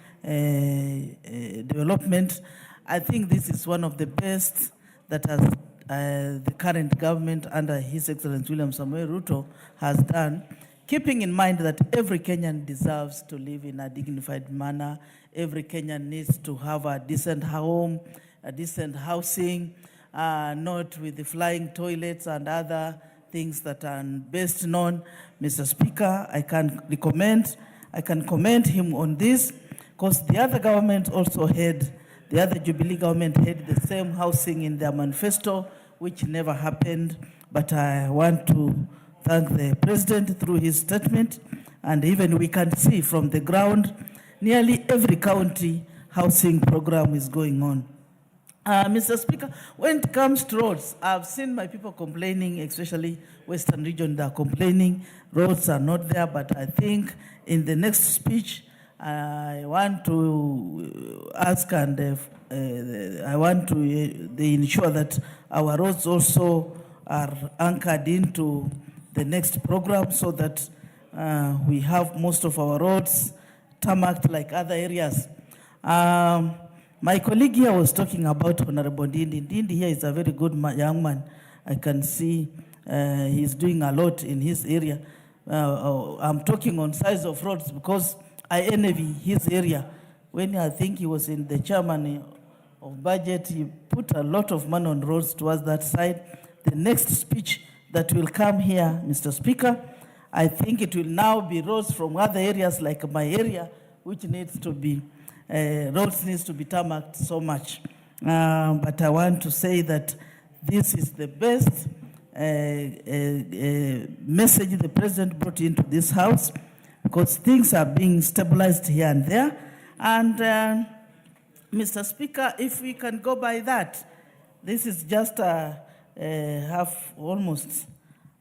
Speaker 21: development, I think this is one of the best that has the current government under His Excellency William Samoei Ruto has done, keeping in mind that every Kenyan deserves to live in a dignified manner. Every Kenyan needs to have a decent home, a decent housing, not with the flying toilets and other things that are best known. Mr. Speaker, I can commend him on this, because the other government also had, the other Jubilee government had the same housing in their manifesto, which never happened. But I want to thank the President through his statement, and even we can see from the ground, nearly every county housing program is going on. Mr. Speaker, when it comes to roads, I've seen my people complaining, especially Western region, they're complaining roads are not there, but I think in the next speech, I want to ask and I want to ensure that our roads also are anchored into the next program so that we have most of our roads tarmacked like other areas. My colleague here was talking about Honorable Ndindi. Ndindi here is a very good young man. I can see he's doing a lot in his area. I'm talking on size of roads because I envy his area. When I think he was in the chairman of budget, he put a lot of money on roads towards that side. The next speech that will come here, Mr. Speaker, I think it will now be roads from other areas like my area, which needs to be, roads needs to be tarmacked so much. But I want to say that this is the best message the President brought into this House. because things are being stabilized here and there. And Mr. Speaker, if we can go by that, this is just half, almost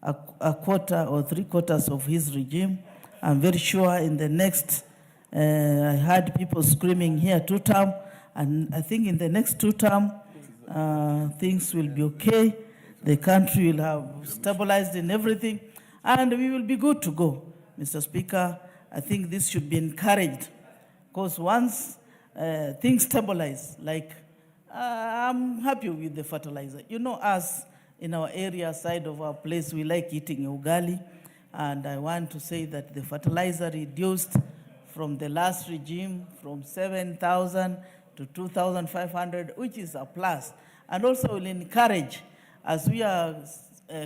Speaker 21: a quarter or 3/4 of his regime. I'm very sure in the next, I heard people screaming here 2 term, and I think in the next 2 term, things will be okay. The country will have stabilized in everything, and we will be good to go. Mr. Speaker, I think this should be encouraged, because once things stabilize, like I'm happy with the fertilizer. You know, us in our area side of our place, we like eating ugali, and I want to say that the fertilizer reduced from the last regime from 7,000 to 2,500, which is a plus. And also will encourage, as we are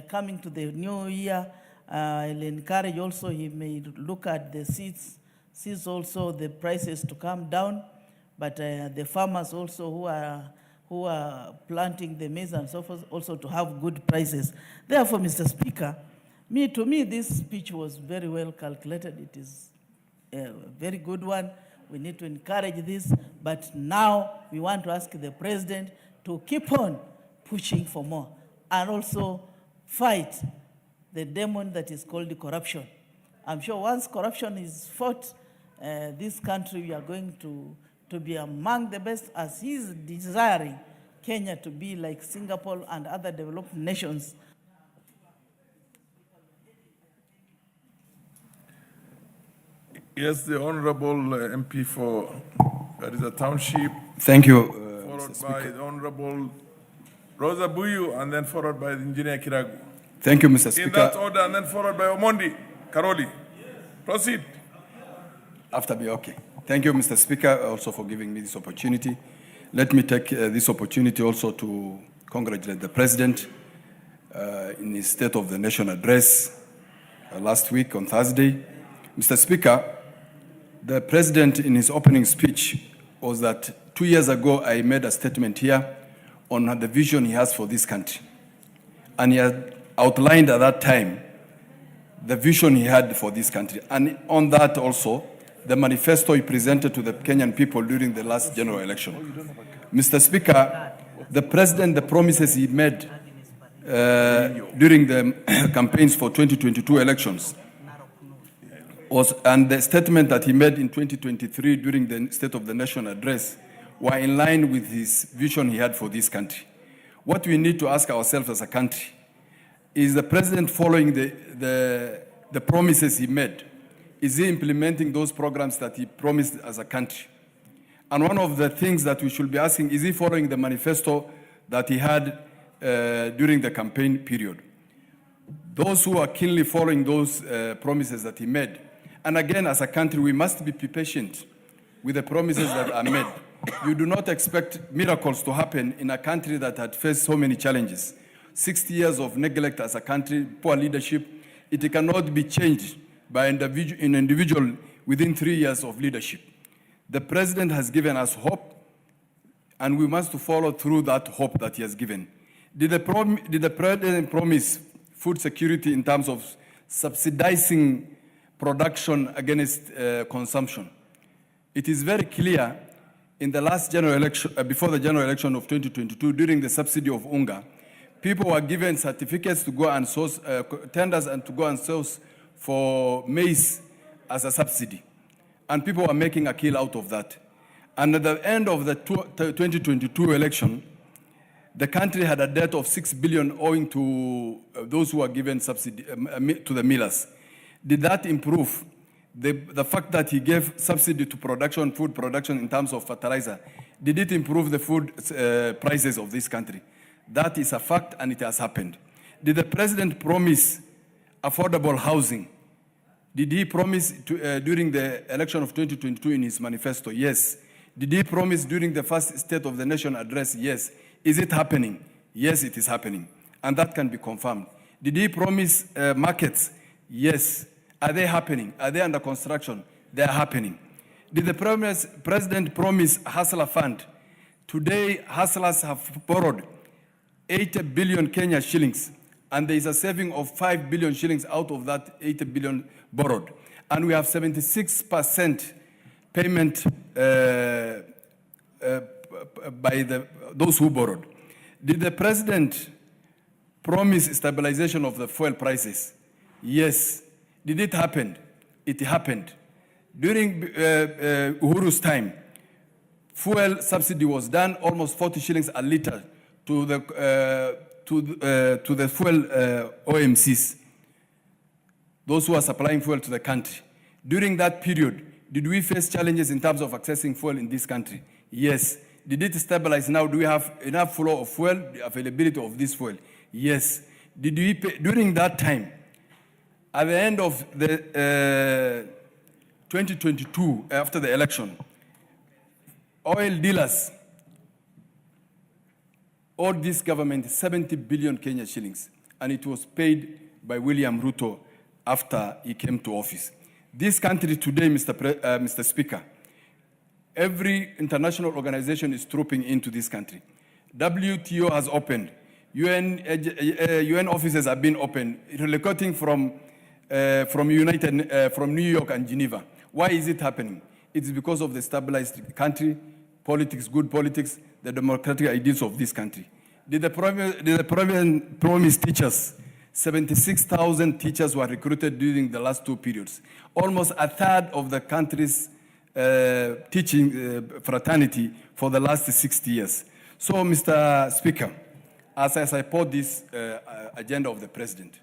Speaker 21: coming to the new year, I'll encourage also, he may look at the seeds also, the prices to come down, but the farmers also who are planting the maize and so forth also to have good prices. Therefore, Mr. Speaker, to me, this speech was very well calculated. It is a very good one. We need to encourage this, but now we want to ask the president to keep on pushing for more and also fight the demon that is called corruption. I'm sure once corruption is fought, this country, we are going to be among the best, as he is desiring Kenya to be like Singapore and other developed nations.
Speaker 17: Yes, the Honorable MP for Garissa Township.
Speaker 3: Thank you,
Speaker 17: followed by the Honorable Rosa Buyu, and then followed by the Engineer Kiragu.
Speaker 3: Thank you, Mr. Speaker.
Speaker 17: In that order, and then followed by Omondi Karoli. Proceed.
Speaker 3: After me, okay. Thank you, Mr. Speaker, also for giving me this opportunity. Let me take this opportunity also to congratulate the President in his State of the Nation address last week on Thursday. Mr. Speaker, the President in his opening speech was that 2 years ago I made a statement here on the vision he has for this country. And he had outlined at that time the vision he had for this country. And on that also, the manifesto he presented to the Kenyan people during the last general election. Mr. Speaker, the President, the promises he made during the campaigns for 2022 elections and the statement that he made in 2023 during the State of the Nation address were in line with his vision he had for this country. What we need to ask ourselves as a country is the President following the promises he made? Is he implementing those programs that he promised as a country? And one of the things that we should be asking, is he following the manifesto that he had during the campaign period? Those who are keenly following those promises that he made, and again, as a country, we must be patient with the promises that are made. You do not expect miracles to happen in a country that had faced so many challenges. 60 years of neglect as a country, poor leadership, it cannot be changed by an individual within 3 years of leadership. The President has given us hope, and we must follow through that hope that he has given. Did the President promise food security in terms of subsidizing production against consumption? It is very clear in the last general election, before the general election of 2022, during the subsidy of UNGA, people were given certificates to go and source, tenders and to go and source for maize as a subsidy. And people were making a kill out of that. And at the end of the 2022 election, the country had a debt of 6 billion owing to those who were given subsidy to the millers. Did that improve? The fact that he gave subsidy to production, food production in terms of fertilizer, did it improve the food prices of this country? That is a fact, and it has happened. Did the President promise affordable housing? Did he promise during the election of 2022 in his manifesto? Yes. Did he promise during the first State of the Nation address? Yes. Is it happening? Yes, it is happening. And that can be confirmed. Did he promise markets? Yes. Are they happening? Are they under construction? They are happening. Did the President promise Hustler Fund? Today, hustlers have borrowed 80 billion Kenya shillings, and there is a saving of 5 billion shillings out of that 80 billion borrowed. And we have 76% payment by those who borrowed. Did the president promise stabilization of the fuel prices? Yes. Did it happen? It happened. During Uhuru's time, fuel subsidy was done, almost 40 shillings a liter to the fuel OMCs, those who are supplying fuel to the country. During that period, did we face challenges in terms of accessing fuel in this country? Yes. Did it stabilize now? Do we have enough flow of fuel, the availability of this fuel? Yes. Did we pay, during that time, at the end of the 2022, after the election, oil dealers owed this government 70 billion Kenya shillings, and it was paid by William Ruto after he came to office. This country today, Mr. Speaker, every international organization is trooping into this country. WTO has opened. UN offices have been opened, relocating from New York and Geneva. Why is it happening? It's because of the stabilized country, politics, good politics, the democratic ideals of this country. Did the President promise teachers? 76,000 teachers were recruited during the last 2 periods. Almost a third of the country's teaching fraternity for the last 60 years. So, Mr. Speaker, as I support this agenda of the President,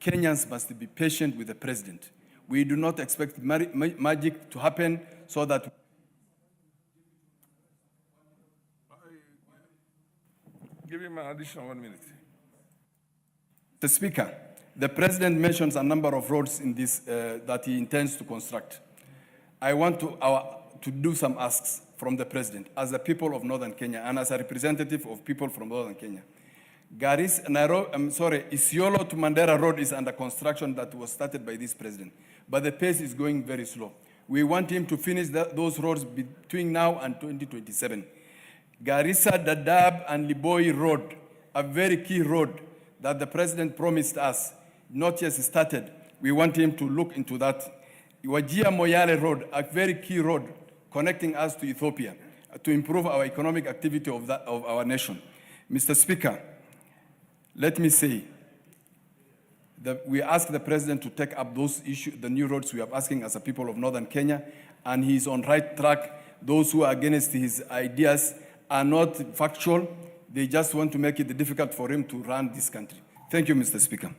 Speaker 3: Kenyans must be patient with the President. We do not expect magic to happen so that...
Speaker 17: Give him an additional 1 minute.
Speaker 3: Mr. Speaker, the President mentions a number of roads in this that he intends to construct. I want to do some asks from the President as a people of Northern Kenya and as a representative of people from Northern Kenya. Isiolo to Mandera Road is under construction that was started by this President, but the pace is going very slow. We want him to finish those roads between now and 2027. Garissa, Dadaab, and Liboi Road, a very key road that the President promised us, not yet started. We want him to look into that. Wajir Moyale Road, a very key road connecting us to Ethiopia to improve our economic activity of our nation. Mr. Speaker, let me say that we ask the President to take up those issues, the new roads we are asking as a people of Northern Kenya, and he's on right track. Those who are against his ideas are not factual. They just want to make it difficult for him to run this country. Thank you, Mr. Speaker.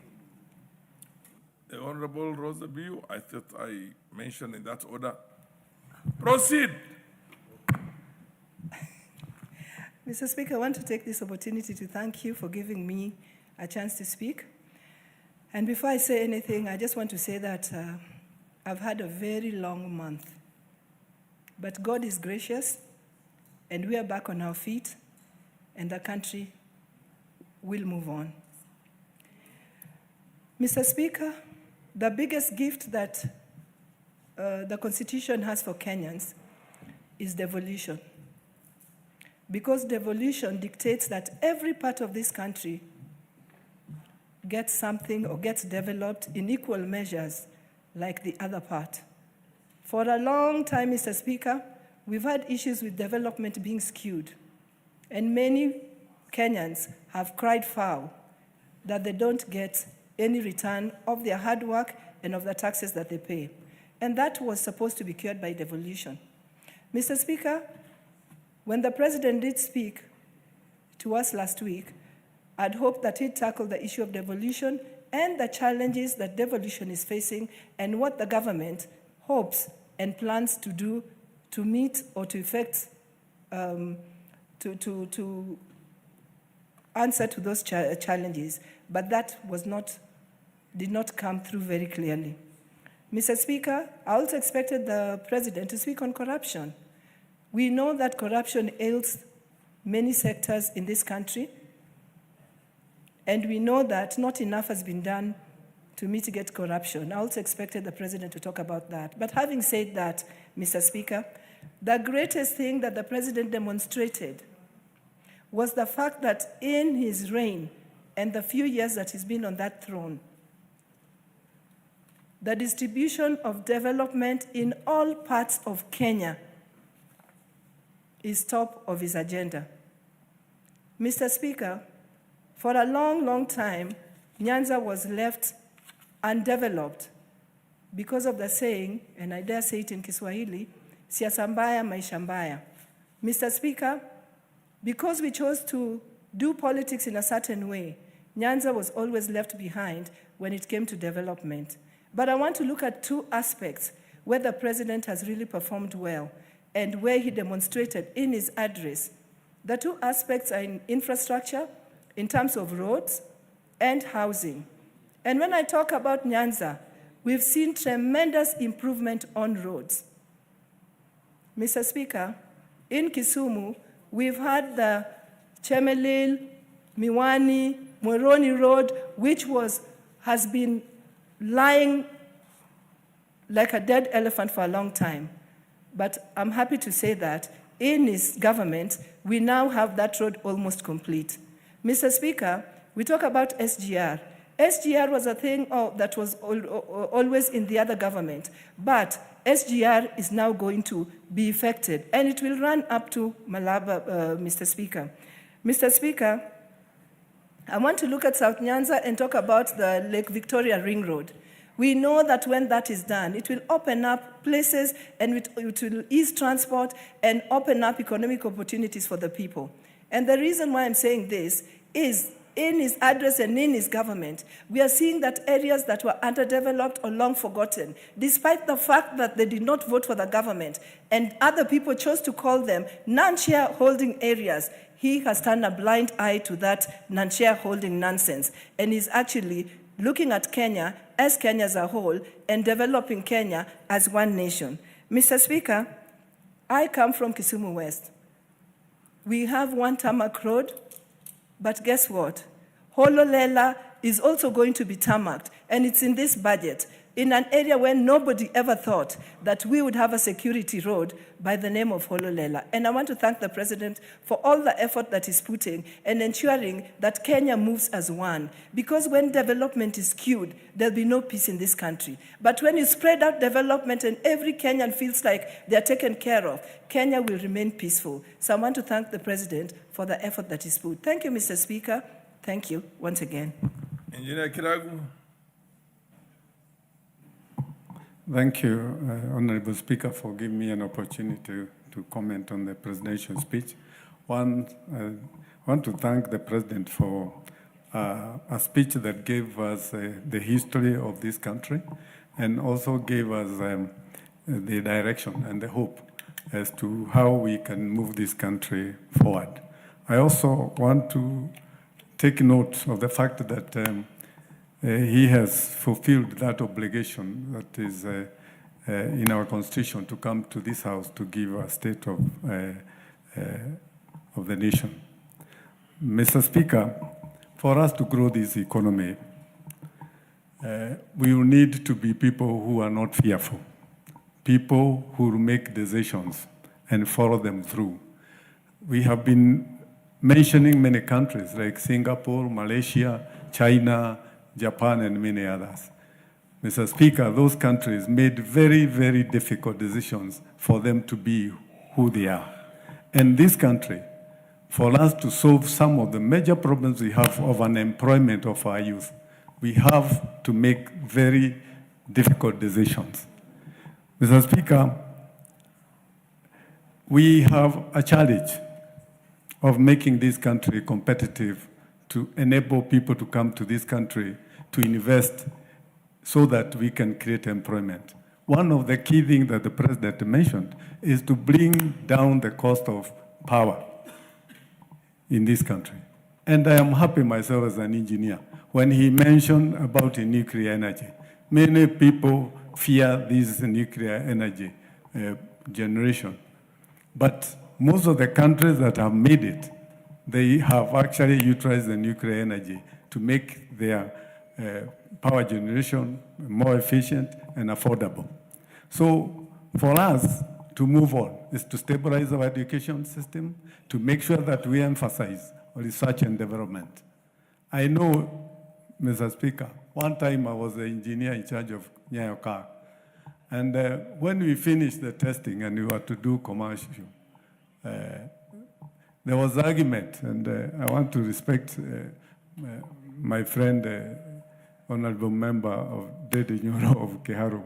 Speaker 17: The Honorable Rosa Biu, I thought I mentioned in that order. Proceed.
Speaker 4: Mr. Speaker, I want to take this opportunity to thank you for giving me a chance to speak. And before I say anything, I just want to say that I've had a very long month. But God is gracious, and we are back on our feet, and the country will move on. Mr. Speaker, the biggest gift that the Constitution has for Kenyans is devolution. Because devolution dictates that every part of this country gets something or gets developed in equal measures like the other part. For a long time, Mr. Speaker, we've had issues with development being skewed, and many Kenyans have cried foul that they don't get any return of their hard work and of the taxes that they pay. And that was supposed to be cured by devolution. Mr. Speaker, when the President did speak to us last week, I'd hoped that he'd tackle the issue of devolution and the challenges that devolution is facing and what the government hopes and plans to do to meet or to effect, to answer to those challenges. But that did not come through very clearly. Mr. Speaker, I also expected the President to speak on corruption. We know that corruption ails many sectors in this country, and we know that not enough has been done to mitigate corruption. I also expected the President to talk about that. But having said that, Mr. Speaker, the greatest thing that the President demonstrated was the fact that in his reign and the few years that he's been on that throne, the distribution of development in all parts of Kenya is top of his agenda. Mr. Speaker, for a long, long time, Nyanza was left undeveloped because of the saying, and I dare say it in Kiswahili, siasa mbaya, maisha mbaya. Mr. Speaker, because we chose to do politics in a certain way, Nyanza was always left behind when it came to development. But I want to look at two aspects where the president has really performed well and where he demonstrated in his address. The two aspects are in infrastructure, in terms of roads and housing. And when I talk about Nyanza, we've seen tremendous improvement on roads. Mr. Speaker, in Kisumu, we've had the Chemelil, Miwani, Moroni Road, which has been lying like a dead elephant for a long time. But I'm happy to say that in his government, we now have that road almost complete. Mr. Speaker, we talk about SGR. SGR was a thing that was always in the other government, but SGR is now going to be effected, and it will run up to Malaba, Mr. Speaker. Mr. Speaker, I want to look at South Nyanza and talk about the Lake Victoria Ring Road. We know that when that is done, it will open up places and it will ease transport and open up economic opportunities for the people. And the reason why I'm saying this is in his address and in his government, we are seeing that areas that were underdeveloped or long forgotten, despite the fact that they did not vote for the government and other people chose to call them non-shareholding areas, he has turned a blind eye to that non-shareholding nonsense and is actually looking at Kenya as Kenya as a whole and developing Kenya as one nation. Mr. Speaker, I come from Kisumu West. We have one tarmac road, but guess what? Hololela is also going to be tarmacked, and it's in this budget, in an area where nobody ever thought that we would have a security road by the name of Hololela. And I want to thank the President for all the effort that he's putting and ensuring that Kenya moves as one. Because when development is skewed, there'll be no peace in this country. But when you spread out development and every Kenyan feels like they're taken care of, Kenya will remain peaceful. So I want to thank the President for the effort that he's put. Thank you, Mr. Speaker. Thank you once again.
Speaker 17: Engineer Kiragu.
Speaker 5: Thank you, Honorable Speaker, for giving me an opportunity to comment on the presidential speech. One, I want to thank the President for a speech that gave us the history of this country and also gave us the direction and the hope as to how we can move this country forward. I also want to take note of the fact that he has fulfilled that obligation that is in our Constitution to come to this House to give a state of the nation. Mr. Speaker, for us to grow this economy, we will need to be people who are not fearful, people who will make decisions and follow them through. We have been mentioning many countries like Singapore, Malaysia, China, Japan, and many others. Mr. Speaker, those countries made very, very difficult decisions for them to be who they are. And this country, for us to solve some of the major problems we have of unemployment of our youth, we have to make very difficult decisions. Mr. Speaker, we have a challenge of making this country competitive to enable people to come to this country to invest so that we can create employment. One of the key things that the President mentioned is to bring down the cost of power in this country. And I am happy myself as an engineer when he mentioned about nuclear energy. Many people fear this nuclear energy generation. But most of the countries that have made it, they have actually utilized the nuclear energy to make their power generation more efficient and affordable. So for us to move on is to stabilize our education system, to make sure that we emphasize research and development. I know, Mr. Speaker, one time I was the engineer in charge of Nyayo car. And when we finished the testing and we were to do commercial, there was argument, and I want to respect my friend, honorable member of Dede Nyoro of Keharu.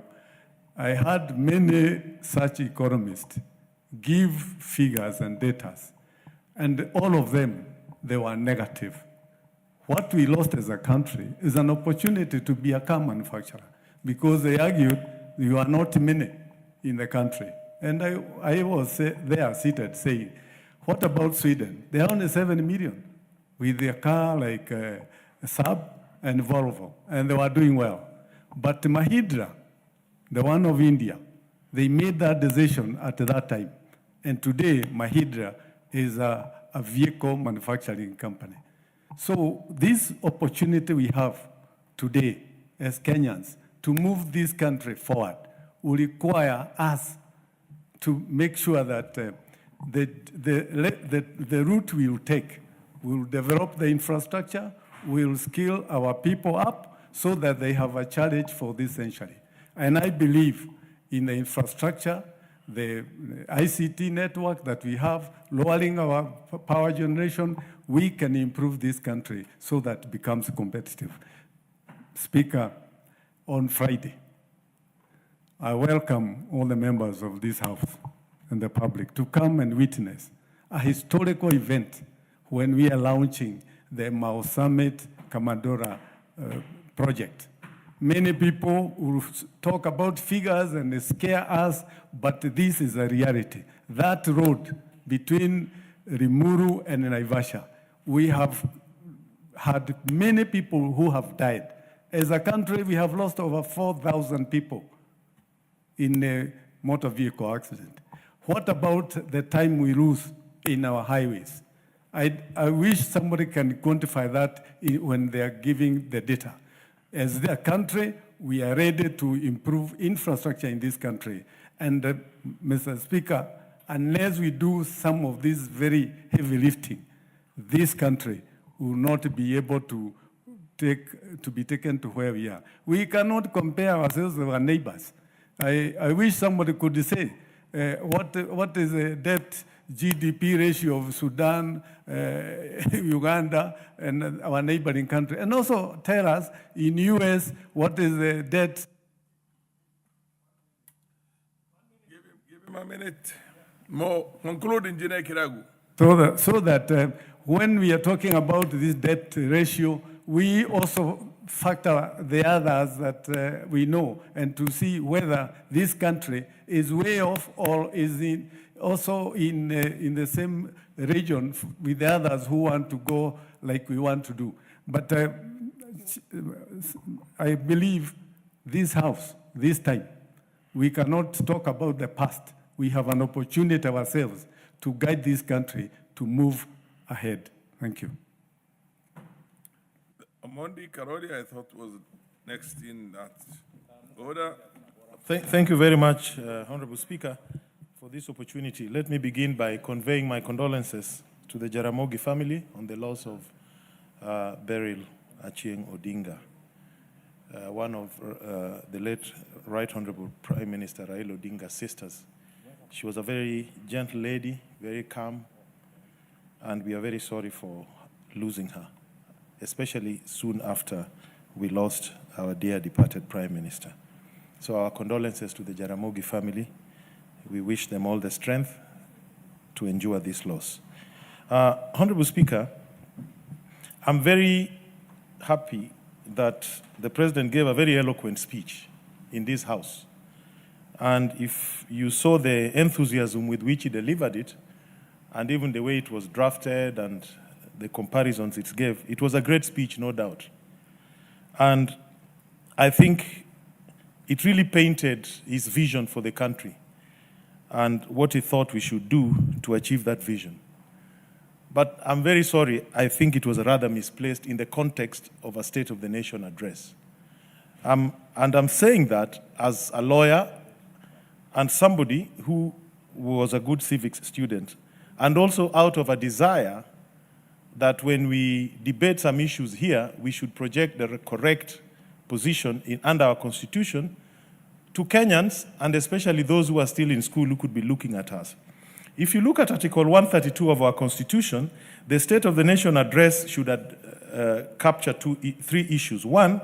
Speaker 5: I had many such economists give figures and data, and all of them, they were negative. What we lost as a country is an opportunity to be a car manufacturer, because they argued you are not many in the country. And I was there seated saying, what about Sweden? They are only 7 million with their car like Saab and Volvo, and they were doing well. But Mahindra, the one of India, they made that decision at that time. And today, Mahindra is a vehicle manufacturing company. So this opportunity we have today as Kenyans to move this country forward will require us to make sure that the route we will take will develop the infrastructure, will skill our people up so that they have a challenge for this century. And I believe in the infrastructure, the ICT network that we have, lowering our power generation, we can improve this country so that it becomes competitive. Speaker, on Friday, I welcome all the members of this House and the public to come and witness a historical event when we are launching the Mau Summit Kamadora project. Many people will talk about figures and scare us, but this is a reality. That road between Rimuru and Naivasha, we have had many people who have died. As a country, we have lost over 4,000 people in a motor vehicle accident. What about the time we lose in our highways? I wish somebody can quantify that when they are giving the data. As a country, we are ready to improve infrastructure in this country. And Mr. Speaker, unless we do some of this very heavy lifting, this country will not be able to be taken to where we are. We cannot compare ourselves with our neighbors. I wish somebody could say, what is the debt GDP ratio of Sudan, Uganda, and our neighboring country? And also tell us, in US, what is the debt?
Speaker 17: Give him a minute more. Conclude, Engineer Kiragu.
Speaker 5: So that when we are talking about this debt ratio, we also factor the others that we know, and to see whether this country is way off or is also in the same region with the others who want to go like we want to do. But I believe this House, this time, we cannot talk about the past. We have an opportunity ourselves to guide this country to move ahead. Thank you.
Speaker 17: Amondi Karoli, I thought was next in that order.
Speaker 6: Thank you very much, Honorable Speaker, for this opportunity. Let me begin by conveying my condolences to the Jaramogi family on the loss of Beryl Achieng Odinga, one of the late Right Honorable Prime Minister Raila Odinga's sisters. She was a very gentle lady, very calm, and we are very sorry for losing her, especially soon after we lost our dear departed Prime Minister. So our condolences to the Jaramogi family. We wish them all the strength to endure this loss. Honorable Speaker, I'm very happy that the President gave a very eloquent speech in this House. And if you saw the enthusiasm with which he delivered it, and even the way it was drafted and the comparisons it gave, it was a great speech, no doubt. And I think it really painted his vision for the country and what he thought we should do to achieve that vision. But I'm very sorry, I think it was rather misplaced in the context of a State of the Nation address. And I'm saying that as a lawyer and somebody who was a good civics student, and also out of a desire that when we debate some issues here, we should project the correct position under our Constitution to Kenyans, and especially those who are still in school who could be looking at us. If you look at Article 132 of our Constitution, the State of the Nation address should capture three issues. One,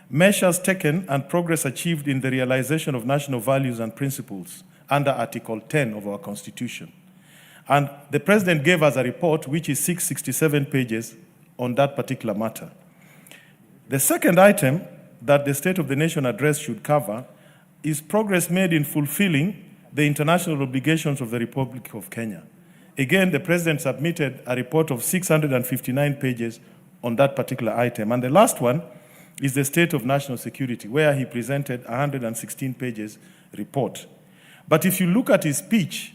Speaker 6: measures taken and progress achieved in the realization of national values and principles under Article 10 of our Constitution. And the President gave us a report, which is 667 pages on that particular matter. The second item that the State of the Nation address should cover is progress made in fulfilling the international obligations of the Republic of Kenya. Again, the President submitted a report of 659 pages on that particular item. And the last one is the state of national security, where he presented a 116 pages report. But if you look at his speech,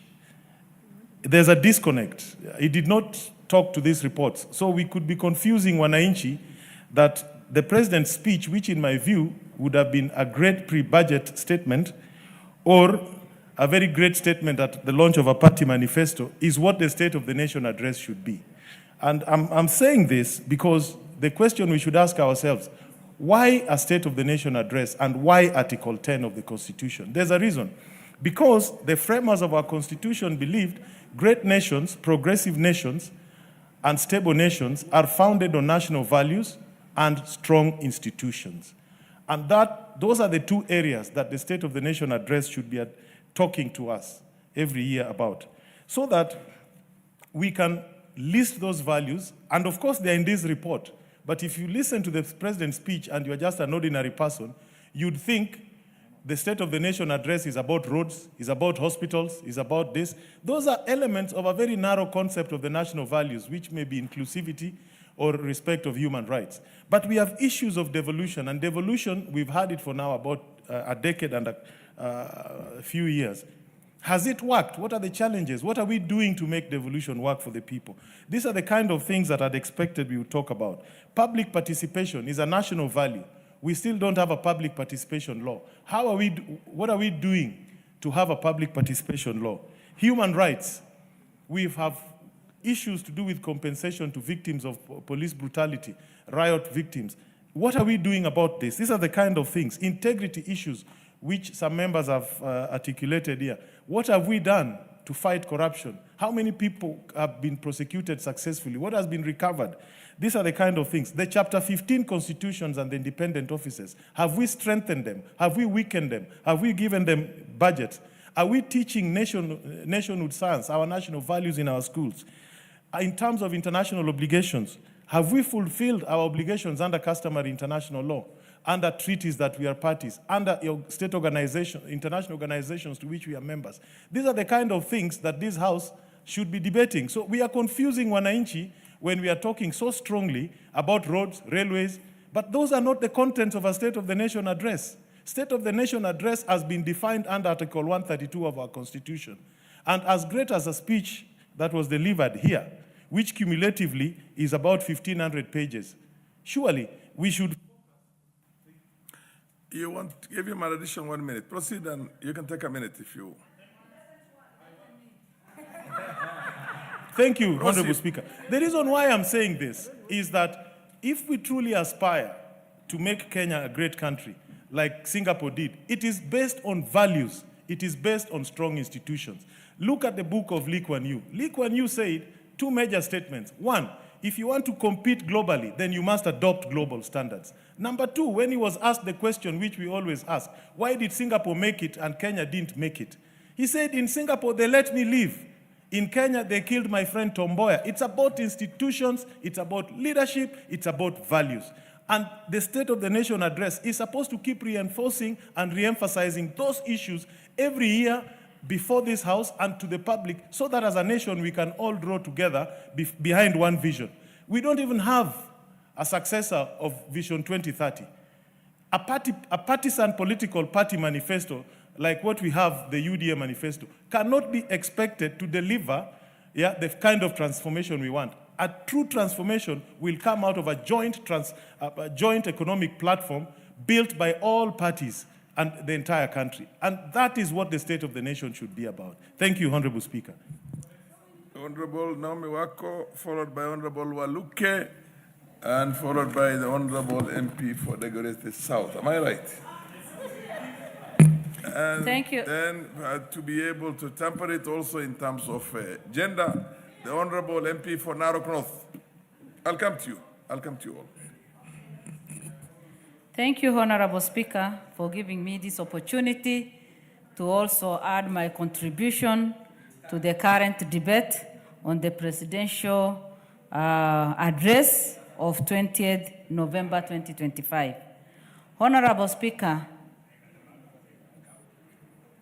Speaker 6: there's a disconnect. He did not talk to these reports. So we could be confusing wananchi that the President's speech, which in my view would have been a great pre-budget statement or a very great statement at the launch of a party manifesto, is what the State of the Nation address should be. And I'm saying this because the question we should ask ourselves, why a State of the Nation address and why Article 10 of the Constitution? There's a reason. Because the framers of our Constitution believed great nations, progressive nations, and stable nations are founded on national values and strong institutions. And those are the two areas that the State of the Nation address should be talking to us every year about, so that we can list those values. And of course, they're in this report. But if you listen to the President's speech and you're just an ordinary person, you'd think the State of the Nation address is about roads, is about hospitals, is about this. Those are elements of a very narrow concept of the national values, which may be inclusivity or respect of human rights. But we have issues of devolution, and devolution, we've had it for now about a decade and a few years. Has it worked? What are the challenges? What are we doing to make devolution work for the people? These are the kind of things that I'd expected we would talk about. Public participation is a national value. We still don't have a public participation law. What are we doing to have a public participation law? Human rights. We have issues to do with compensation to victims of police brutality, riot victims. What are we doing about this? These are the kind of things. Integrity issues, which some members have articulated here. What have we done to fight corruption? How many people have been prosecuted successfully? What has been recovered? These are the kind of things. The Chapter 15 constitutions and the independent offices, have we strengthened them? Have we weakened them? Have we given them budgets? Are we teaching nationhood science, our national values in our schools? In terms of international obligations, have we fulfilled our obligations under customary international law, under treaties that we are parties, under state organizations, international organizations to which we are members? These are the kind of things that this House should be debating. So we are confusing wananchi when we are talking so strongly about roads, railways, but those are not the contents of a State of the Nation address. State of the Nation address has been defined under Article 132 of our Constitution. And as great as a speech that was delivered here, which cumulatively is about 1,500 pages, surely we should...
Speaker 17: You want to give him an additional 1 minute. Proceed, and you can take a minute if you...
Speaker 6: Thank you, Honorable Speaker. The reason why I'm saying this is that if we truly aspire to make Kenya a great country, like Singapore did, it is based on values. It is based on strong institutions. Look at the book of Lee Kuan Yew. Lee Kuan Yew said two major statements. One, if you want to compete globally, then you must adopt global standards. Number two, when he was asked the question which we always ask, why did Singapore make it and Kenya didn't make it? He said, in Singapore, they let me live. In Kenya, they killed my friend Tom Mboya. It's about institutions, it's about leadership, it's about values. And the State of the Nation address is supposed to keep reinforcing and re-emphasizing those issues every year before this House and to the public, so that as a nation we can all draw together behind one vision. We don't even have a successor of Vision 2030. A partisan political party manifesto like what we have, the UDA manifesto, cannot be expected to deliver the kind of transformation we want. A true transformation will come out of a joint economic platform built by all parties and the entire country. And that is what the State of the Nation should be about. Thank you, Honorable Speaker.
Speaker 17: Honorable Naomi Wako, followed by Honorable Waluke, and followed by the Honorable MP for Dagoretti South. Am I right? And
Speaker 7: Thank you.
Speaker 17: then to be able to temper it also in terms of gender, the Honorable MP for Narok North. I'll come to you. I'll come to you all.
Speaker 7: Thank you, Honorable Speaker, for giving me this opportunity to also add my contribution to the current debate on the presidential address of 20th November 2025. Honorable Speaker,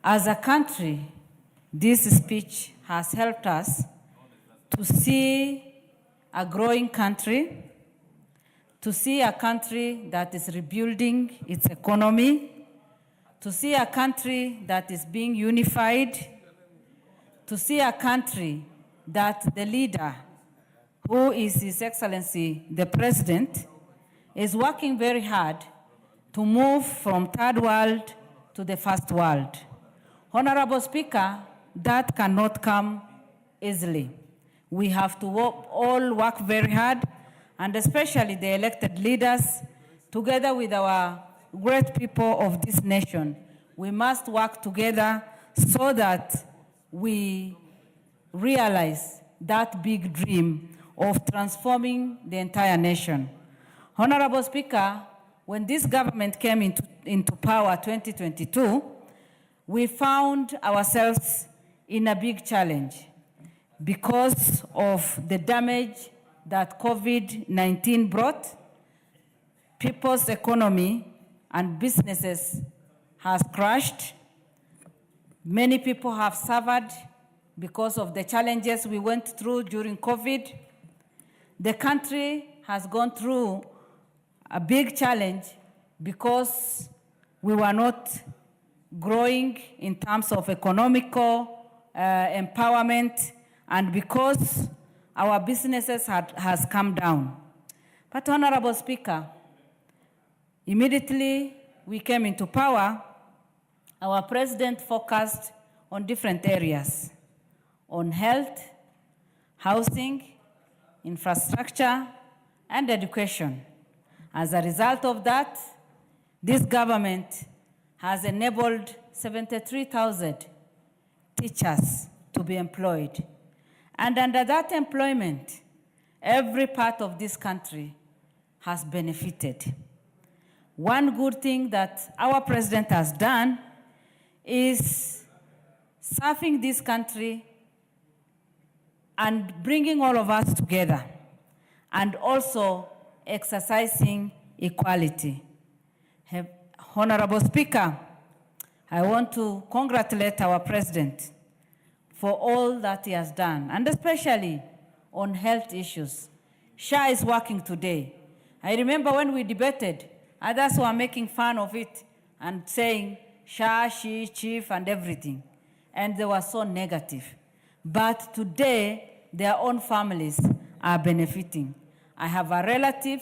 Speaker 7: as a country, this speech has helped us to see a growing country, to see a country that is rebuilding its economy, to see a country that is being unified, to see a country that the leader, who is His Excellency the President, is working very hard to move from third world to the first world. Honorable Speaker, that cannot come easily. We have to all work very hard, and especially the elected leaders, together with our great people of this nation. We must work together so that we realize that big dream of transforming the entire nation. Honorable Speaker, when this government came into power 2022, we found ourselves in a big challenge because of the damage that COVID-19 brought. People's economy and businesses has crashed. Many people have suffered because of the challenges we went through during COVID. The country has gone through a big challenge because we were not growing in terms of economical empowerment, and because our businesses has come down. But Honorable Speaker, immediately we came into power, our president focused on different areas, on health, housing, infrastructure, and education. As a result of that, this government has enabled 73,000 teachers to be employed. And under that employment, every part of this country has benefited. One good thing that our president has done is serving this country and bringing all of us together, and also exercising equality. Honorable Speaker, I want to congratulate our president for all that he has done, and especially on health issues. SHA is working today. I remember when we debated, others were making fun of it and saying SHA, she, chief, and everything. And they were so negative. But today, their own families are benefiting. I have a relative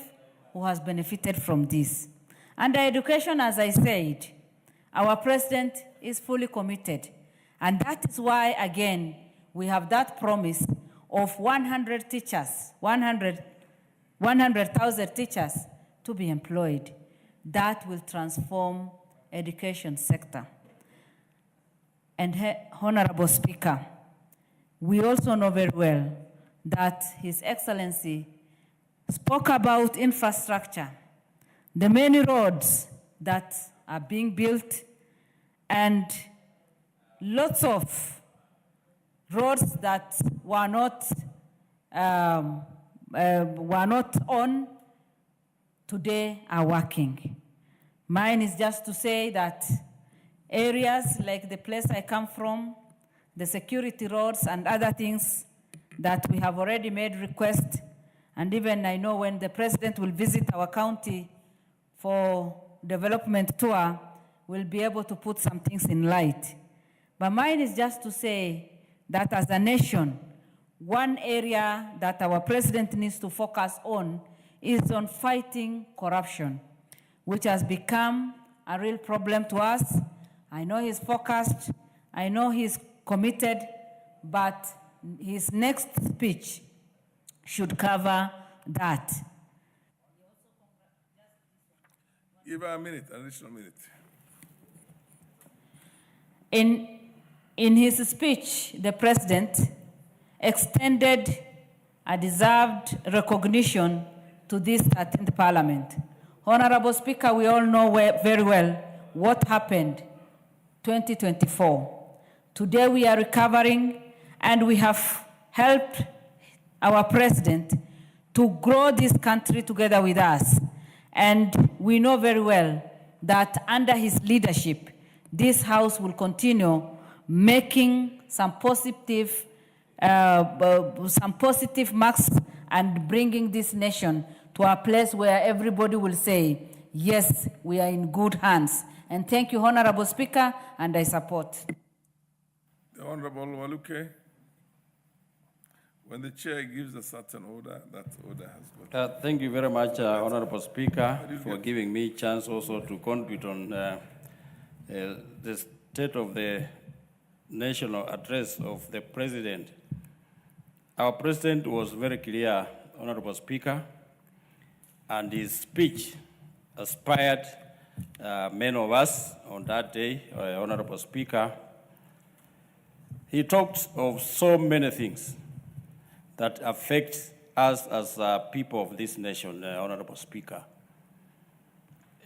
Speaker 7: who has benefited from this. Under education, as I said, our president is fully committed. And that is why, again, we have that promise of 100 teachers, 100,000 teachers to be employed. That will transform education sector. And Honorable Speaker, we also know very well that His Excellency spoke about infrastructure, the many roads that are being built, and lots of roads that were not on today are working. Mine is just to say that areas like the place I come from, the security roads and other things that we have already made requests, and even I know when the president will visit our county for development tour, we'll be able to put some things in light. But mine is just to say that as a nation, one area that our president needs to focus on is on fighting corruption, which has become a real problem to us. I know he's focused, I know he's committed, but his next speech should cover that.
Speaker 17: Give her a minute, an additional minute.
Speaker 7: In his speech, the president extended a deserved recognition to this 13th parliament. Honorable Speaker, we all know very well what happened 2024. Today we are recovering, and we have helped our president to grow this country together with us. And we know very well that under his leadership, this House will continue making some positive marks and bringing this nation to a place where everybody will say, yes, we are in good hands. And thank you, Honorable Speaker, and I support.
Speaker 17: The Honorable Waluke, when the chair gives a certain order, that order has got.
Speaker 8: Thank you very much, Honorable Speaker, for giving me a chance also to contribute on the State of the National Address of the President. Our President was very clear, Honorable Speaker, and his speech inspired many of us on that day, Honorable Speaker. He talked of so many things that affect us as people of this nation, Honorable Speaker,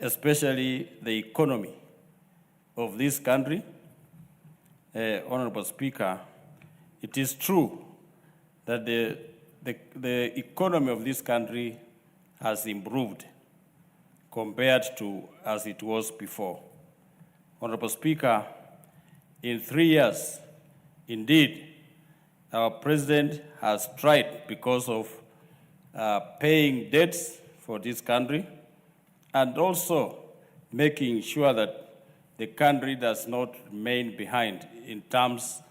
Speaker 8: especially the economy of this country. Honorable Speaker, it is true that the economy of this country has improved compared to as it was before. Honorable Speaker, in 3 years, indeed, our president has tried because of paying debts for this country and also making sure that the country does not remain behind in terms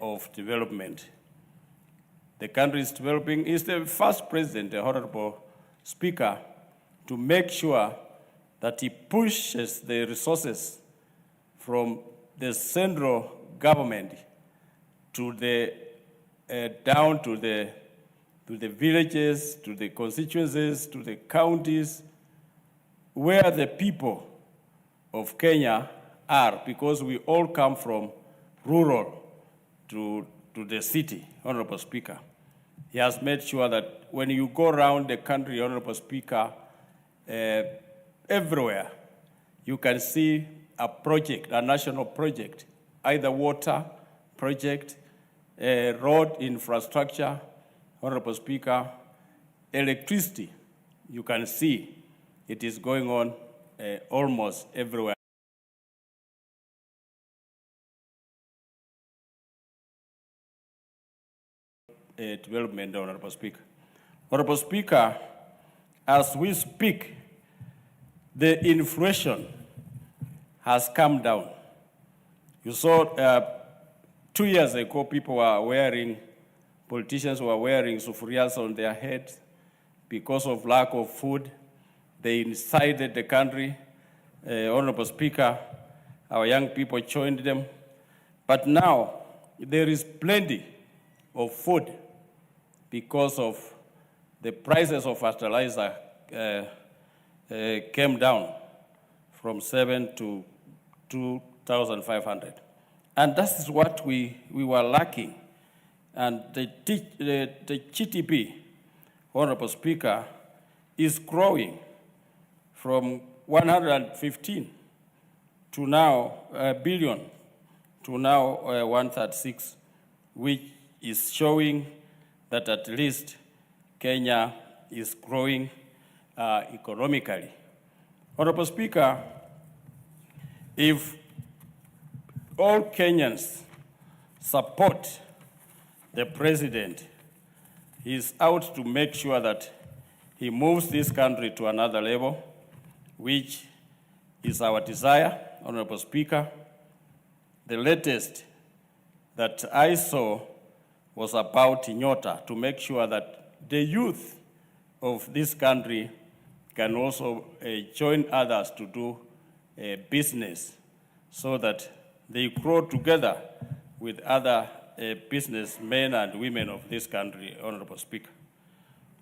Speaker 8: of development. The country is developing. Is the first president, the Honorable Speaker, to make sure that he pushes the resources from the central government to the down to the villages, to the constituencies, to the counties, where the people of Kenya are, because we all come from rural to the city, Honorable Speaker. He has made sure that when you go around the country, Honorable Speaker, everywhere, you can see a project, a national project, either water project, road infrastructure, Honorable Speaker, electricity. You can see it is going on almost everywhere. Development, Honorable Speaker. Honorable Speaker, as we speak, the inflation has come down. You saw 2 years ago, politicians were wearing sufurias on their heads because of lack of food. They incited the country. Honorable Speaker, our young people joined them. But now, there is plenty of food because of the prices of fertilizer came down from 7 to 2,500. And that is what we were lacking. And the GDP, Honorable Speaker, is growing from 115 to now billion to now 136, which is showing that at least Kenya is growing economically. Honorable Speaker, if all Kenyans support the president, he is out to make sure that he moves this country to another level, which is our desire, Honorable Speaker. The latest that I saw was about Nyota, to make sure that the youth of this country can also join others to do business so that they grow together with other businessmen and women of this country, Honorable Speaker.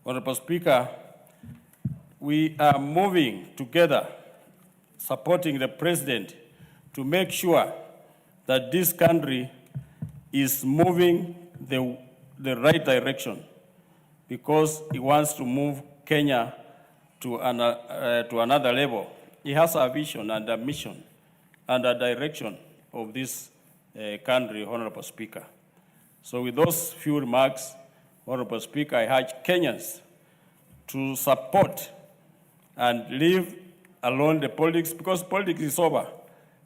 Speaker 8: Honorable Speaker, we are moving together, supporting the President to make sure that this country is moving the right direction, because he wants to move Kenya to another level. He has a vision and a mission and a direction of this country, Honorable Speaker. So with those few remarks, Honorable Speaker, I urge Kenyans to support and leave alone the politics, because politics is over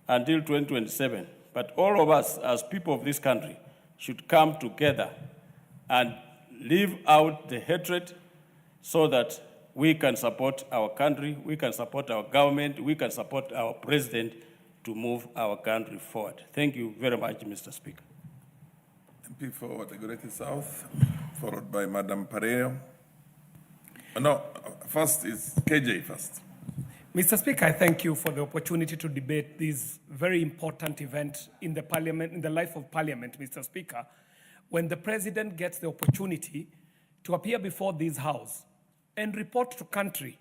Speaker 8: until 2027. But all of us, as people of this country, should come together and leave out the hatred so that we can support our country, we can support our government, we can support our president to move our country forward. Thank you very much, Mr. Speaker.
Speaker 17: MP for the Greater South, followed by Madam Pareo. No, first is KJ first.
Speaker 9: Mr. Speaker, I thank you for the opportunity to debate this very important event in the Parliament, in the life of Parliament, Mr. Speaker, when the President gets the opportunity to appear before this House and report to country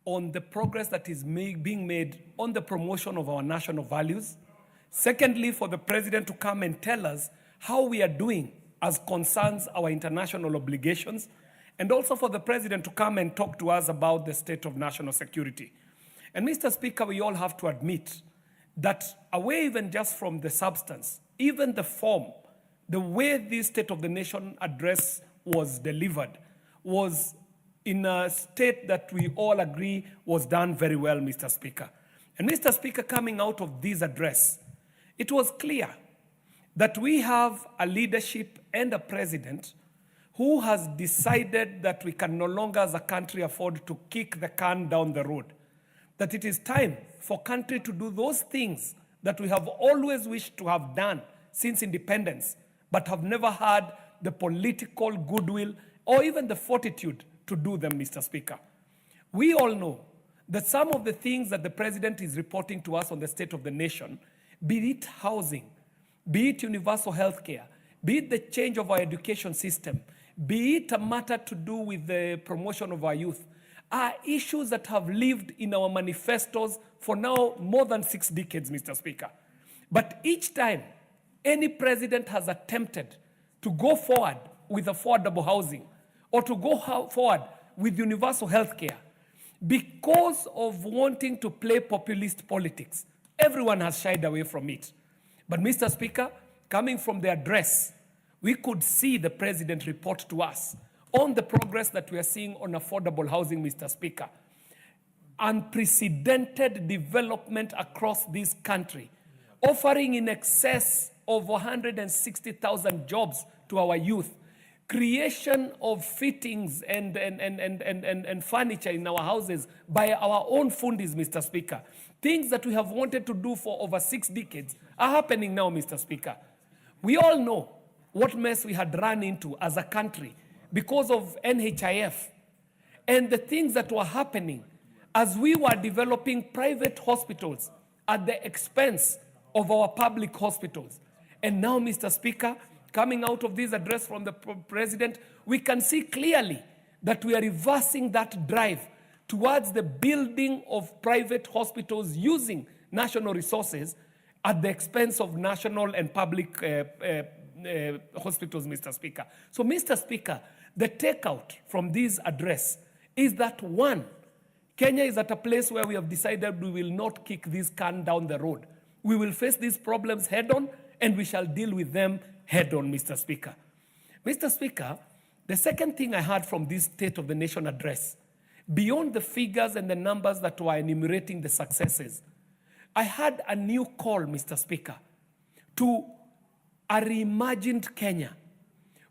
Speaker 9: on the progress that is being made on the promotion of our national values. Secondly, for the President to come and tell us how we are doing as concerns our international obligations, and also for the President to come and talk to us about the state of national security. And Mr. Speaker, we all have to admit that away even just from the substance, even the form, the way this State of the Nation address was delivered was in a state that we all agree was done very well, Mr. Speaker. And Mr. Speaker, coming out of this address, it was clear that we have a leadership and a president who has decided that we can no longer as a country afford to kick the can down the road. That it is time for country to do those things that we have always wished to have done since independence, but have never had the political goodwill or even the fortitude to do them, Mr. Speaker. We all know that some of the things that the President is reporting to us on the state of the nation, be it housing, be it universal health care, be it the change of our education system, be it a matter to do with the promotion of our youth, are issues that have lived in our manifestos for now more than 6 decades, Mr. Speaker. But each time any president has attempted to go forward with affordable housing or to go forward with universal health care, because of wanting to play populist politics, everyone has shied away from it. But Mr. Speaker, coming from the address, we could see the president report to us on the progress that we are seeing on affordable housing, Mr. Speaker. Unprecedented development across this country, offering in excess of 160,000 jobs to our youth, creation of fittings and furniture in our houses by our own fundis, Mr. Speaker. Things that we have wanted to do for over 6 decades are happening now, Mr. Speaker. We all know what mess we had run into as a country because of NHIF and the things that were happening as we were developing private hospitals at the expense of our public hospitals. And now, Mr. Speaker, coming out of this address from the President, we can see clearly that we are reversing that drive towards the building of private hospitals using national resources at the expense of national and public hospitals, Mr. Speaker. So, Mr. Speaker, the takeout from this address is that, one, Kenya is at a place where we have decided we will not kick this can down the road. We will face these problems head on, and we shall deal with them head on, Mr. Speaker. Mr. Speaker, the second thing I heard from this State of the Nation address, beyond the figures and the numbers that were enumerating the successes, I had a new call, Mr. Speaker, to a reimagined Kenya,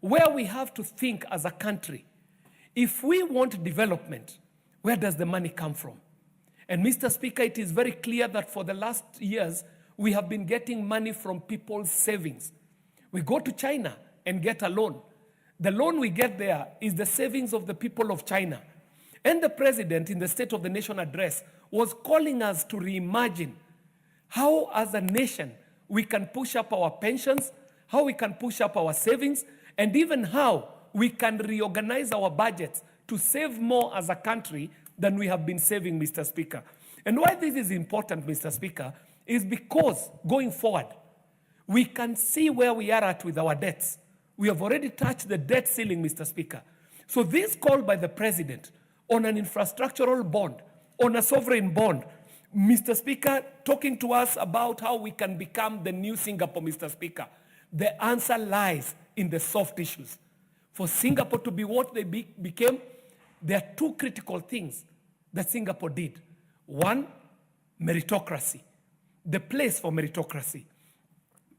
Speaker 9: where we have to think as a country, if we want development, where does the money come from? And Mr. Speaker, it is very clear that for the last years, we have been getting money from people's savings. We go to China and get a loan. The loan we get there is the savings of the people of China. And the President, in the State of the Nation address, was calling us to reimagine how, as a nation, we can push up our pensions, how we can push up our savings, and even how we can reorganize our budgets to save more as a country than we have been saving, Mr. Speaker. And why this is important, Mr. Speaker, is because going forward, we can see where we are at with our debts. We have already touched the debt ceiling, Mr. Speaker. So this call by the president on an infrastructural bond, on a sovereign bond, Mr. Speaker, talking to us about how we can become the new Singapore, Mr. Speaker, the answer lies in the soft issues. For Singapore to be what they became, there are two critical things that Singapore did. One, meritocracy, the place for meritocracy.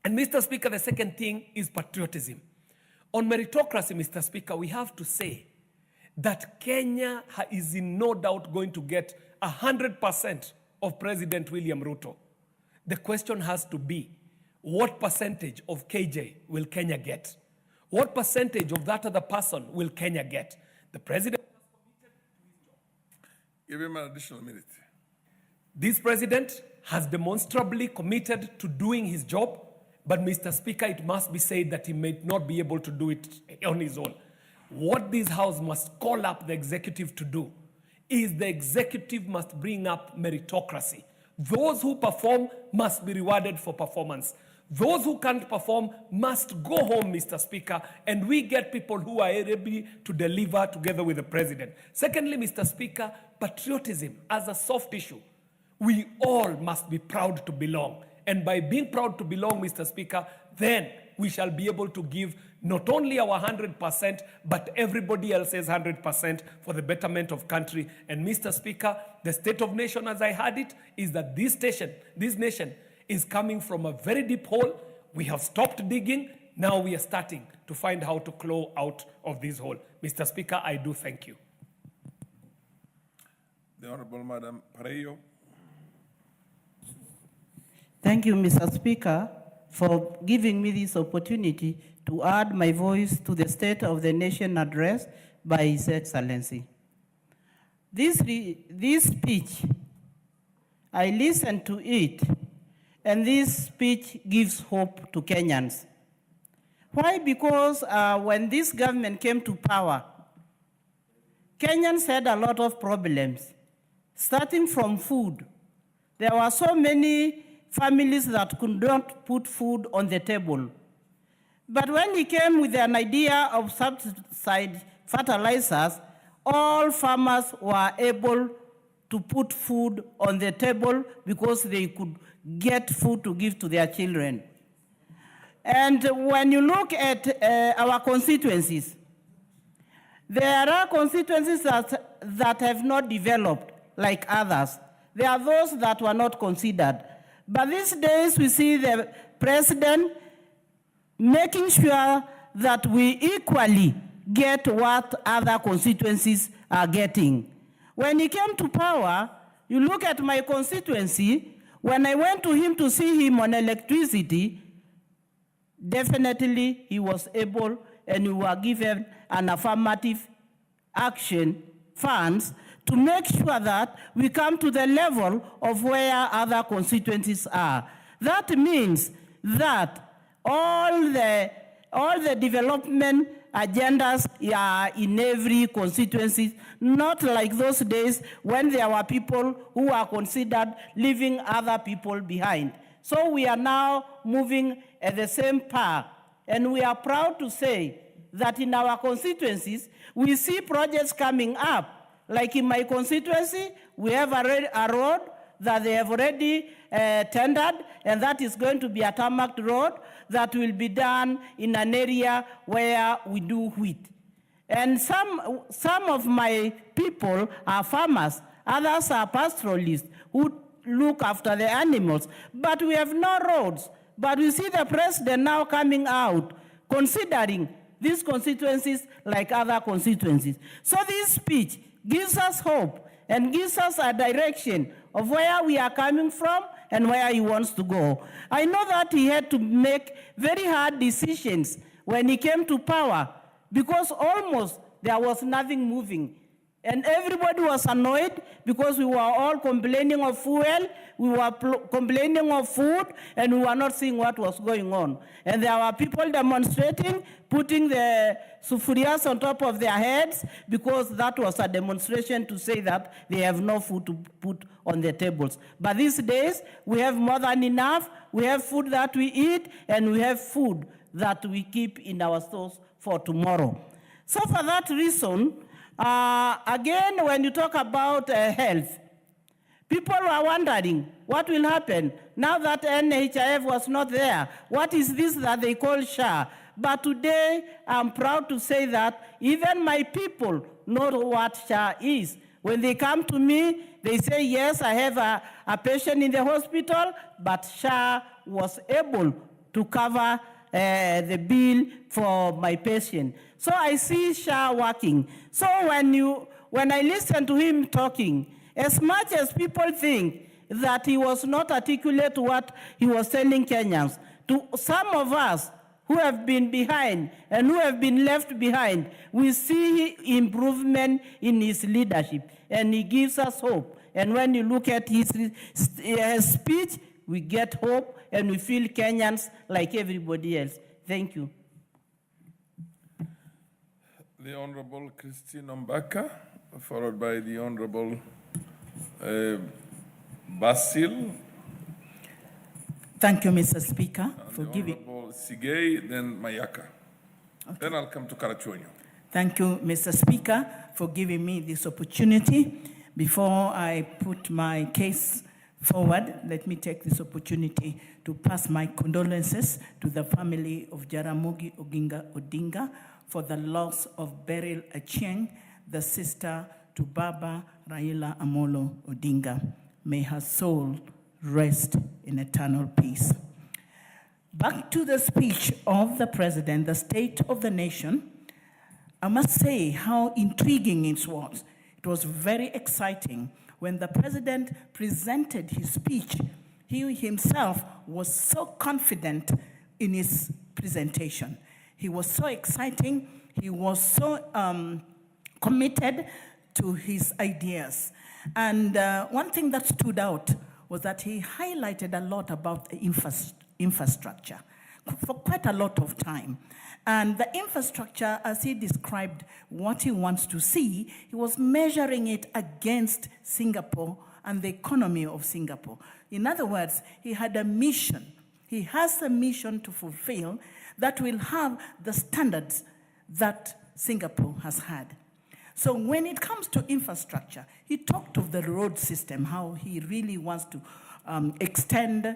Speaker 9: And Mr. Speaker, the second thing is patriotism. On meritocracy, Mr. Speaker, we have to say that Kenya is in no doubt going to get 100% of President William Ruto. The question has to be, what percentage of KJ will Kenya get? What percentage of that other person will Kenya get? The president has committed to his job.
Speaker 17: Give him an additional minute.
Speaker 9: This president has demonstrably committed to doing his job, but Mr. Speaker, it must be said that he may not be able to do it on his own. What this House must call up the executive to do is the executive must bring up meritocracy. Those who perform must be rewarded for performance. Those who can't perform must go home, Mr. Speaker, and we get people who are able to deliver together with the president. Secondly, Mr. Speaker, patriotism as a soft issue. We all must be proud to belong. And by being proud to belong, Mr. Speaker, then we shall be able to give not only our 100%, but everybody else's 100% for the betterment of country. And Mr. Speaker, the state of nation, as I had it, is that this nation is coming from a very deep hole. We have stopped digging. Now we are starting to find how to claw out of this hole. Mr. Speaker, I do thank you.
Speaker 17: The Honorable Madam Parejo.
Speaker 21: Thank you, Mr. Speaker, for giving me this opportunity to add my voice to the State of the Nation address by His Excellency. This speech, I listened to it, and this speech gives hope to Kenyans. Why? Because when this government came to power, Kenyans had a lot of problems, starting from food. There were so many families that could not put food on the table. But when he came with an idea of subsidized fertilizers, all farmers were able to put food on the table because they could get food to give to their children. And when you look at our constituencies, there are constituencies that have not developed like others. There are those that were not considered. But these days we see the president making sure that we equally get what other constituencies are getting. When he came to power, you look at my constituency, when I went to him to see him on electricity, definitely he was able, and we were given an affirmative action funds to make sure that we come to the level of where other constituencies are. That means that all the development agendas are in every constituency, not like those days when there were people who are considered leaving other people behind. So we are now moving at the same path, and we are proud to say that in our constituencies, we see projects coming up. Like in my constituency, we have a road that they have already tendered, and that is going to be a tarmac road that will be done in an area where we do wheat. And some of my people are farmers, others are pastoralists who look after the animals, but we have no roads. But we see the president now coming out, considering these constituencies like other constituencies. So this speech gives us hope and gives us a direction of where we are coming from and where he wants to go. I know that he had to make very hard decisions when he came to power because almost there was nothing moving.
Speaker 19: And everybody was annoyed because we were all complaining of fuel, we were complaining of food, and we were not seeing what was going on. And there were people demonstrating, putting the sufurias on top of their heads, because that was a demonstration to say that they have no food to put on their tables. But these days, we have more than enough. We have food that we eat, and we have food that we keep in our stores for tomorrow. So for that reason, again, when you talk about health, people were wondering what will happen now that NHIF was not there. What is this that they call SHA? But today, I'm proud to say that even my people know what SHA is. When they come to me, they say, yes, I have a patient in the hospital, but SHA was able to cover the bill for my patient. So I see SHA working. So when I listen to him talking, as much as people think that he was not articulate to what he was telling Kenyans, to some of us who have been behind and who have been left behind, we see improvement in his leadership, and he gives us hope. And when you look at his speech, we get hope, and we feel Kenyans like everybody else. Thank you.
Speaker 17: The Honorable Christine Mbaka, followed by the Honorable Basil.
Speaker 21: Thank you, Mr. Speaker, for giving.
Speaker 17: Honorable Sigei, then Mayaka. Okay. Then I'll come to Karachuonyo.
Speaker 21: Thank you, Mr. Speaker, for giving me this opportunity. Before I put my case forward, let me take this opportunity to pass my condolences to the family of Jaramogi Oginga Odinga for the loss of Beryl Achieng, the sister to Baba Raila Amolo Odinga. May her soul rest in eternal peace. Back to the speech of the president, the State of the Nation. I must say how intriguing it was. It was very exciting. When the president presented his speech, he himself was so confident in his presentation. He was so exciting. He was so committed to his ideas. And one thing that stood out was that he highlighted a lot about the infrastructure for quite a lot of time. And the infrastructure, as he described what he wants to see, he was measuring it against Singapore and the economy of Singapore. In other words, he had a mission. He has a mission to fulfill that will have the standards that Singapore has had. So when it comes to infrastructure, he talked of the road system, how he really wants to extend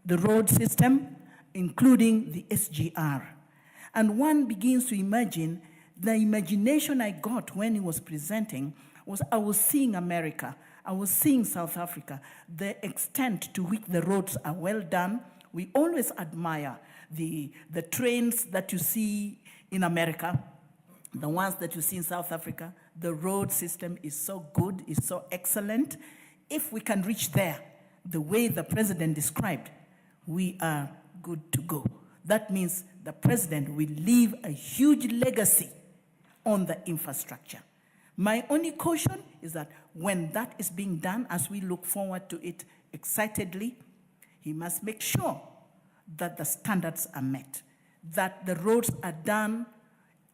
Speaker 21: the road system, including the SGR. And one begins to imagine, the imagination I got when he was presenting was I was seeing America, I was seeing South Africa, the extent to which the roads are well done. We always admire the trains that you see in America, the ones that you see in South Africa. The road system is so good, is so excellent. If we can reach there, the way the president described, we are good to go. That means the president will leave a huge legacy on the infrastructure. My only caution is that when that is being done, as we look forward to it excitedly, he must make sure that the standards are met, that the roads are done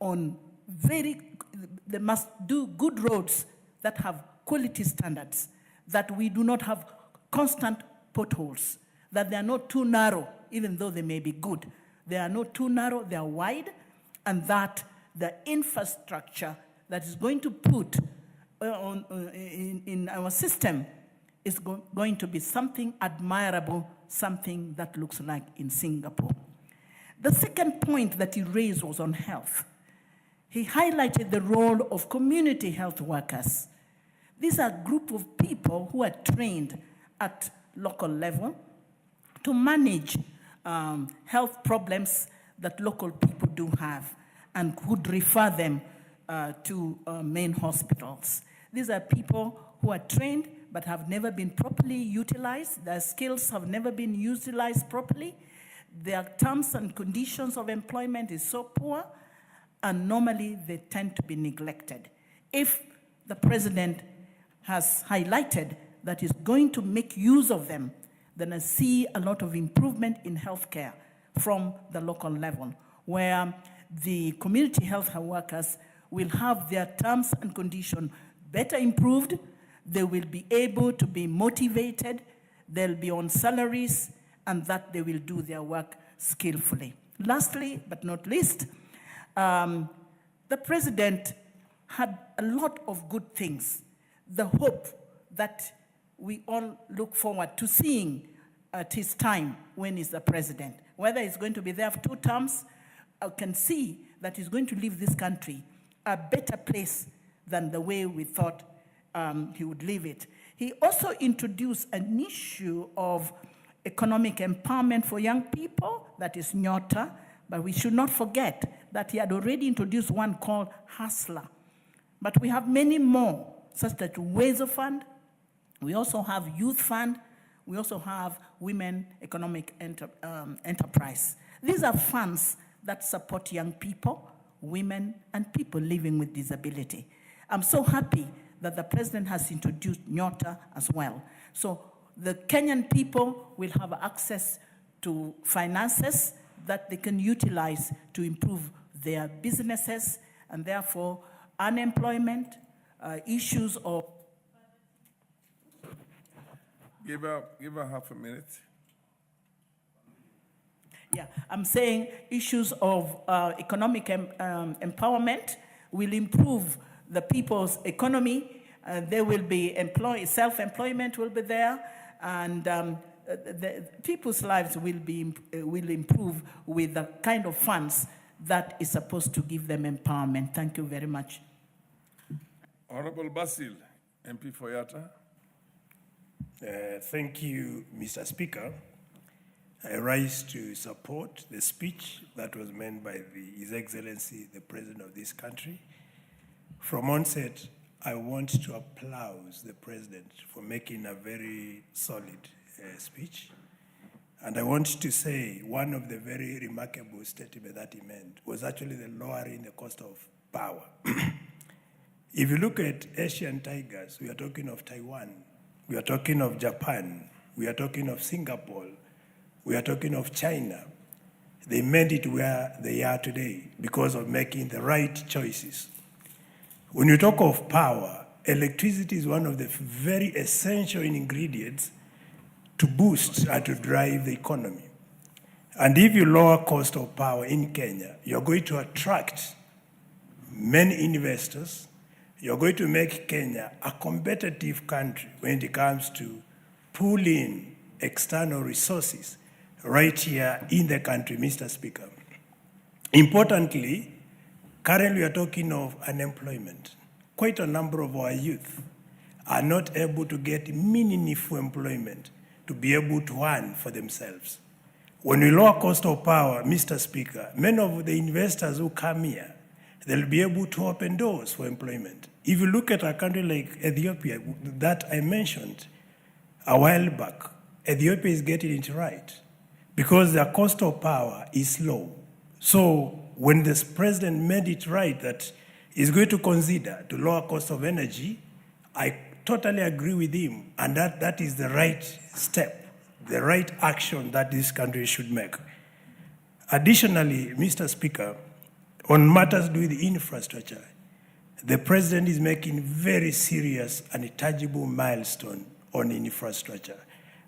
Speaker 21: on they must do good roads that have quality standards, that we do not have constant potholes, that they are not too narrow, even though they may be good. They are not too narrow, they are wide, and that the infrastructure that is going to put in our system is going to be something admirable, something that looks like in Singapore. The second point that he raised was on health. He highlighted the role of community health workers. These are a group of people who are trained at local level to manage health problems that local people do have and would refer them to main hospitals. These are people who are trained but have never been properly utilized. Their skills have never been utilized properly. Their terms and conditions of employment is so poor, and normally they tend to be neglected. If
Speaker 19: the president has highlighted that he's going to make use of them, then I see a lot of improvement in healthcare from the local level, where the community health workers will have their terms and conditions better improved. They will be able to be motivated, they'll be on salaries, and that they will do their work skillfully. Lastly, but not least, the president had a lot of good things. The hope that we all look forward to seeing at his time when he's the president. Whether he's going to be there for 2 terms, I can see that he's going to leave this country a better place than the way we thought he would leave it. He also introduced an issue of economic empowerment for young people, that is Nyota, but we should not forget that he had already introduced one called Hustler. But we have many more, such as Ways Fund. We also have Youth Fund. We also have Women Economic Enterprise. These are funds that support young people, women, and people living with disability. I'm so happy that the president has introduced Nyota as well. So the Kenyan people will have access to finances that they can utilize to improve their businesses, and therefore unemployment, issues of...
Speaker 17: Give her half a minute.
Speaker 19: Yeah, I'm saying issues of economic empowerment will improve the people's economy. There will be self-employment will be there, and the people's lives will improve with the kind of funds that is supposed to give them empowerment. Thank you very much.
Speaker 17: Honorable Basil, MP for Yatta.
Speaker 10: Thank you, Mr. Speaker. I rise to support the speech that was made by His Excellency, the President of this country. From onset, I want to applaud the President for making a very solid speech. And I want to say one of the very remarkable statements that he made was actually the lowering the cost of power. If you look at Asian tigers, we are talking of Taiwan, we are talking of Japan, we are talking of Singapore, we are talking of China. They made it where they are today because of making the right choices. When you talk of power, electricity is one of the very essential ingredients to boost and to drive the economy. And if you lower cost of power in Kenya, you're going to attract many investors. You're going to make Kenya a competitive country when it comes to pooling external resources right here in the country, Mr. Speaker. Importantly, currently we are talking of unemployment. Quite a number of our youth are not able to get meaningful employment to be able to earn for themselves. When we lower cost of power, Mr. Speaker, many of the investors who come here, they'll be able to open doors for employment. If you look at a country like Ethiopia that I mentioned a while back, Ethiopia is getting it right because their cost of power is low. So when this president made it right that he's going to consider to lower cost of energy, I totally agree with him, and that is the right step, the right action that this country should make. Additionally, Mr. Speaker, on matters to do with infrastructure, the president is making very serious and tangible milestone on infrastructure.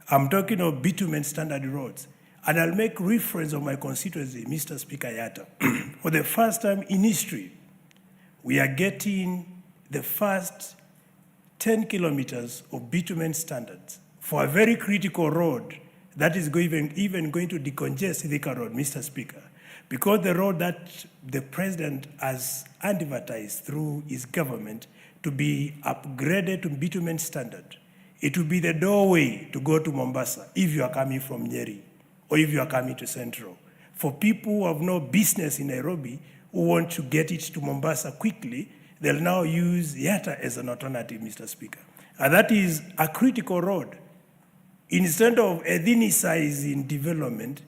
Speaker 10: I'm talking of bitumen standard roads. And I'll make reference of my constituency, Mr. Speaker Yatta. For the first time in history, we are getting the first 10 kilometers of bitumen standards for a very critical road that is even going to decongest Thika Road, Mr. Speaker. Because the road that the president has advertised through his government to be upgraded to bitumen standard, it will be the doorway to go to Mombasa if you are coming from Nyeri or if you are coming to Central. For people who have no business in Nairobi who want to get it to Mombasa quickly, they'll now use Yatta as an alternative, Mr. Speaker. And that is a critical road. Instead of ethnicizing development,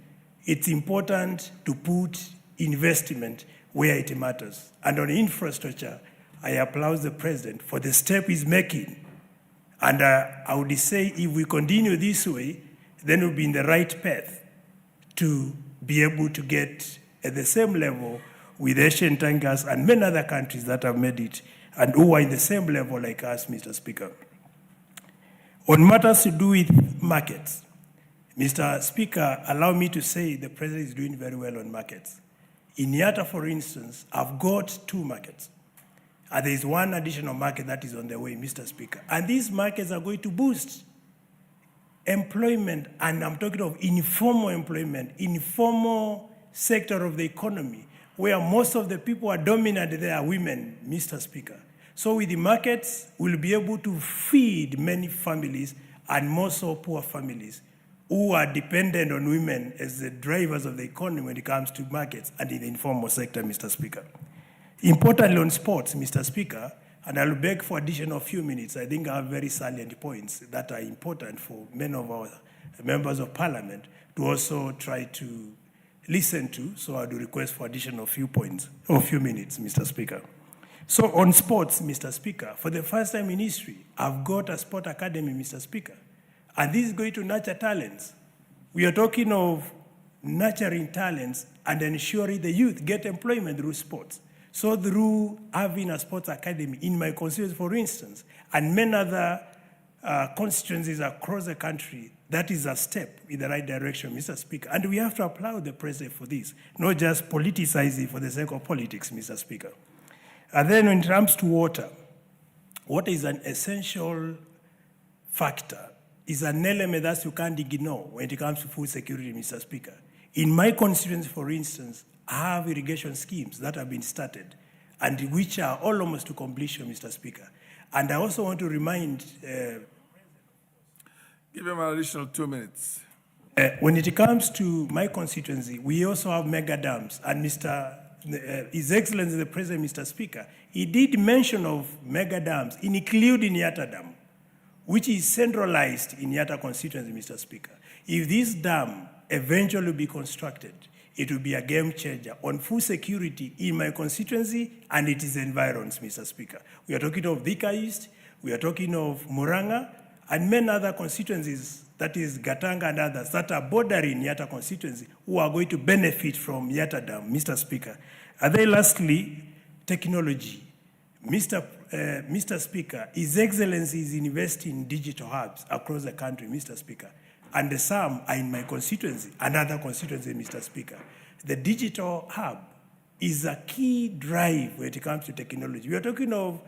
Speaker 10: it's important to put investment where it matters. And on infrastructure, I applaud the president for the step he's making. And I would say if we continue this way, then we'll be in the right path to be able to get at the same level with Asian tankers and many other countries that have made it and who are in the same level like us, Mr. Speaker. On matters to do with markets, Mr. Speaker, allow me to say the president is doing very well on markets. In Yatta, for instance, I've got 2 markets. And there is one additional market that is on the way, Mr. Speaker. And these markets are going to boost employment, and I'm talking of informal employment, informal sector of the economy, where most of the people are dominant, they are women, Mr. Speaker. So with the markets, we'll be able to feed many families, and more so poor families, who are dependent on women as the drivers of the economy when it comes to markets and in the informal sector, Mr. Speaker. Importantly on sports, Mr. Speaker, and I'll beg for additional few minutes. I think I have very salient points that are important for many of our members of parliament to also try to listen to, so I do request for additional few points, or few minutes, Mr. Speaker. So on sports, Mr. Speaker, for the first time in history, I've got a sport academy, Mr. Speaker, and this is going to nurture talents. We are talking of nurturing talents and ensuring the youth get employment through sports. So through having a sports academy in my constituency, for instance, and many other constituencies across the country, that is a step in the right direction, Mr. Speaker. And we have to applaud the president for this, not just politicize it for the sake of politics, Mr. Speaker. And then when it comes to water, water is an essential factor, is an element that you can't ignore when it comes to food security, Mr. Speaker. In my constituency, for instance, I have irrigation schemes that have been started and which are almost to completion, Mr. Speaker. And I also want to remind...
Speaker 17: Give him an additional 2 minutes.
Speaker 10: When it comes to my constituency, we also have mega dams. And His Excellency the President, Mr. Speaker, he did mention of mega dams, including Yatta Dam, which is centralized in Yatta constituency, Mr. Speaker. If this dam eventually be constructed, it will be a game changer on food security in my constituency and its environs, Mr. Speaker. We are talking of Thika East, we are talking of Muranga, and many other constituencies, that is Gatanga and others, that are bordering Yatta constituency, who are going to benefit from Yatta Dam, Mr. Speaker. And then lastly, technology. Mr. Speaker, His Excellency is investing in digital hubs across the country, Mr. Speaker. And some are in my constituency, another constituency, Mr. Speaker. The digital hub is a key drive when it comes to technology. We are talking of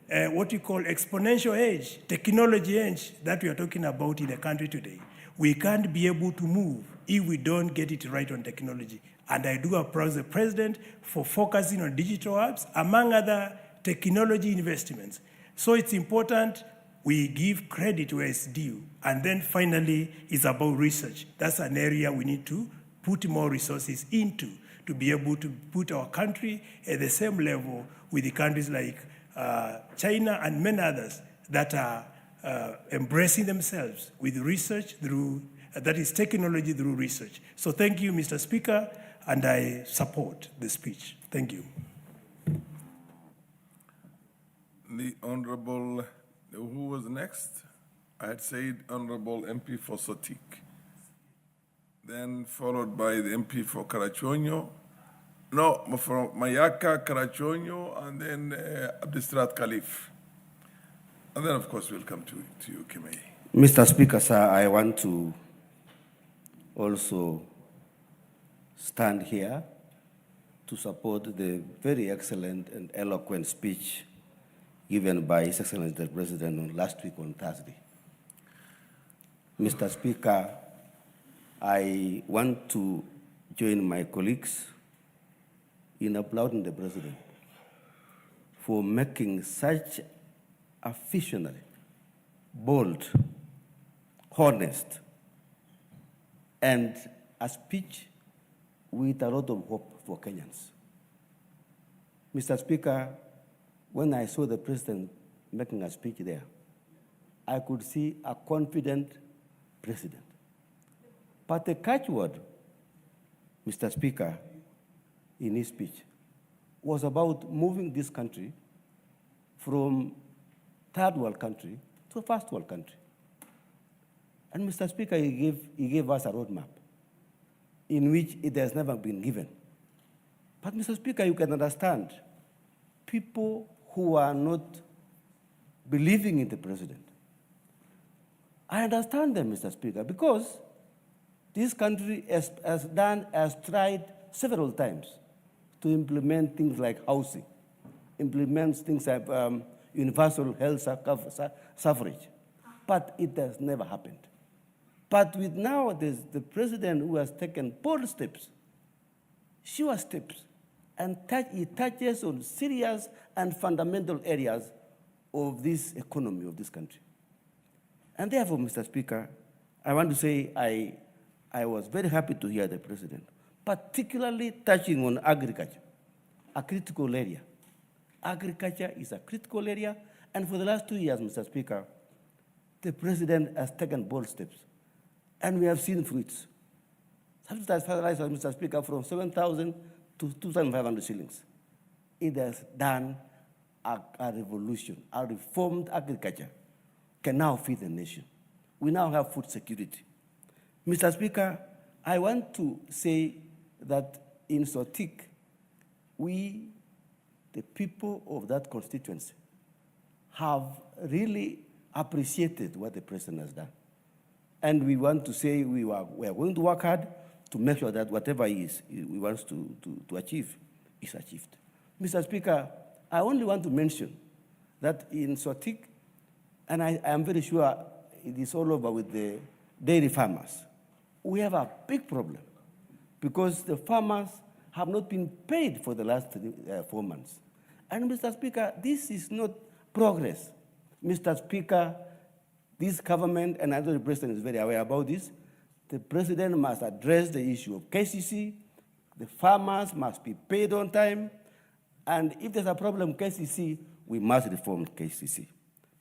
Speaker 10: what we call exponential age, technology age that we are talking about in the country today. We can't be able to move if we don't get it right on technology. And I do applaud the president for focusing on digital hubs, among other technology investments. So it's important we give credit where it's due. And then finally, it's about research. That's an area we need to put more resources into to be able to put our country at the same level with the countries like China and many others that are embracing themselves with research through, that is technology through research. So thank you, Mr. Speaker, and I support the speech. Thank you.
Speaker 17: The Honorable, who was next? I had said Honorable MP for Sotik. Then followed by the MP for Karachuonyo. No, for Mayaka, Karachuonyo, and then Abdistrat Khalif. And then, of course, we'll come to you, Kimei.
Speaker 11: Mr. Speaker, sir, I want to also stand here to support the very excellent and eloquent speech given by His Excellency the President last week on Thursday. Mr. Speaker, I want to join my colleagues in applauding the President for making such a visionary, bold, honest, and a speech with a lot of hope for Kenyans. Mr. Speaker, when I saw the President making a speech there, I could see a confident President. But the catchword, Mr. Speaker, in his speech was about moving this country from third world country to first world country. And Mr. Speaker, he gave us a roadmap in which it has never been given. But Mr. Speaker, you can understand people who are not believing in the president. I understand them, Mr. Speaker, because this country has tried several times to implement things like housing, implement things like universal health suffrage, but it has never happened. But with now the president who has taken bold steps, sure steps, and he touches on serious and fundamental areas of this economy of this country. And therefore, Mr. Speaker, I want to say I was very happy to hear the president, particularly touching on agriculture, a critical area. Agriculture is a critical area, and for the last 2 years, Mr. Speaker, the president has taken bold steps, and we have seen fruits. Subsidized fertilizer, Mr. Speaker, from 7,000 to 2,500 shillings. It has done a revolution. A reformed agriculture can now feed the nation. We now have food security. Mr. Speaker, I want to say that in Sotik, we, the people of that constituency, have really appreciated what the president has done. And we want to say we are going to work hard to make sure that whatever he wants to achieve is achieved. Mr. Speaker, I only want to mention that in Sotik, and I am very sure it is all over with the dairy farmers, we have a big problem because the farmers have not been paid for the last 4 months. And Mr. Speaker, this is not progress. Mr. Speaker, this government, and I know the president is very aware about this, the president must address the issue of KCC, the farmers must be paid on time, and if there's a problem with KCC, we must reform KCC.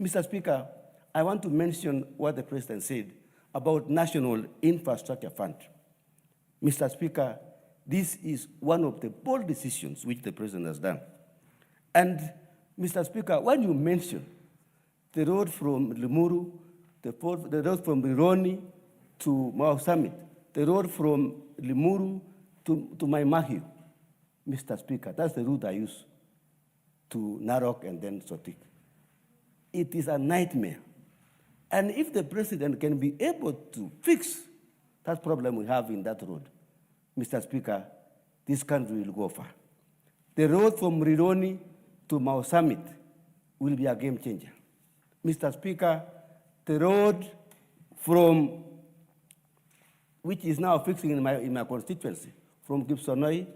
Speaker 11: Mr. Speaker, I want to mention what the president said about National Infrastructure Fund. Mr. Speaker, this is one of the bold decisions which the president has done. And Mr. Speaker, when you mention the road from Limuru, the road from Rironi to Mau Summit, the road from Limuru to Maimahiu, Mr. Speaker, that's the route I use to Narok and then Sotik. It is a nightmare. And if the president can be able to fix that problem we have in that road, Mr. Speaker, this country will go far. The road from Rironi to Mau Summit will be a game changer. Mr. Speaker, the road from, which is now fixing in my constituency, from Gibsonoi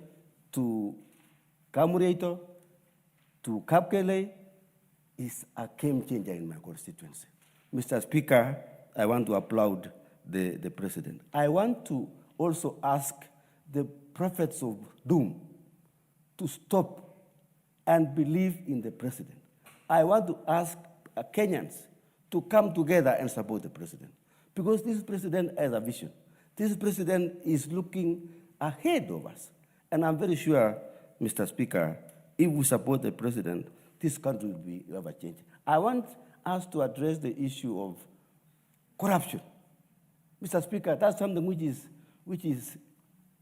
Speaker 11: to Kamureito to Kapkele, is a game changer in my constituency. Mr. Speaker, I want to applaud the president. I want to also ask the prophets of doom to stop and believe in the president. I want to ask Kenyans to come together and support the president, because this president has a vision. This president is looking ahead of us. And I'm very sure, Mr. Speaker, if we support the president, this country will have a change. I want us to address the issue of corruption. Mr. Speaker, that's something which is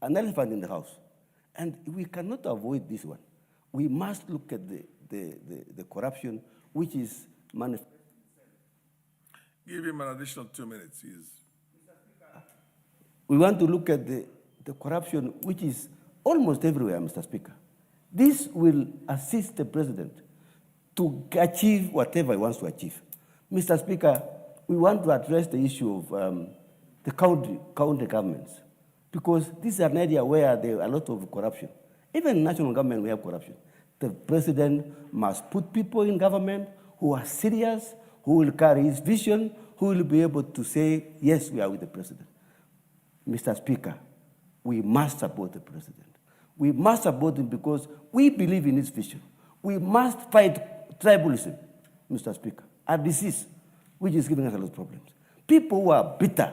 Speaker 11: an elephant in the house. And we cannot avoid this one. We must look at the corruption which is manifested.
Speaker 17: Give him an additional 2 minutes.
Speaker 11: We want to look at the corruption which is almost everywhere, Mr. Speaker. This will assist the president to achieve whatever he wants to achieve. Mr. Speaker, we want to address the issue of the county governments, because this is an area where there are a lot of corruption. Even in national government, we have corruption. The president must put people in government who are serious, who will carry his vision, who will be able to say, yes, we are with the president. Mr. Speaker, we must support the president. We must support him because we believe in his vision. We must fight tribalism, Mr. Speaker, a disease which is giving us a lot of problems. People who are bitter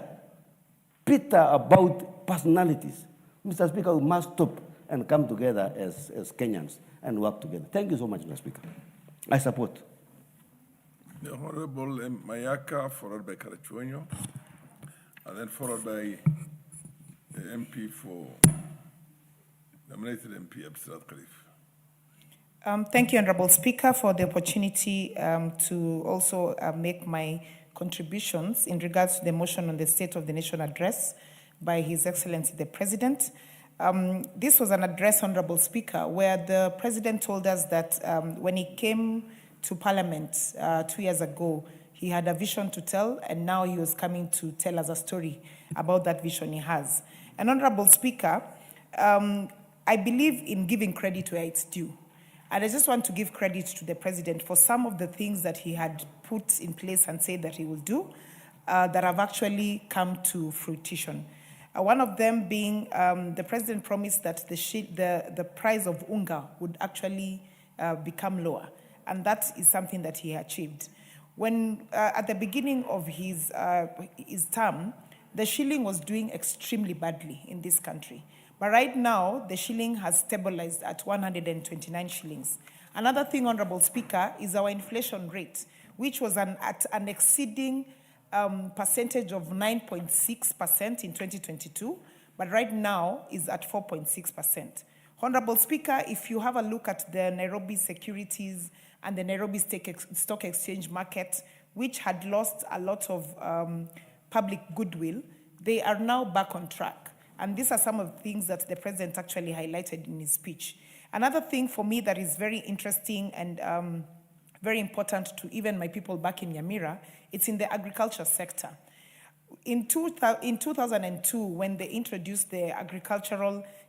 Speaker 11: about personalities. Mr. Speaker, we must stop and come together as Kenyans and work together. Thank you so much, Mr. Speaker. I support.
Speaker 17: The Honorable Mayaka, followed by Karachuonyo, and then followed by the MP for nominated MP Abdulsalat Khalif.
Speaker 13: Thank you, Honorable Speaker, for the opportunity to also make my contributions in regards to the motion on the State of the Nation address by His Excellency the President. This was an address, Honorable Speaker, where the President told us that when he came to Parliament 2 years ago, he had a vision to tell, and now he was coming to tell us a story about that vision he has. And Honorable Speaker, I believe in giving credit where it's due. And I just want to give credit to the President for some of the things that he had put in place and said that he will do that have actually come to fruition. One of them being the President promised that the price of unga would actually become lower. And that is something that he achieved. When at the beginning of his term, the shilling was doing extremely badly in this country. But right now, the shilling has stabilized at 129 shillings. Another thing, Honorable Speaker, is our inflation rate, which was at an exceeding percentage of 9.6% in 2022, but right now is at 4.6%. Honorable Speaker, if you have a look at the Nairobi Securities and the Nairobi Stock Exchange market, which had lost a lot of public goodwill, they are now back on track. And these are some of the things that the President actually highlighted in his speech. Another thing for me that is very interesting and very important to even my people back in Nyamira, it's in the agriculture sector. In 2002, when they introduced the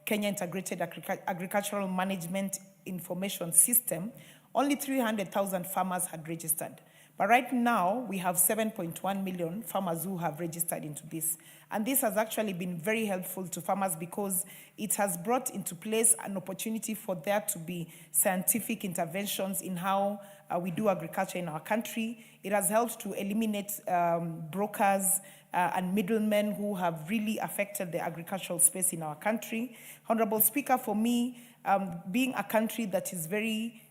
Speaker 13: Kenya Integrated Agricultural Management Information System, only 300,000 farmers had registered. But right now, we have 7.1 million farmers who have registered into this. And this has actually been very helpful to farmers because it has brought into place an opportunity for there to be scientific interventions in how we do agriculture in our country. It has helped to eliminate brokers and middlemen who have really affected the agricultural space in our country. Honorable Speaker, for me, being a country that is very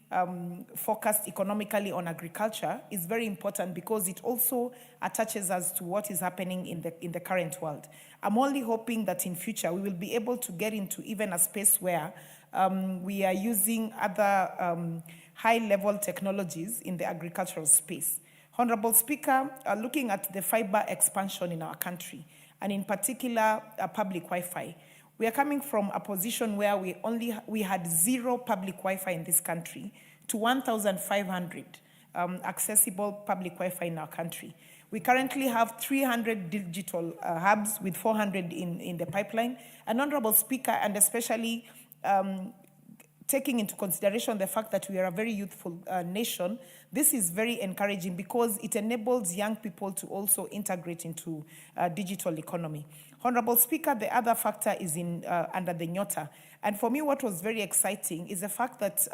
Speaker 13: focused economically on agriculture is very important because it also attaches us to what is happening in the current world. I'm only hoping that in future we will be able to get into even a space where we are using other high-level technologies in the agricultural space. Honorable Speaker, looking at the fiber expansion in our country, and in particular public Wi-Fi, we are coming from a position where we had 0 public Wi-Fi in this country to 1,500 accessible public Wi-Fi in our country. We currently have 300 digital hubs with 400 in the pipeline. And Honorable Speaker, and especially taking into consideration the fact that we are a very youthful nation, this is very encouraging because it enables young people to also integrate into digital economy. Honorable Speaker, the other factor is under the Nyota. And for me, what was very exciting is the fact that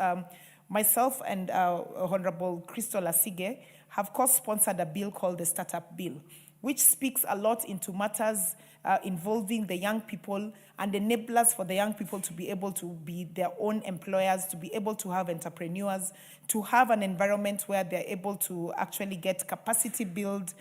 Speaker 13: myself and Honorable Crystal Asige have co-sponsored a bill called the Startup Bill, which speaks a lot into matters involving the young people and enablers for the young people to be able to be their own employers, to be able to have entrepreneurs, to have an environment where they're able to actually get capacity build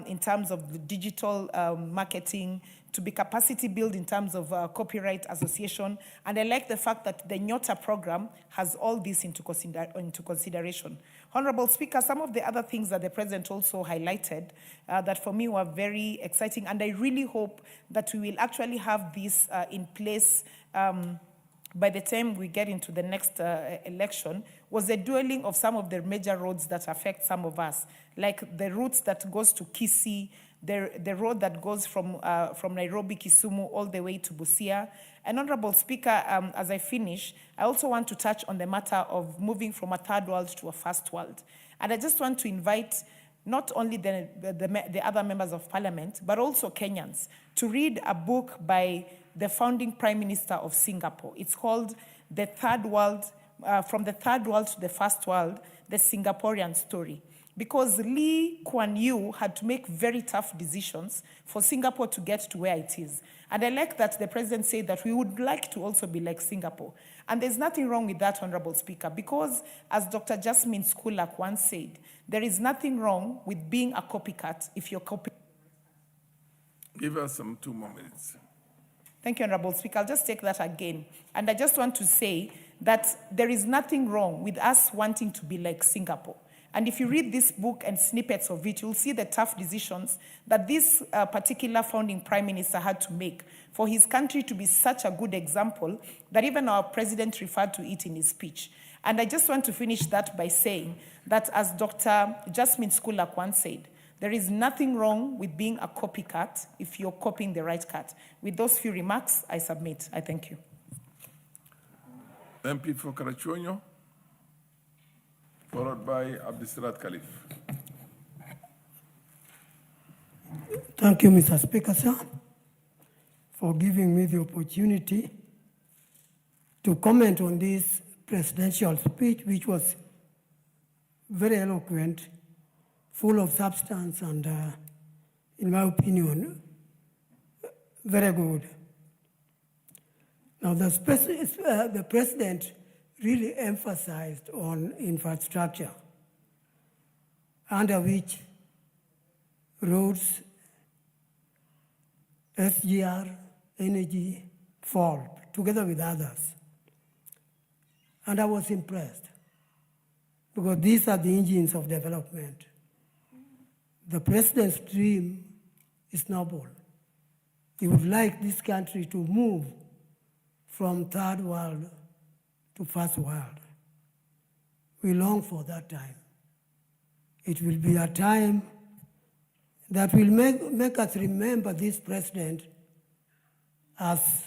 Speaker 13: in terms of the digital marketing, to be capacity build in terms of copyright association. And I like the fact that the Nyota program has all this into consideration. Honorable Speaker, some of the other things that the President also highlighted that for me were very exciting, and I really hope that we will actually have this in place by the time we get into the next election, was the dueling of some of the major roads that affect some of us, like the routes that goes to Kisii, the road that goes from Nairobi, Kisumu, all the way to Busia. And Honorable Speaker, as I finish, I also want to touch on the matter of moving from a third world to a first world. And I just want to invite not only the other members of Parliament, but also Kenyans, to read a book by the founding Prime Minister of Singapore. It's called The Third World, From the Third World to the First World, The Singaporean Story. because Lee Kuan Yew had to make very tough decisions for Singapore to get to where it is. And I like that the president said that we would like to also be like Singapore. And there's nothing wrong with that, Honorable Speaker, because as Dr. Jasmine Skulak once said, there is nothing wrong with being a copycat if you're copying.
Speaker 17: Give us some 2 more minutes.
Speaker 13: Thank you, Honorable Speaker. I'll just take that again. And I just want to say that there is nothing wrong with us wanting to be like Singapore. And if you read this book and snippets of it, you'll see the tough decisions that this particular founding prime minister had to make for his country to be such a good example that even our president referred to it in his speech. And I just want to finish that by saying that, as Dr. Jasmine Skulak once said, there is nothing wrong with being a copycat if you're copying the right cat. With those few remarks, I submit. I thank you.
Speaker 17: MP for Karachuonyo, followed by Abdisrat Khalif.
Speaker 12: Thank you, Mr. Speaker, sir, for giving me the opportunity to comment on this presidential speech, which was very eloquent, full of substance, and, in my opinion, very good. Now, the president really emphasized on infrastructure, under which roads, SGR, energy fall, together with others. And I was impressed, because these are the engines of development. The president's dream is noble. He would like this country to move from third world to first world. We long for that time. It will be a time that will make us remember this president as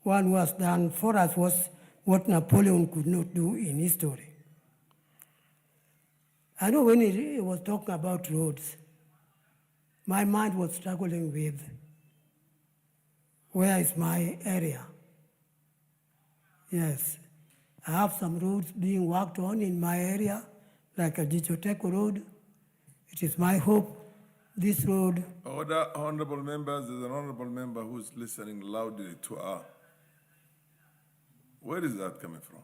Speaker 12: one who has done for us was what Napoleon could not do in history. I know when he was talking about roads, my mind was struggling with where is my area. Yes, I have some roads being worked on in my area, like a Jichoteko road. It is my hope this road.
Speaker 17: Order, honorable members, there's an honorable member who's listening loudly to our. Where is that coming from?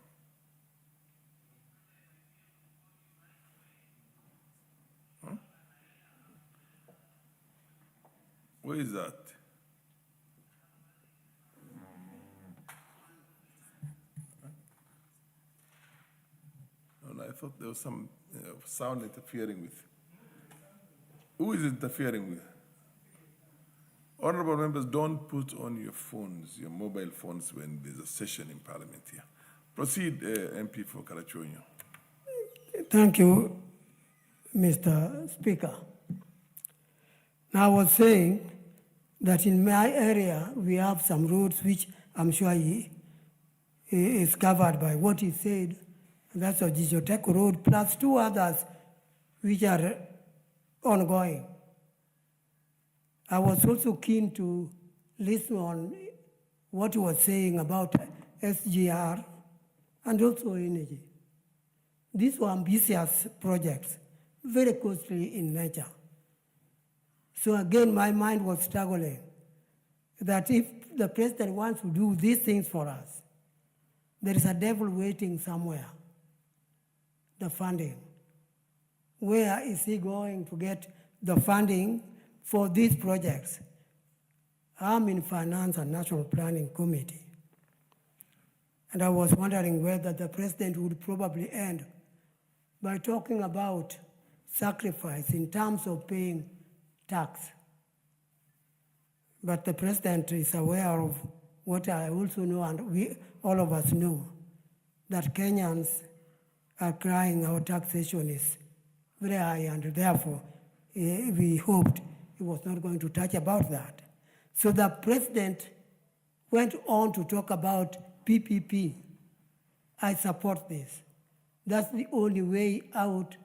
Speaker 17: Huh? Where is that? I thought there was some sound interfering with. Who is interfering with? Honorable members, don't put on your phones, your mobile phones, when there's a session in Parliament here. Proceed, MP for Karachuonyo.
Speaker 12: Thank you, Mr. Speaker. Now, I was saying that in my area, we have some roads which I'm sure he is covered by what he said. That's a Jichoteko road, plus 2 others which are ongoing. I was also keen to listen on what he was saying about SGR and also energy. These were ambitious projects, very costly in nature. So again, my mind was struggling that if the president wants to do these things for us, there is a devil waiting somewhere. The funding. Where is he going to get the funding for these projects? I'm in Finance and National Planning Committee. And I was wondering whether the president would probably end by talking about sacrifice in terms of paying tax. But the president is aware of what I also know, and all of us know, that Kenyans are crying our taxation is very high, and therefore we hoped he was not going to touch about that. So the president went on to talk about PPP. I support this. That's the only way out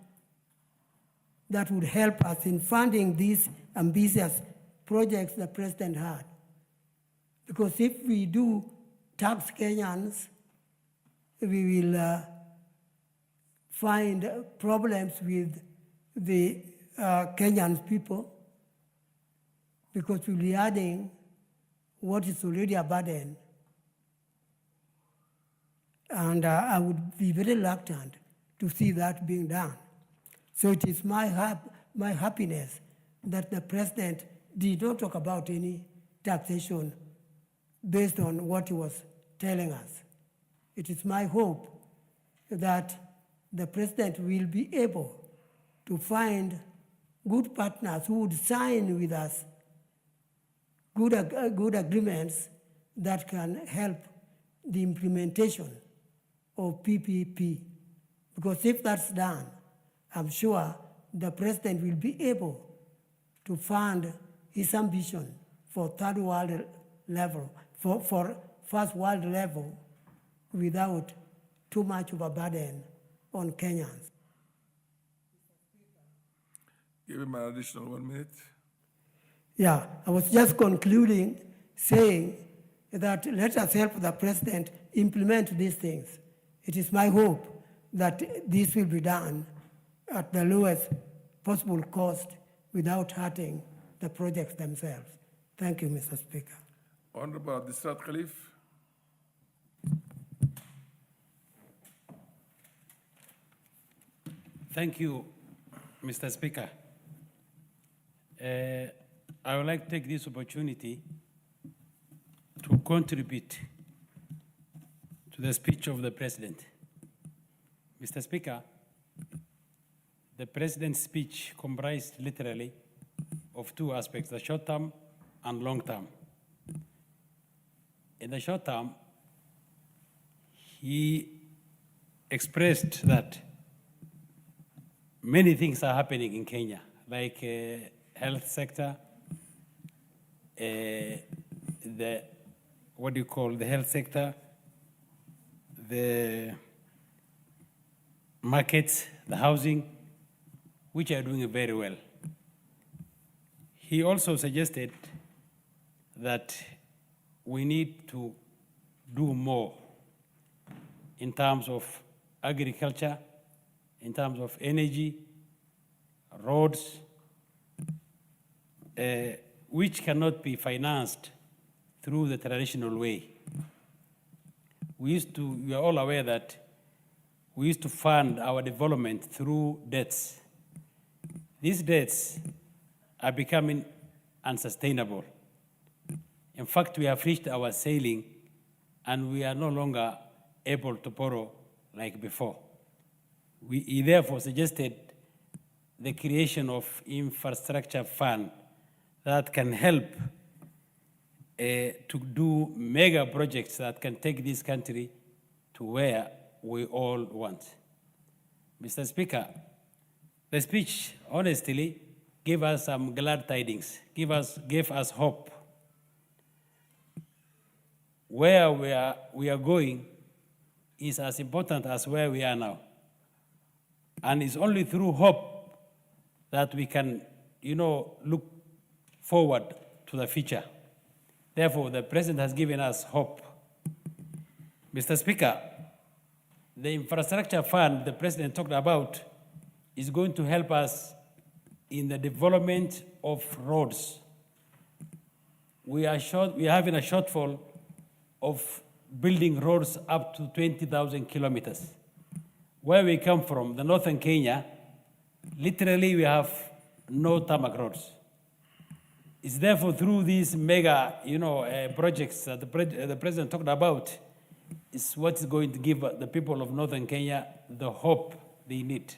Speaker 12: that would help us in funding these ambitious projects the president had. Because if we do tax Kenyans, we will find problems with the Kenyan people, because we'll be adding what is already a burden. And I would be very reluctant to see that being done. So it is my happiness that the president did not talk about any taxation based on what he was telling us. It is my hope that the president will be able to find good partners who would sign with us good agreements that can help the implementation of PPP. Because if that's done, I'm sure the president will be able to fund his ambition for third world level, for first world level, without too much of a burden on Kenyans.
Speaker 17: Give him an additional 1 minute.
Speaker 12: Yeah, I was just concluding saying that let us help the president implement these things. It is my hope that this will be done at the lowest possible cost without hurting the projects themselves. Thank you, Mr. Speaker.
Speaker 17: Honorable Abdisrat Khalif.
Speaker 18: Thank you, Mr. Speaker. I would like to take this opportunity to contribute to the speech of the President. Mr. Speaker, the President's speech comprised literally of two aspects, the short term and long term. In the short term, he expressed that many things are happening in Kenya, like health sector, the health sector, the markets, the housing, which are doing very well. He also suggested that we need to do more in terms of agriculture, in terms of energy, roads, which cannot be financed through the traditional way. You are all aware that we used to fund our development through debts. These debts are becoming unsustainable. In fact, we have reached our ceiling and we are no longer able to borrow like before. He therefore suggested the creation of infrastructure fund that can help to do mega projects that can take this country to where we all want. Mr. Speaker, the speech honestly gave us some glad tidings, gave us hope. Where we are going is as important as where we are now. And it's only through hope that we can, look forward to the future. Therefore, the President has given us hope. Mr. Speaker, the infrastructure fund the President talked about is going to help us in the development of roads. We are having a shortfall of building roads up to 20,000 kilometers. Where we come from, the northern Kenya, literally we have no tarmac roads. It's therefore through these mega, projects that the President talked about, is what is going to give the people of northern Kenya the hope they need.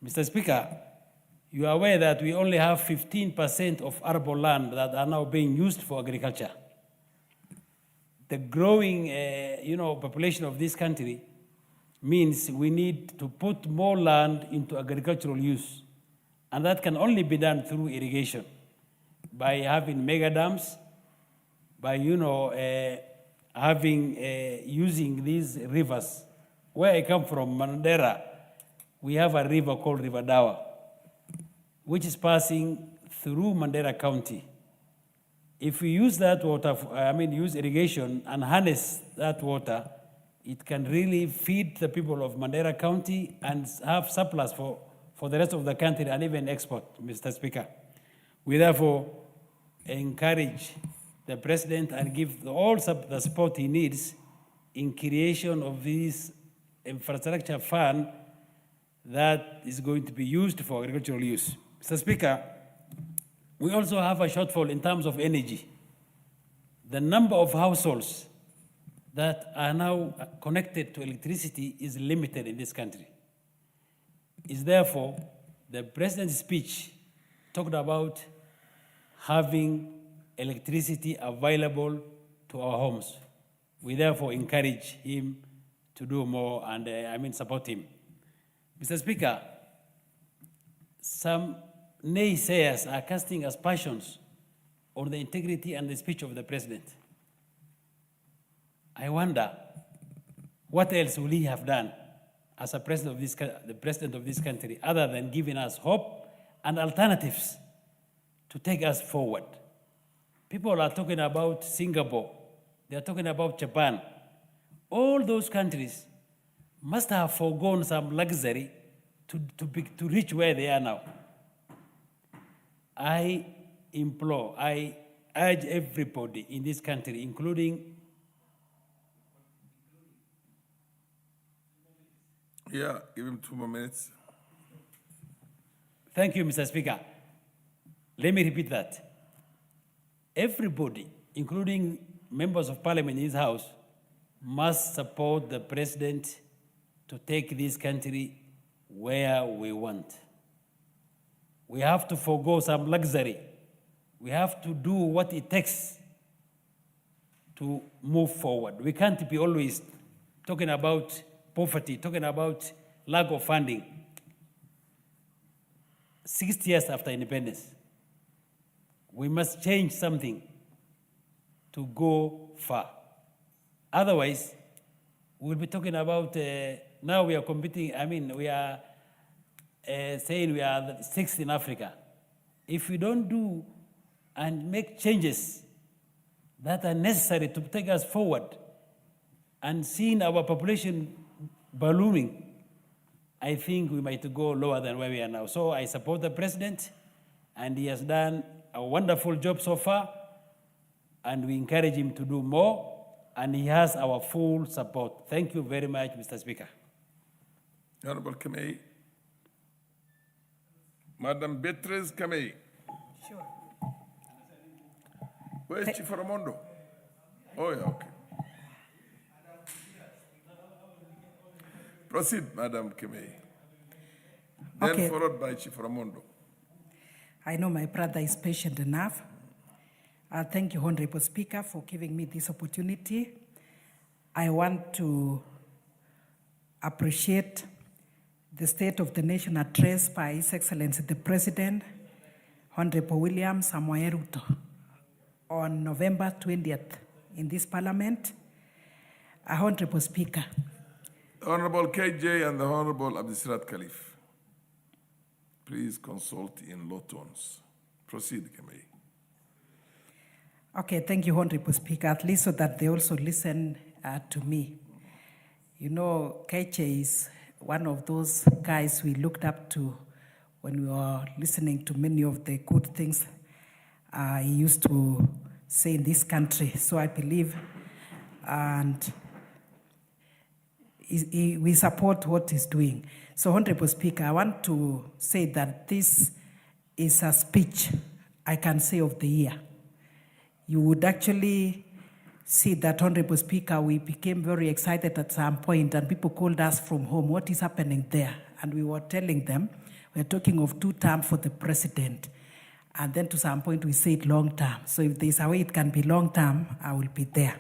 Speaker 18: Mr. Speaker, you are aware that we only have 15% of arable land that are now being used for agriculture. The growing, population of this country means we need to put more land into agricultural use. And that can only be done through irrigation, by having mega dams, by, using these rivers. Where I come from, Mandera, we have a river called River Dawa, which is passing through Mandera County. If we use that water, use irrigation and harness that water, it can really feed the people of Mandera County and have surplus
Speaker 14: for the rest of the country and even export, Mr. Speaker. We therefore encourage the President and give all the support he needs in creation of this infrastructure fund that is going to be used for agricultural use. Mr. Speaker, we also have a shortfall in terms of energy. The number of households that are now connected to electricity is limited in this country. Is therefore, the President's speech talked about having electricity available to our homes. We therefore encourage him to do more and support him. Mr. Speaker, some naysayers are casting aspersions on the integrity and the speech of the President. I wonder, what else will he have done as the President of this country, other than giving us hope and alternatives to take us forward? People are talking about Singapore. They are talking about Japan. All those countries must have foregone some luxury to reach where they are now. I implore, I urge everybody in this country, including...
Speaker 17: Yeah, give him 2 more minutes.
Speaker 14: Thank you, Mr. Speaker. Let me repeat that. Everybody, including members of parliament in this house, must support the President to take this country where we want. We have to forego some luxury. We have to do what it takes to move forward. We can't be always talking about poverty, talking about lack of funding. 60 years after independence, we must change something to go far. Otherwise, we'll be talking about, now we are competing, we are saying we are the 6th in Africa. If we don't do and make changes that are necessary to take us forward and seeing our population ballooning, I think we might go lower than where we are now. So I support the President, and he has done a wonderful job so far, and we encourage him to do more, and he has our full support. Thank you very much, Mr. Speaker.
Speaker 17: Honorable Kamei. Madam Beatriz Kamei.
Speaker 22: Sure.
Speaker 17: Where's Chief Ramondo? Oh, yeah, okay. Proceed, Madam Kamei. Then
Speaker 22: Okay.
Speaker 17: followed by Chief Ramondo.
Speaker 22: I know my brother is patient enough. Thank you, Honorable Speaker, for giving me this opportunity. I want to appreciate the State of the Nation address by His Excellency the President, Honorable William Samoei Ruto, on November 20th in this Parliament. Honorable Speaker.
Speaker 17: Honorable KJ and the Honorable Abdisirat Khalif. Please consult in low tones. Proceed, Kamei.
Speaker 22: Okay, thank you, Honorable Speaker, at least so that they also listen to me. You know, Keche is one of those guys we looked up to when we were listening to many of the good things he used to say in this country. So I believe, and we support what he's doing. So, Honorable Speaker, I want to say that this is a speech, I can say, of the year. You would actually see that, Honorable Speaker, we became very excited at some point, and people called us from home, what is happening there? And we were telling them, we're talking of 2 terms for the President. And then to some point, we said long term. So if there's a way it can be long term, I will be there.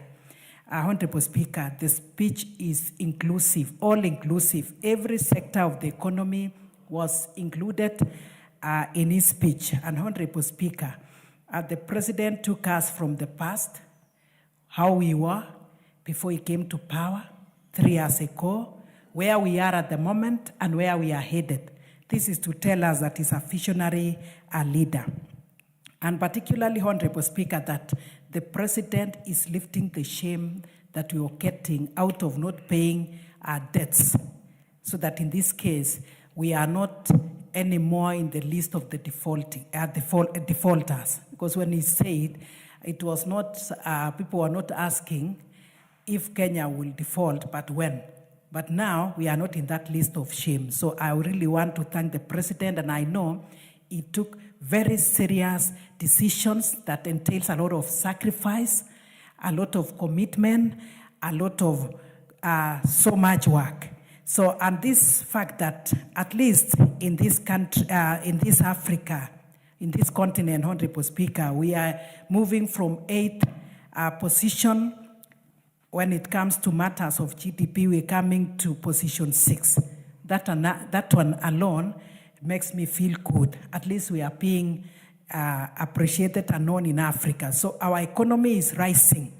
Speaker 22: Honorable Speaker, the speech is inclusive, all inclusive. Every sector of the economy was included in his speech. And Honorable Speaker, the President took us from the past, how we were before he came to power 3 years ago, where we are at the moment and where we are headed. This is to tell us that he's a visionary leader. And particularly, Honorable Speaker, that the President is lifting the shame that we are getting out of not paying our debts. So that in this case, we are not anymore in the list of the defaulters. Because when he said, it was not, people were not asking if Kenya will default, but when. But now we are not in that list of shame. So I really want to thank the president, and I know he took very serious decisions that entails a lot of sacrifice, a lot of commitment, a lot of so much work. So, and this fact that at least in this country, in this Africa, in this continent, Honorable Speaker, we are moving from 8th position when it comes to matters of GDP, we're coming to position 6. That one alone makes me feel good. At least we are being appreciated and known in Africa. So our economy is rising.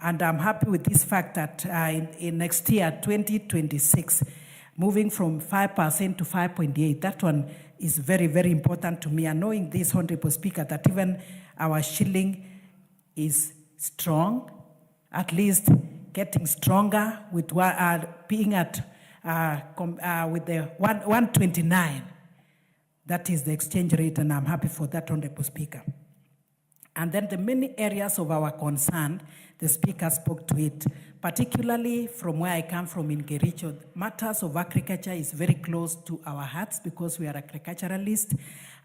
Speaker 22: And I'm happy with this fact that in next year, 2026, moving from 5% to 5.8, that one is very, very important to me. And knowing this, Honorable Speaker, that even our shilling is strong, at least getting stronger with being at with the 129. That is the exchange rate, and I'm happy for that, Honorable Speaker. And then the many areas of our concern, the Speaker spoke to it, particularly from where I come from in Kericho. Matters of agriculture is very close to our hearts because we are agriculturalists,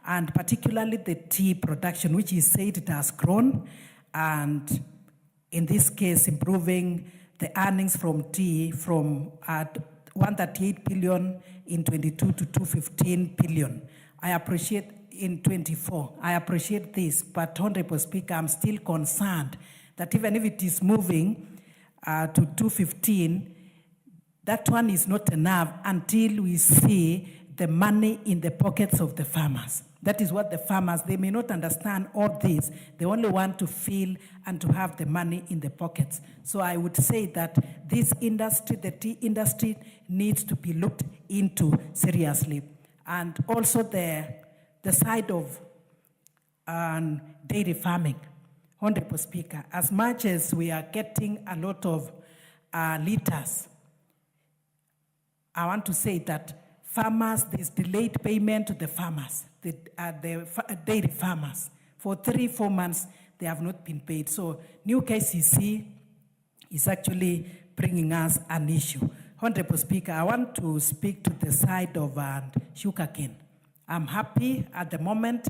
Speaker 22: and particularly the tea production, which is said it has grown, and in this case, improving the earnings from tea from 138 billion in 22 to 215 billion. I appreciate in 24. I appreciate this, but Honorable Speaker, I'm still concerned that even if it is moving to 215, that one is not enough until we see the money in the pockets of the farmers. That is what the farmers, they may not understand all this. They only want to feel and to have the money in the pockets. So I would say that this industry, the tea industry, needs to be looked into seriously. And also the side of dairy farming. Honorable Speaker, as much as we are getting a lot of liters, I want to say that farmers, there's delayed payment to the farmers, the dairy farmers. For 3-4 months, they have not been paid. So new KCC is actually bringing us an issue. Honorable Speaker, I want to speak to the side of sugarcane. I'm happy at the moment.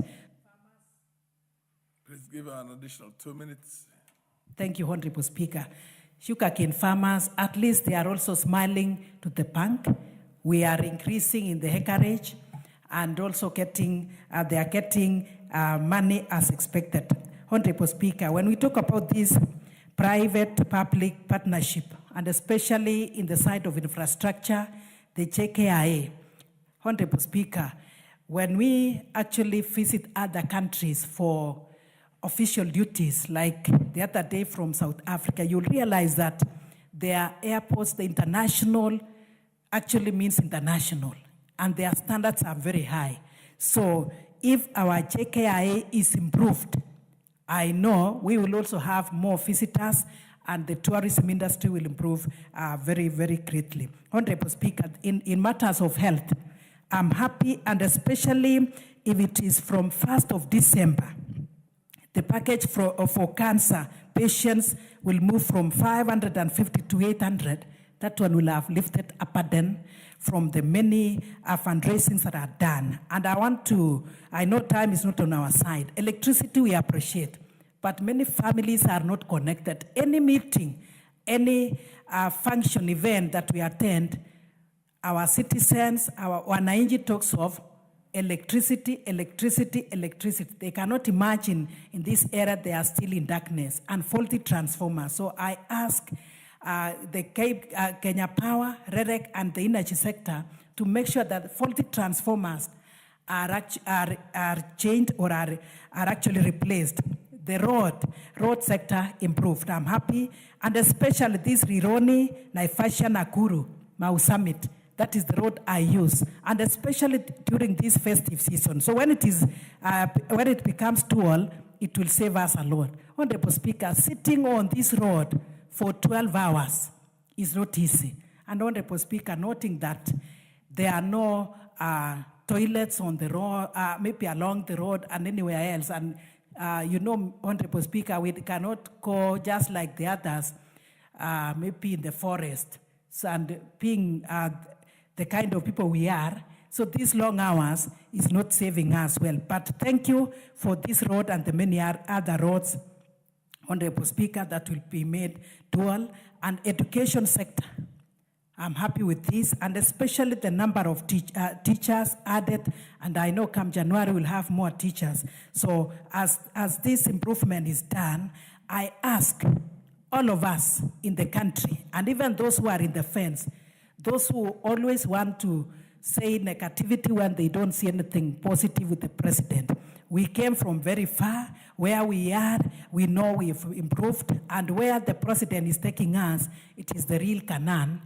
Speaker 17: Please give her an additional 2 minutes.
Speaker 22: Thank you, Honorable Speaker. Sugarcane farmers, at least they are also smiling to the bank. We are increasing in the acreage and also they are getting money as expected. Honorable Speaker, when we talk about this private-public partnership, and especially in the side of infrastructure, the JKIA, Honorable Speaker, when we actually visit other countries for official duties, like the other day from South Africa, you'll realize that their airports, the international, actually means international, and their standards are very high. So if our JKIA is improved, I know we will also have more visitors, and the tourism industry will improve very, very greatly. Honorable Speaker, in matters of health, I'm happy, and especially if it is from 1st of December, the package for cancer patients will move from 550 to 800. That one will have lifted a burden from the many fundraisings that are done. And I know time is not on our side. Electricity we appreciate, but many families are not connected. Any meeting, any function event that we attend, our citizens, our wananchi talks of electricity, electricity, electricity. They cannot imagine in this era they are still in darkness and faulty transformers. So I ask the Kenya Power, REREC, and the energy sector to make sure that faulty transformers are changed or are actually replaced. The road sector improved. I'm happy, and especially this Rironi, Naivasha, Nakuru, Mau Summit. That is the road I use, and especially during this festive season. So when it becomes dual, it will save us a lot. Honorable Speaker, sitting on this road for 12 hours is not easy. And Honorable Speaker, noting that there are no toilets on the road, maybe along the road and anywhere else. And you know, Honorable Speaker, we cannot go just like the others, maybe in the forest. So, and being the kind of people we are, so these long hours is not saving us well. But thank you for this road and the many other roads, Honorable Speaker, that will be made dual. And education sector, I'm happy with this, and especially the number of teachers added, and I know come January we'll have more teachers. So as this improvement is done, I ask all of us in the country, and even those who are in the fence, those who always want to say negativity when they don't see anything positive with the president. We came from very far. Where we are, we know we've improved, and where the president is taking us, it is the real Canaan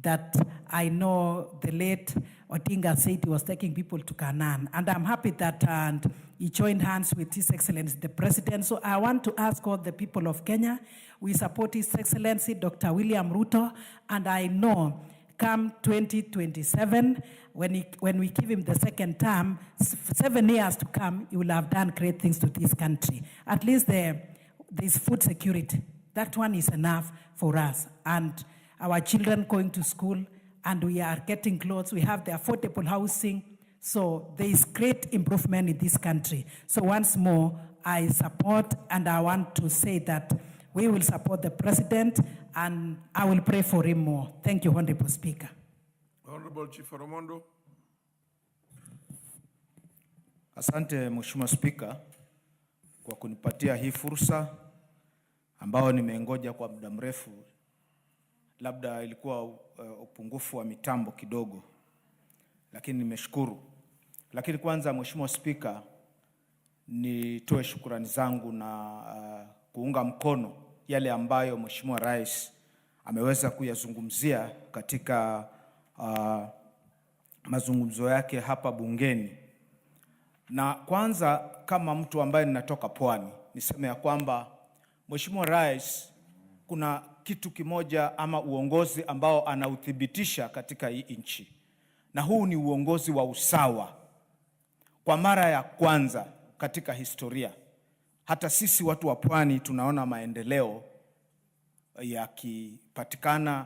Speaker 22: that I know the late Odinga said he was taking people to Canaan. And I'm happy that he joined hands with His Excellency the President. So I want to ask all the people of Kenya, we support His Excellency Dr. William Ruto, and I know come 2027, when we give him the second term, 7 years to come, he will have done great things to this country. At least there's food security. That one is enough for us. And our children going to school, and we are getting clothes. We have the affordable housing. So there is great improvement in this country. So once more, I support, and I want to say that we will support the president, and I will pray for him more. Thank you, Honorable Speaker.
Speaker 17: Honorable Chief Oromondo.
Speaker 2: Asante Mheshimiwa Speaker kwa kunipatia hii fursa ambao nimeengoja kwa muda mrefu. Labda ilikuwa upungufu wa mitambo kidogo, lakini nimeshukuru. Lakini kwanza Mheshimiwa Speaker, nitoe shukrani zangu na kuunga mkono yale ambayo Mheshimiwa Rais ameweza kuyazungumzia katika mazungumzo yake hapa bungeni. Na kwanza kama mtu ambaye ninatoka Pwani, niseme ya kwamba Mheshimiwa Rais kuna kitu kimoja ama uongozi ambao anauthibitisha katika hii nchi. Na huu ni uongozi wa usawa. Kwa mara ya kwanza katika historia, hata sisi watu wa Pwani tunaona maendeleo yakipatikana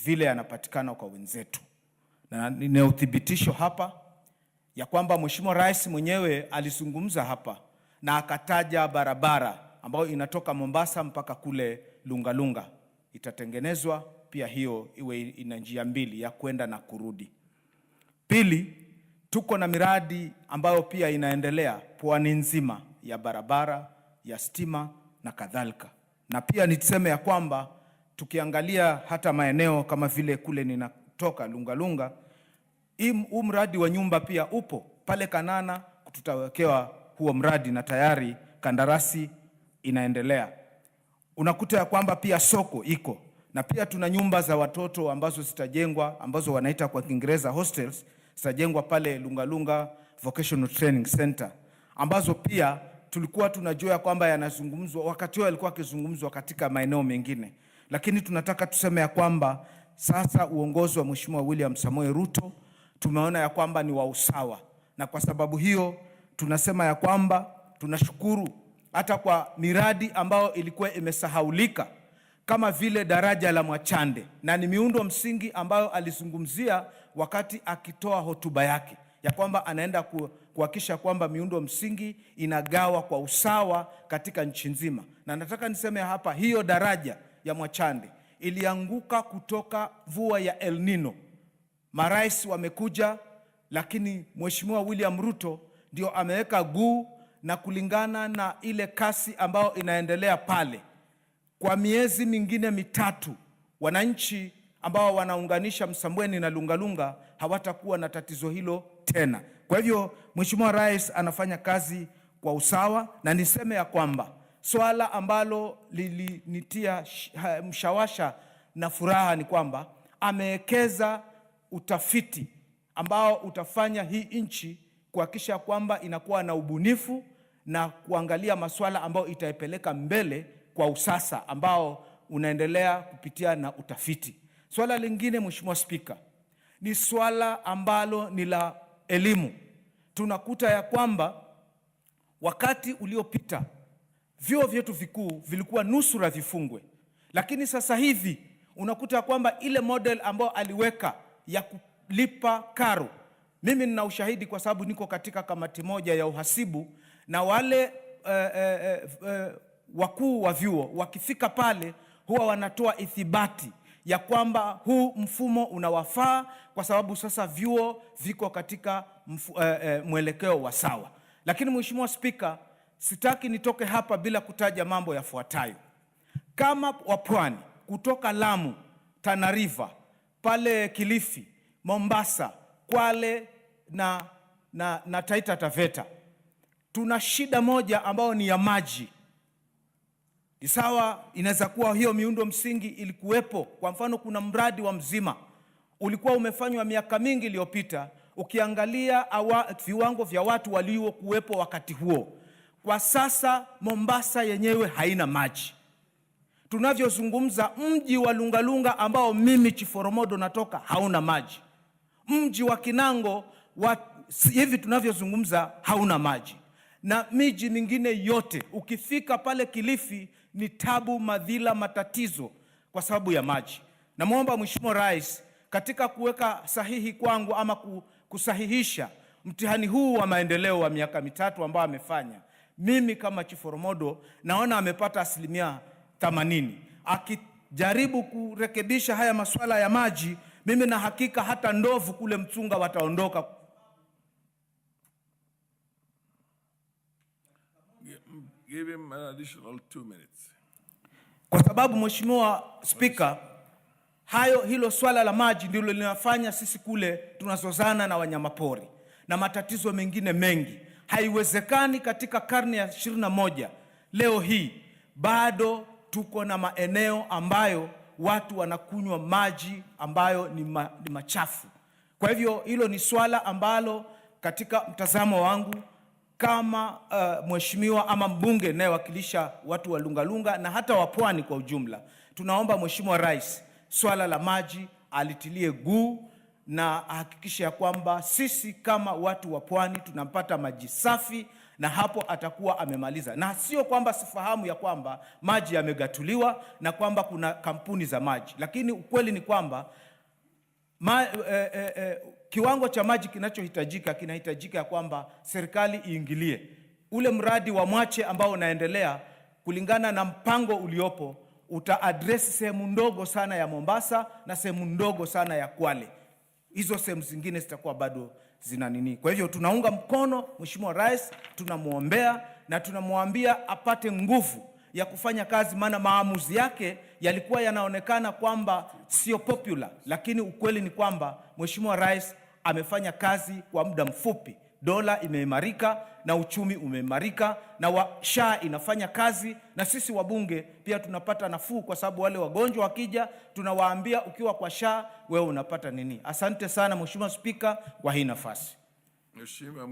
Speaker 2: vile yanapatikana kwa wenzetu. Na ni uthibitisho hapa ya kwamba Mheshimiwa Rais mwenyewe alizungumza hapa na akataja barabara ambayo inatoka Mombasa mpaka kule Lungalunga. Itatengenezwa pia, hiyo iwe ina njia mbili ya kwenda na kurudi. Pili, tuko na miradi ambayo pia inaendelea Pwani nzima ya barabara, ya stima na kadhalika. Na pia niseme ya kwamba tukiangalia hata maeneo kama vile kule ninatoka Lungalunga, huu mradi wa nyumba pia upo pale Kanana, tutawekewa huo mradi na tayari kandarasi inaendelea. Unakuta ya kwamba pia soko iko, na pia tuna nyumba za watoto ambazo zitajengwa, ambazo wanaita kwa Kiingereza hostels, zitajengwa pale Lungalunga Vocational Training Center, ambazo pia tulikuwa tunajua kwamba yanazungumzwa, wakati huo alikuwa akizungumzwa katika maeneo mengine. Lakini tunataka tuseme ya kwamba sasa uongozi wa Mheshimiwa William Samoei Ruto tumeona ya kwamba ni wa usawa, na kwa sababu hiyo tunasema ya kwamba tunashukuru hata kwa miradi ambayo ilikuwa imesahaulika kama vile daraja la Mwachande, na ni miundo msingi ambayo alizungumzia wakati akitoa hotuba yake ya kwamba anaenda kuhakikisha kwamba miundo msingi inagawa kwa usawa katika nchi nzima. Na nataka niseme hapa, hiyo daraja ya Mwachande ilianguka kutoka mvua ya El Nino. Marais wamekuja, lakini Mheshimiwa William Ruto ndio ameweka guu, na kulingana na ile kasi ambayo inaendelea pale, kwa miezi mingine mitatu wananchi ambao wanaunganisha Msambweni na Lungalunga hawatakuwa na tatizo hilo tena. Kwa hivyo Mheshimiwa Rais anafanya kazi kwa usawa, na niseme ya kwamba swala ambalo lilinitia mshawasha na furaha ni kwamba amewekeza utafiti ambao utafanya hii nchi kuhakikisha kwamba inakuwa na ubunifu na kuangalia masuala ambayo itaipeleka mbele kwa usasa ambao unaendelea kupitia na utafiti. Swala lingine Mheshimiwa Speaker, ni swala ambalo ni la elimu, tunakuta ya kwamba wakati uliopita vyuo vyetu vikuu vilikuwa nusura vifungwe, lakini sasa hivi unakuta ya kwamba ile model ambayo aliweka ya kulipa karo, mimi nina ushahidi kwa sababu niko katika kamati moja ya uhasibu, na wale wakuu wa vyuo wakifika pale huwa wanatoa ithibati ya kwamba huu mfumo unawafaa, kwa sababu sasa vyuo viko katika mwelekeo wa sawa. Lakini Mheshimiwa Spika, sitaki nitoke hapa bila kutaja mambo yafuatayo. Kama wapwani kutoka Lamu, Tana River, pale Kilifi, Mombasa, Kwale na Taita Taveta, tuna shida moja ambayo ni ya maji. Ni sawa, inaweza kuwa hiyo miundo msingi ilikuwepo. Kwa mfano, kuna mradi wa Mzima ulikuwa umefanywa miaka mingi iliyopita, ukiangalia viwango vya watu waliokuwepo wakati huo. Kwa sasa Mombasa yenyewe haina maji. Tunavyozungumza, mji wa Lungalunga ambao mimi Chiforomodo natoka hauna maji. Mji wa Kinango hivi tunavyozungumza hauna maji. Na miji mingine yote ukifika pale Kilifi ni tabu, madhila, matatizo kwa sababu ya maji. Namuomba Mheshimiwa Rais katika kuweka sahihi kwangu ama kusahihisha mtihani huu wa maendeleo wa miaka 3 ambao amefanya, mimi kama Chiforomodo naona amepata 80%. Akijaribu kurekebisha haya masuala ya maji, mimi na hakika hata ndovu kule Mtunga wataondoka.
Speaker 17: Give him an additional 2 minutes.
Speaker 2: Kwa sababu Mheshimiwa Spika, hilo swala la maji ndilo linafanya sisi kule tunazozana na wanyamapori na matatizo mengine mengi. Haiwezekani katika karne ya 21 leo hii bado tuko na maeneo ambayo watu wanakunywa maji ambayo ni machafu. Kwa hivyo hilo ni swala ambalo katika mtazamo wangu kama mheshimiwa ama mbunge nayewakilisha watu wa Lungalunga na hata wa Pwani kwa ujumla, tunaomba Mheshimiwa Rais swala la maji alitilie guu na ahakikishe ya kwamba sisi kama watu wa Pwani tunapata maji safi, na hapo atakuwa amemaliza. Na sio kwamba sifahamu ya kwamba maji yamegatuliwa na kwamba kuna kampuni za maji, lakini ukweli ni kwamba kiwango cha maji kinahitajika ya kwamba serikali iingilie. Ule mradi wa Mwache ambao unaendelea kulingana na mpango uliopo utaadresi sehemu ndogo sana ya Mombasa na sehemu ndogo sana ya Kwale. Hizo sehemu zingine zitakuwa bado zina nini. Kwa hivyo tunaunga mkono Mheshimiwa Rais, tunamuombea na tunamwambia apate nguvu ya kufanya kazi, maana maamuzi yake yalikuwa yanaonekana kwamba sio popular, lakini ukweli ni kwamba Mheshimiwa Rais amefanya kazi kwa muda mfupi. Dola imeimarika na uchumi umeimarika na SHA inafanya kazi, na sisi wabunge pia tunapata nafuu kwa sababu wale wagonjwa wakija tunawaambia ukiwa kwa SHA wewe unapata nini. Asante sana Mheshimiwa Spika kwa hii nafasi.
Speaker 17: Mheshimiwa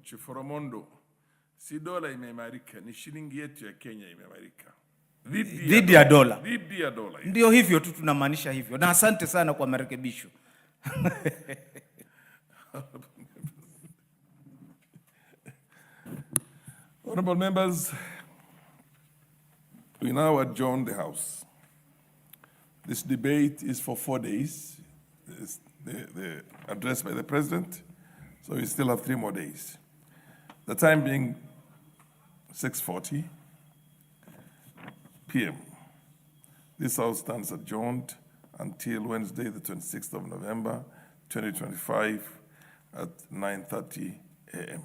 Speaker 17: Chiforomondo, si dola imeimarika, ni shilingi yetu ya Kenya imeimarika
Speaker 2: dhidi ya dola.
Speaker 17: Dhidi ya dola.
Speaker 2: Ndio hivyo tu tunamaanisha hivyo. Na asante sana kwa marekebisho.
Speaker 17: Honorable members, we now adjourn the House. This debate is for 4 days. The address by the President, so we still have 3 more days. The time being 6:40 p.m. This House stands adjourned until Wednesday, the 26th of November, 2025 at 9:30 a.m.